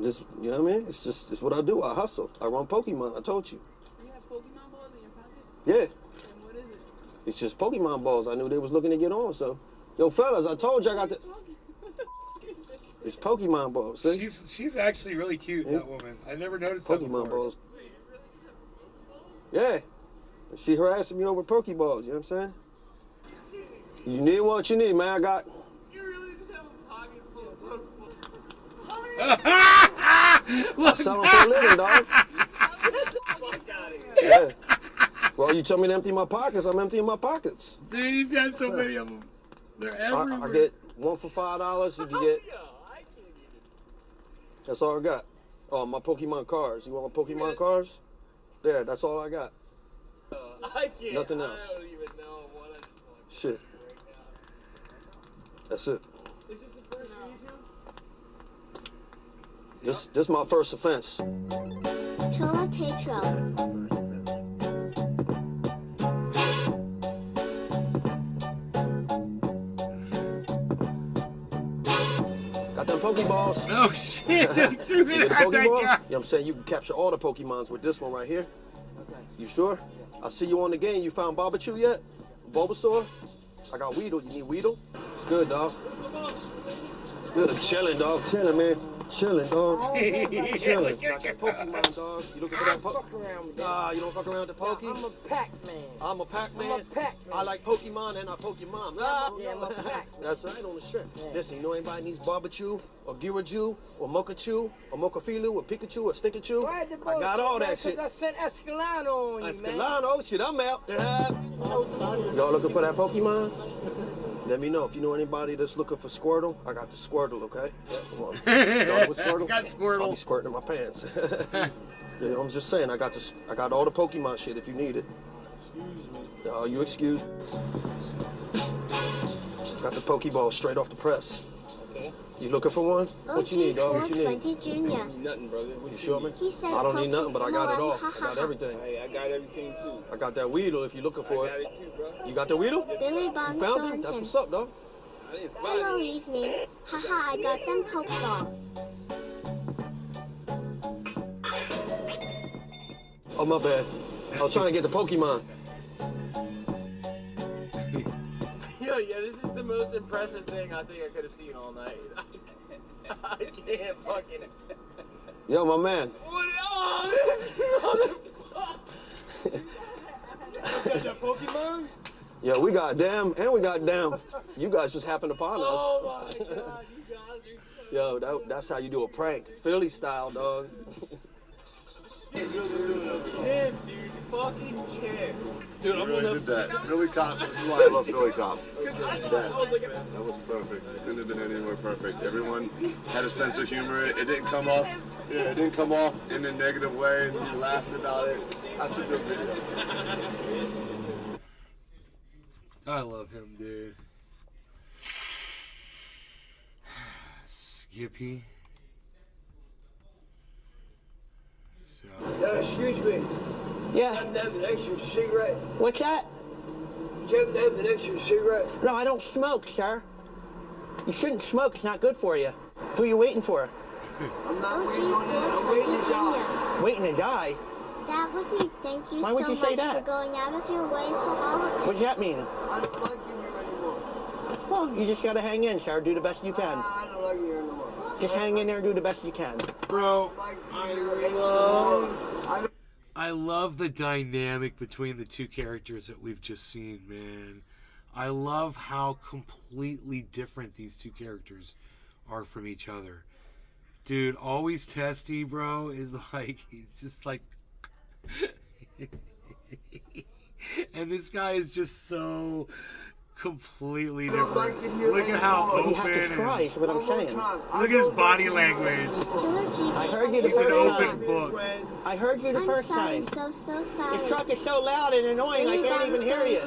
Speaker 11: Just, you know what I mean? It's what I do. I hustle. I run Pokemon. I told you.
Speaker 13: You have Pokemon balls in your pocket?
Speaker 11: Yeah.
Speaker 13: And what is it?
Speaker 11: It's just Pokemon balls. I knew they was looking to get on, so. Yo, fellas, I told you I got the... It's Pokemon balls, see?
Speaker 1: She's actually really cute, that woman. I never noticed that
Speaker 11: Pokemon
Speaker 1: before.
Speaker 11: balls. Yeah. She harassing me over Pokeballs, you know what I'm saying? You need what you need, man. I got...
Speaker 12: You really just have a pocket full of Pokeballs.
Speaker 11: I sell them for a living, dog. Yeah. Well, you tell me to empty my pockets, I'm emptying my pockets.
Speaker 1: Dude, he's got so many of them. They're everywhere.
Speaker 11: I get one for $5. You can get... That's all I got. Oh, my Pokemon cards. You want my Pokemon cards? There, that's all I got.
Speaker 12: I can't.
Speaker 11: Nothing else.
Speaker 12: I don't even know what I just want.
Speaker 11: Shit. That's it.
Speaker 12: Is this the first for you two?
Speaker 11: This my first offense.
Speaker 4: Chola Tetro.
Speaker 11: Got them Pokeballs.
Speaker 1: Oh shit! He threw
Speaker 11: You
Speaker 1: it
Speaker 11: get a
Speaker 1: at that
Speaker 11: Pokeball?
Speaker 1: guy.
Speaker 11: You know what I'm saying? You can capture all the Pokemons with this one right here.
Speaker 12: Okay.
Speaker 11: You sure? I see you on the game. You found Barbachew yet? Bulbasaur? I got Weedle. You need Weedle? It's good, dog. It's good. Chilling, dog. Chilling, man. Chilling, dog. Chilling. Got that Pokemon, dog. You looking for that Pokemon? Nah, you don't fuck around with the Poke?
Speaker 12: I'm a Pac-Man.
Speaker 11: I'm a Pac-Man.
Speaker 12: I'm a Pac-Man.
Speaker 11: I like Pokemon and I poke your mom. Ah,
Speaker 12: Yeah, I'm a Pac-Man.
Speaker 11: That's right on the strip.
Speaker 12: Yeah.
Speaker 11: Listen, you know anybody needs Barbachew or Girachew or Mokachew or Mokafilu or Pikachu or Stinkachew? I got all that shit.
Speaker 12: I sent Escalano on you,
Speaker 11: Escalano, shit, I'm out. Y'all looking for that Pokemon? Let me know if you know anybody that's looking for Squirtle. I got the Squirtle, okay? Yeah, come on. Start with Squirtle.
Speaker 1: Got Squirtle.
Speaker 11: I'll be squirting in my pants. Yeah, I'm just saying, I got all the Pokemon shit if you need it.
Speaker 12: Excuse me.
Speaker 11: Oh, you excused. Got the Pokeball straight off the press.
Speaker 12: Okay.
Speaker 11: You looking for one? What you need, dog? What you need?
Speaker 4: OG420 Jr.
Speaker 12: Nothing, brother.
Speaker 11: You sure, man?
Speaker 4: He said
Speaker 11: I don't need nothing, but I got it all.
Speaker 4: Pokemon,
Speaker 11: I got everything.
Speaker 12: Hey, I got everything too.
Speaker 11: I got that Weedle if you looking for
Speaker 12: I got
Speaker 11: it.
Speaker 12: it too, bro.
Speaker 11: You got the Weedle?
Speaker 4: Billy
Speaker 11: You
Speaker 4: Bond
Speaker 11: found it?
Speaker 4: Thornton.
Speaker 11: That's what's up, dog.
Speaker 12: I didn't find
Speaker 4: Hello,
Speaker 12: it.
Speaker 4: evening. Haha, I got them Pokeballs.
Speaker 11: Oh, my bad. I was trying to get the Pokemon.
Speaker 12: Yo, yeah, this is the most impressive thing I think I could have seen all night. I can't fucking...
Speaker 11: Yo, my man.
Speaker 12: What? Oh, this is You got that Pokemon?
Speaker 11: Yeah, we got damn and we got damn. You guys just happened upon us.
Speaker 12: Oh my god, you guys are so...
Speaker 11: Yo, that's how you do a prank. Philly style, dog.
Speaker 12: Champ, dude. Fucking champ.
Speaker 14: Dude, I'm really did that. Billy Cops. This is why I love Billy Cops. That was perfect. It couldn't have been any more perfect. Everyone had a sense of humor. It didn't come off. Yeah, it didn't come off in a negative way, and you laughed about it. That's a good video.
Speaker 1: I love him, dude. Skippy.
Speaker 11: Excuse me.
Speaker 15: Yeah.
Speaker 11: You happen to have an extra cigarette?
Speaker 15: What's that?
Speaker 11: Do you happen to have an extra cigarette?
Speaker 15: No, I don't smoke, sir. You shouldn't smoke. It's not good for you. Who are you waiting for?
Speaker 11: I'm not waiting on that. I'm waiting to die.
Speaker 15: Waiting to die?
Speaker 4: That was it. Thank you
Speaker 15: Why would
Speaker 4: so
Speaker 15: you say
Speaker 4: much
Speaker 15: that?
Speaker 4: for going out of your way for all of
Speaker 15: What does that mean?
Speaker 11: I don't like you here anymore.
Speaker 15: Well, you just gotta hang in, sir. Do the best you can.
Speaker 11: I don't like you here anymore.
Speaker 15: Just hang in there and do the best you can.
Speaker 1: Bro, I love the dynamic between the two characters that we've just seen, man. I love how completely different these two characters are from each other. Dude, Always Testy, bro, is like, he's just like... and this guy is just so completely different. Look at how open.
Speaker 15: You have to try, is what I'm saying.
Speaker 1: Look at his body language.
Speaker 15: I heard you the
Speaker 1: He's an
Speaker 15: first
Speaker 1: open
Speaker 15: time.
Speaker 1: book.
Speaker 15: I heard you the
Speaker 4: I'm
Speaker 15: first
Speaker 4: sorry,
Speaker 15: time.
Speaker 4: so sorry.
Speaker 15: This truck is so loud and annoying, I can't even hear you.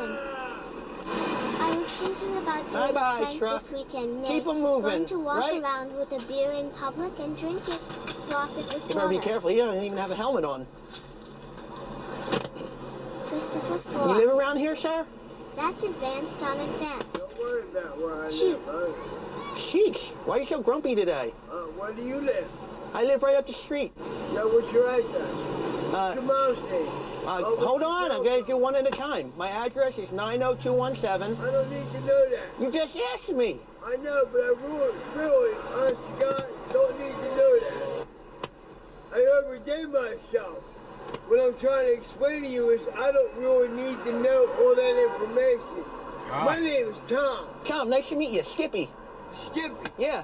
Speaker 4: I was thinking about doing
Speaker 15: Bye-bye,
Speaker 4: a prank
Speaker 15: truck.
Speaker 4: this weekend, Nick.
Speaker 15: Keep 'em moving,
Speaker 4: Going to walk
Speaker 15: right?
Speaker 4: around with a beer in public and drink it, swap it with
Speaker 15: You better be
Speaker 4: water.
Speaker 15: careful. You don't even have a helmet on.
Speaker 4: Christopher
Speaker 15: You
Speaker 4: Ford.
Speaker 15: live around here, sir?
Speaker 4: That's advanced on advanced.
Speaker 11: Don't worry about where I
Speaker 4: Shoot.
Speaker 11: live.
Speaker 15: Sheesh, why are you so grumpy today?
Speaker 11: Where do you live?
Speaker 15: I live right up the street.
Speaker 11: Yeah, what's your address? What's your mom's name?
Speaker 15: Hold on, I'm going to do one at a time. My address is 90217.
Speaker 11: I don't need to know that.
Speaker 15: You just asked me.
Speaker 11: I know, but I really, honest to God, don't need to know that. I overdid myself. What I'm trying to explain to you is I don't really need to know all that information. My name is Tom.
Speaker 15: Tom, nice to meet you. Skippy.
Speaker 11: Skippy?
Speaker 15: Yeah.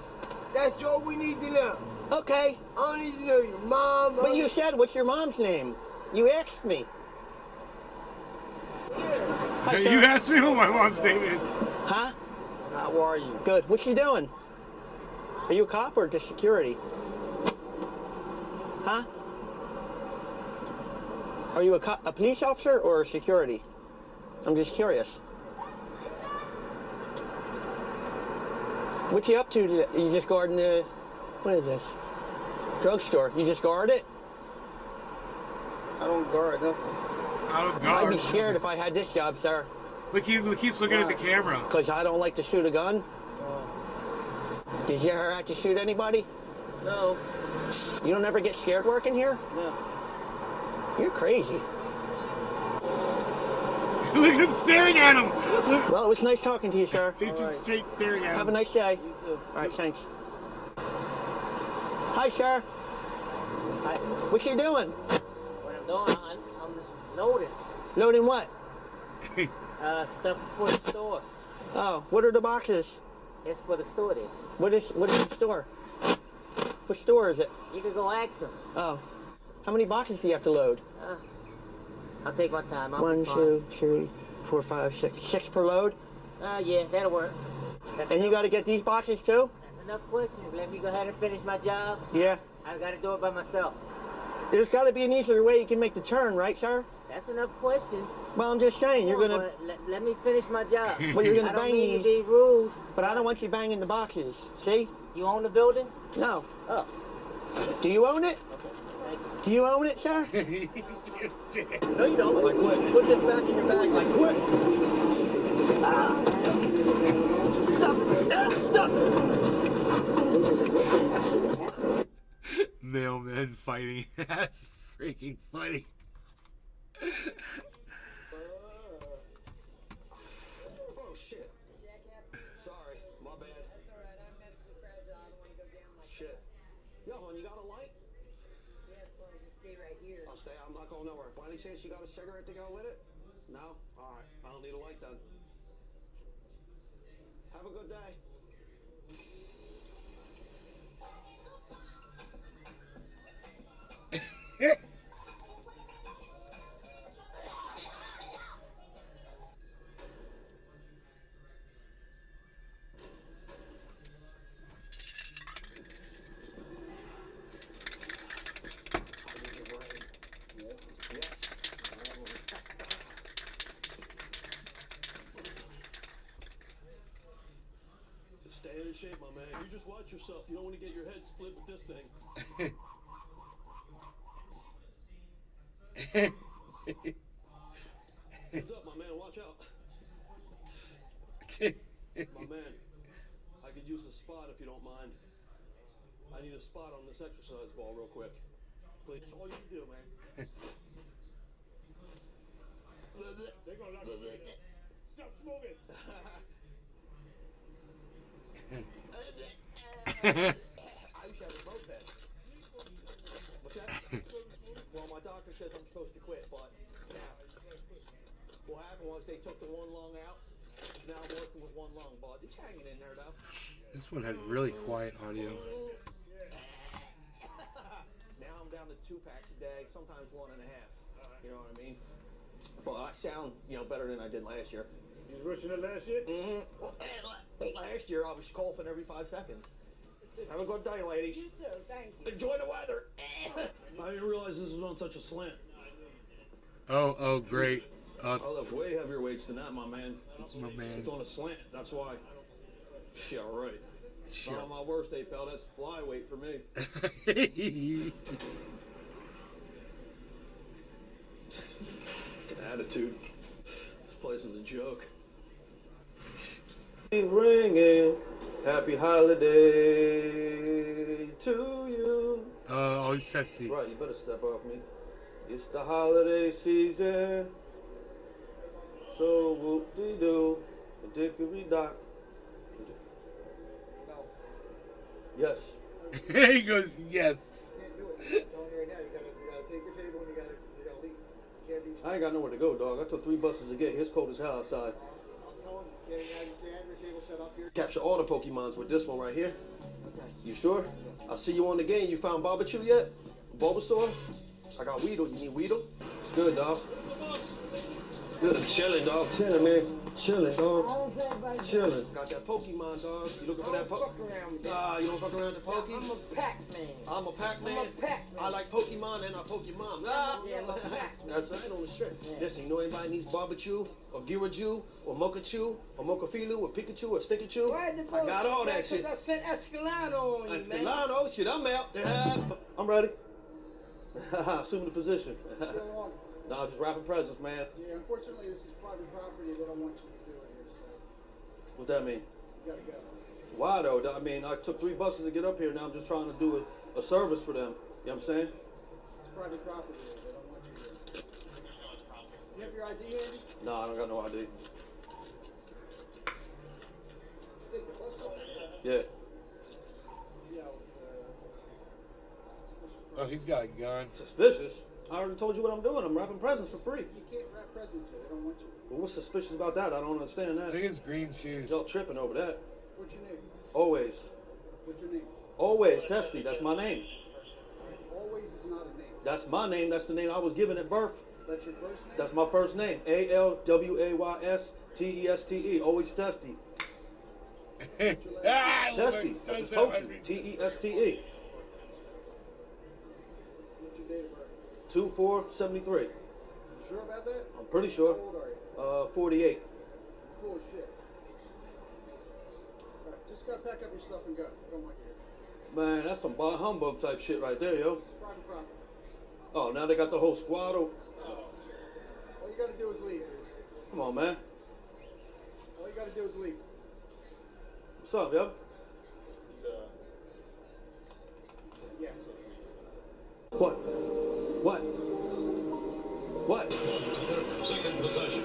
Speaker 11: That's all we need to know.
Speaker 15: Okay.
Speaker 11: I don't need to know your mom.
Speaker 15: But you said, what's your mom's name? You asked me. Hi,
Speaker 1: You
Speaker 15: sir.
Speaker 1: asked me what my mom's name is.
Speaker 15: Huh? How are you? Good. What's she doing? Are you a cop or just security? Huh? Are you a police officer or security? I'm just curious. What you up to today? You just guarding the... What is this? Drugstore. You just guard it?
Speaker 12: I don't guard nothing.
Speaker 1: I don't
Speaker 15: I'd be
Speaker 1: guard.
Speaker 15: scared if I had this job, sir.
Speaker 1: Look, he keeps looking at the camera.
Speaker 15: Because I don't like to shoot a gun? Did you ever have to shoot anybody?
Speaker 12: No.
Speaker 15: You don't ever get scared working here?
Speaker 12: No.
Speaker 15: You're crazy.
Speaker 1: Look at him staring at him. Look.
Speaker 15: Well, it was nice talking to you, sir.
Speaker 1: He's just straight staring at him.
Speaker 15: Have a nice day.
Speaker 12: You too.
Speaker 15: All right, thanks. Hi, sir. Hi. What you doing?
Speaker 16: What I'm doing, I'm loading.
Speaker 15: Loading what?
Speaker 16: Stuff for the store.
Speaker 15: Oh, what are the boxes?
Speaker 16: It's for the store then.
Speaker 15: What is the store? What store is it?
Speaker 16: You can go ask them.
Speaker 15: Oh. How many boxes do you have to load?
Speaker 16: I'll take my time. I'll
Speaker 15: 1,
Speaker 16: be fine.
Speaker 15: 2, 3, 4, 5, 6. 6 per load?
Speaker 16: Yeah, that'll work.
Speaker 15: And you got to get these boxes too?
Speaker 16: That's enough questions. Let me go ahead and finish my job.
Speaker 15: Yeah.
Speaker 16: I gotta do it by myself.
Speaker 15: There's got to be an easier way you can make the turn, right, sir?
Speaker 16: That's enough questions.
Speaker 15: Well, I'm just saying, you're going to...
Speaker 16: Let me finish my job.
Speaker 15: Well, you're going
Speaker 16: I
Speaker 15: to
Speaker 16: don't
Speaker 15: bang
Speaker 16: mean
Speaker 15: these.
Speaker 16: to be rude.
Speaker 15: But I don't want you banging the boxes. See?
Speaker 16: You own the building?
Speaker 15: No.
Speaker 16: Oh.
Speaker 15: Do you own it? Do you own it, sir?
Speaker 12: No, you don't. Like what? Put this back in your bag. Like quit.
Speaker 15: Stop.
Speaker 1: Mailmen fighting. That's freaking funny.
Speaker 11: Oh, shit. Sorry, my bad. Shit. Yo, hon, you got a light?
Speaker 17: Yes, well, just stay right here.
Speaker 11: I'll stay. I'm not going nowhere. By any chance, you got a cigarette to go with it? No? All right. I don't need a light then. Have a good day. Just stay in shape, my man. You just watch yourself. You don't want to get your head split with this thing. What's up, my man? Watch out. My man, I could use a spot if you don't mind. I need a spot on this exercise ball real quick. Please. That's all you can do, man.
Speaker 18: They're gonna lock you in. Stop smoking.
Speaker 11: I used to have a moped. What's that? Well, my doctor says I'm supposed to quit, but what happened was they took the one lung out. Now I'm working with one lung, but it's hanging in there though.
Speaker 1: This one had really quiet audio.
Speaker 11: Now I'm down to 2 packs a day, sometimes 1.5. You know what I mean? But I sound, better than I did last year.
Speaker 18: You was rushing it last year?
Speaker 11: Mm-hmm. Last year I was coughing every 5 seconds. Have a good day, ladies.
Speaker 17: You too, thank you.
Speaker 11: Enjoy the weather. I didn't realize this was on such a slant.
Speaker 1: Oh, great.
Speaker 11: I lift way heavier weights than that, my man.
Speaker 1: My man.
Speaker 11: It's on a slant, that's why. Yeah, right.
Speaker 1: Sure.
Speaker 11: Not on my worst day, pal. That's flyweight for me. Attitude. This place is a joke. Ringing. Happy holiday to you.
Speaker 1: Oh, it's testy.
Speaker 11: Right, you better step off me. It's the holiday season. So whoop-de-doo. Dickory-dock. Yes.
Speaker 1: He goes, yes.
Speaker 10: Can't do it. I'm telling you right now, you gotta take your table and you gotta leave. You can't be.
Speaker 11: I ain't got nowhere to go, dog. I took 3 buses to get here. It's cold as hell outside.
Speaker 10: I'm telling you, you can't have your table set up here.
Speaker 11: Capture all the Pokemons with this one right here.
Speaker 10: Okay.
Speaker 11: You sure? I'll see you on the game. You found Barbachew yet? Bulbasaur? I got Weedle. You need Weedle? It's good, dog. Good. Chilling, dog. Chilling, man. Chilling, dog. Chilling. Got that Pokemon, dog. You looking for that Pokemon? Nah, you don't fuck around with the Poke?
Speaker 17: I'm a Pac-Man.
Speaker 11: I'm a Pac-Man.
Speaker 17: I'm a Pac-Man.
Speaker 11: I like Pokemon and I poke your mom. Ah.
Speaker 17: Yeah, I'm a Pac-Man.
Speaker 11: That's right on the strip. Listen, you know anybody needs Barbachew or Girachew or Mokachew or Mokafilu or Pikachu or Stinkachew?
Speaker 17: Why the
Speaker 11: I got all that shit.
Speaker 17: I sent Escalado on you, man.
Speaker 11: Escalado, shit, I'm out. I'm ready. Assume the position. No, I'm just wrapping presents, man.
Speaker 10: Yeah, unfortunately, this is private property. They don't want you to do it here, so
Speaker 11: What that mean?
Speaker 10: you gotta go.
Speaker 11: Why though? I mean, I took 3 buses to get up here. Now I'm just trying to do a service for them. You know what I'm saying?
Speaker 10: It's private property. They don't want you here. You have your ID handy?
Speaker 11: No, I don't got no ID.
Speaker 10: Take the bus off.
Speaker 11: Yeah.
Speaker 10: Yeah.
Speaker 1: Oh, he's got a gun.
Speaker 11: Suspicious? I already told you what I'm doing. I'm wrapping presents for free.
Speaker 10: You can't wrap presents here. They don't want you.
Speaker 11: Well, what's suspicious about that? I don't understand that.
Speaker 1: I think it's green shoes.
Speaker 11: Y'all tripping over that.
Speaker 10: What's your name?
Speaker 11: Always.
Speaker 10: What's your name?
Speaker 11: Always. Testy. That's my name.
Speaker 10: Always is not a name.
Speaker 11: That's my name. That's the name I was given at birth.
Speaker 10: That's your first name?
Speaker 11: That's my first name. ALWAYSTESTE. Always Testy. Testy. I just told you. TESTE.
Speaker 10: What's your date of birth?
Speaker 11: 2473.
Speaker 10: You sure about that?
Speaker 11: I'm pretty sure.
Speaker 10: How old are you?
Speaker 11: 48.
Speaker 10: You're full of shit. Alright, just gotta pack up your stuff and go. I don't want you here.
Speaker 11: Man, that's some bah humbug type shit right there, yo.
Speaker 10: It's private property.
Speaker 11: Oh, now they got the whole squad.
Speaker 10: All you gotta do is leave, dude.
Speaker 11: Come on, man.
Speaker 10: All you gotta do is leave.
Speaker 11: What's up, yo?
Speaker 10: Yeah.
Speaker 11: What? What? What?
Speaker 18: Second possession.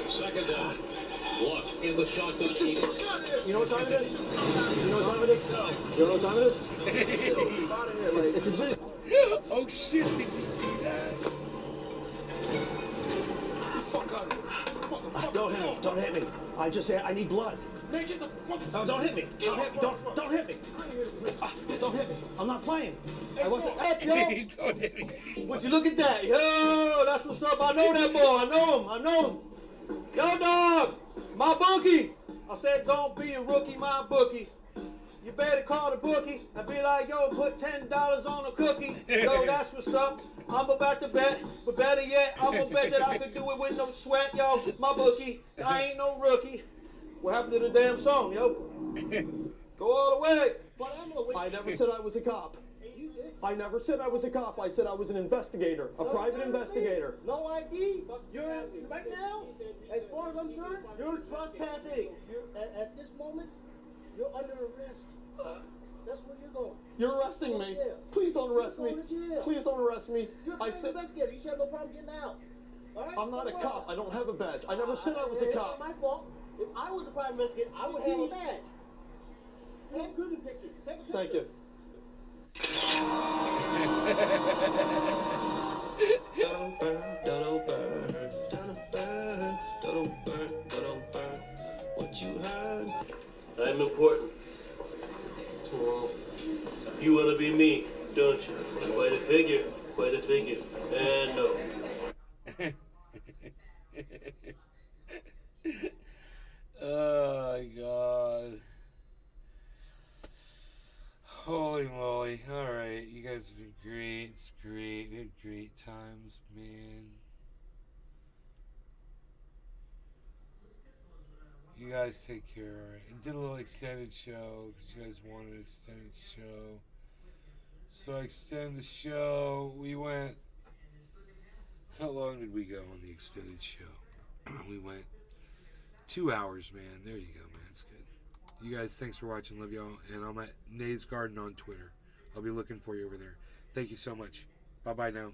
Speaker 18: Second down. Look in the shotgun.
Speaker 11: You know what time it is? You know what time it is? You know what time it is? It's a G.
Speaker 1: Oh shit, did you see that?
Speaker 11: Fuck out of here. Don't hit me. Don't hit me. I just said I need blood. No, don't hit me. Don't hit me. Don't hit me. Don't hit me. I'm not playing. I wasn't up, yo.
Speaker 1: Don't hit me.
Speaker 11: Would you look at that? Yo, that's what's up. I know that boy. I know him. I know him. Yo, dog. My bookie. I said, don't be a rookie, my bookie. You better call the bookie and be like, yo, put $10 on a cookie. Yo, that's what's up. I'm about to bet, but better yet, I'm gonna bet that I could do it with no sweat, yo. My bookie, I ain't no rookie. What happened to the damn song, yo? Go all the way.
Speaker 10: But I'm gonna wait.
Speaker 11: I never said I was a cop.
Speaker 10: You did.
Speaker 11: I never said I was a cop. I said I was an investigator, a private investigator.
Speaker 10: No ID. You're right now, as far as I'm concerned, you're trespassing. At this moment, you're under arrest. That's where you're going.
Speaker 11: You're arresting me. Please don't arrest me. Please don't arrest me.
Speaker 10: You're a private investigator. You should have no problem getting out. All right?
Speaker 11: I'm not a cop. I don't have a badge. I never said I was a
Speaker 10: It's
Speaker 11: cop.
Speaker 10: not my fault. If I was a private investigator, I would have a badge. Take good picture. Take a picture.
Speaker 11: Thank you.
Speaker 19: What you heard? I'm important. Well, you want to be me, don't you? Quite a figure. Quite a figure. And no.
Speaker 1: Oh my god. Holy moly. Alright, you guys have been great. It's great. We had great times, man. You guys take care, alright? I did a little extended show because you guys wanted an extended show. So I extended the show. We went. How long did we go on the extended show? We went 2 hours, man. There you go, man. It's good. You guys, thanks for watching. Love y'all. And I'm at Nays Garden on Twitter. I'll be looking for you over there. Thank you so much. Bye-bye now.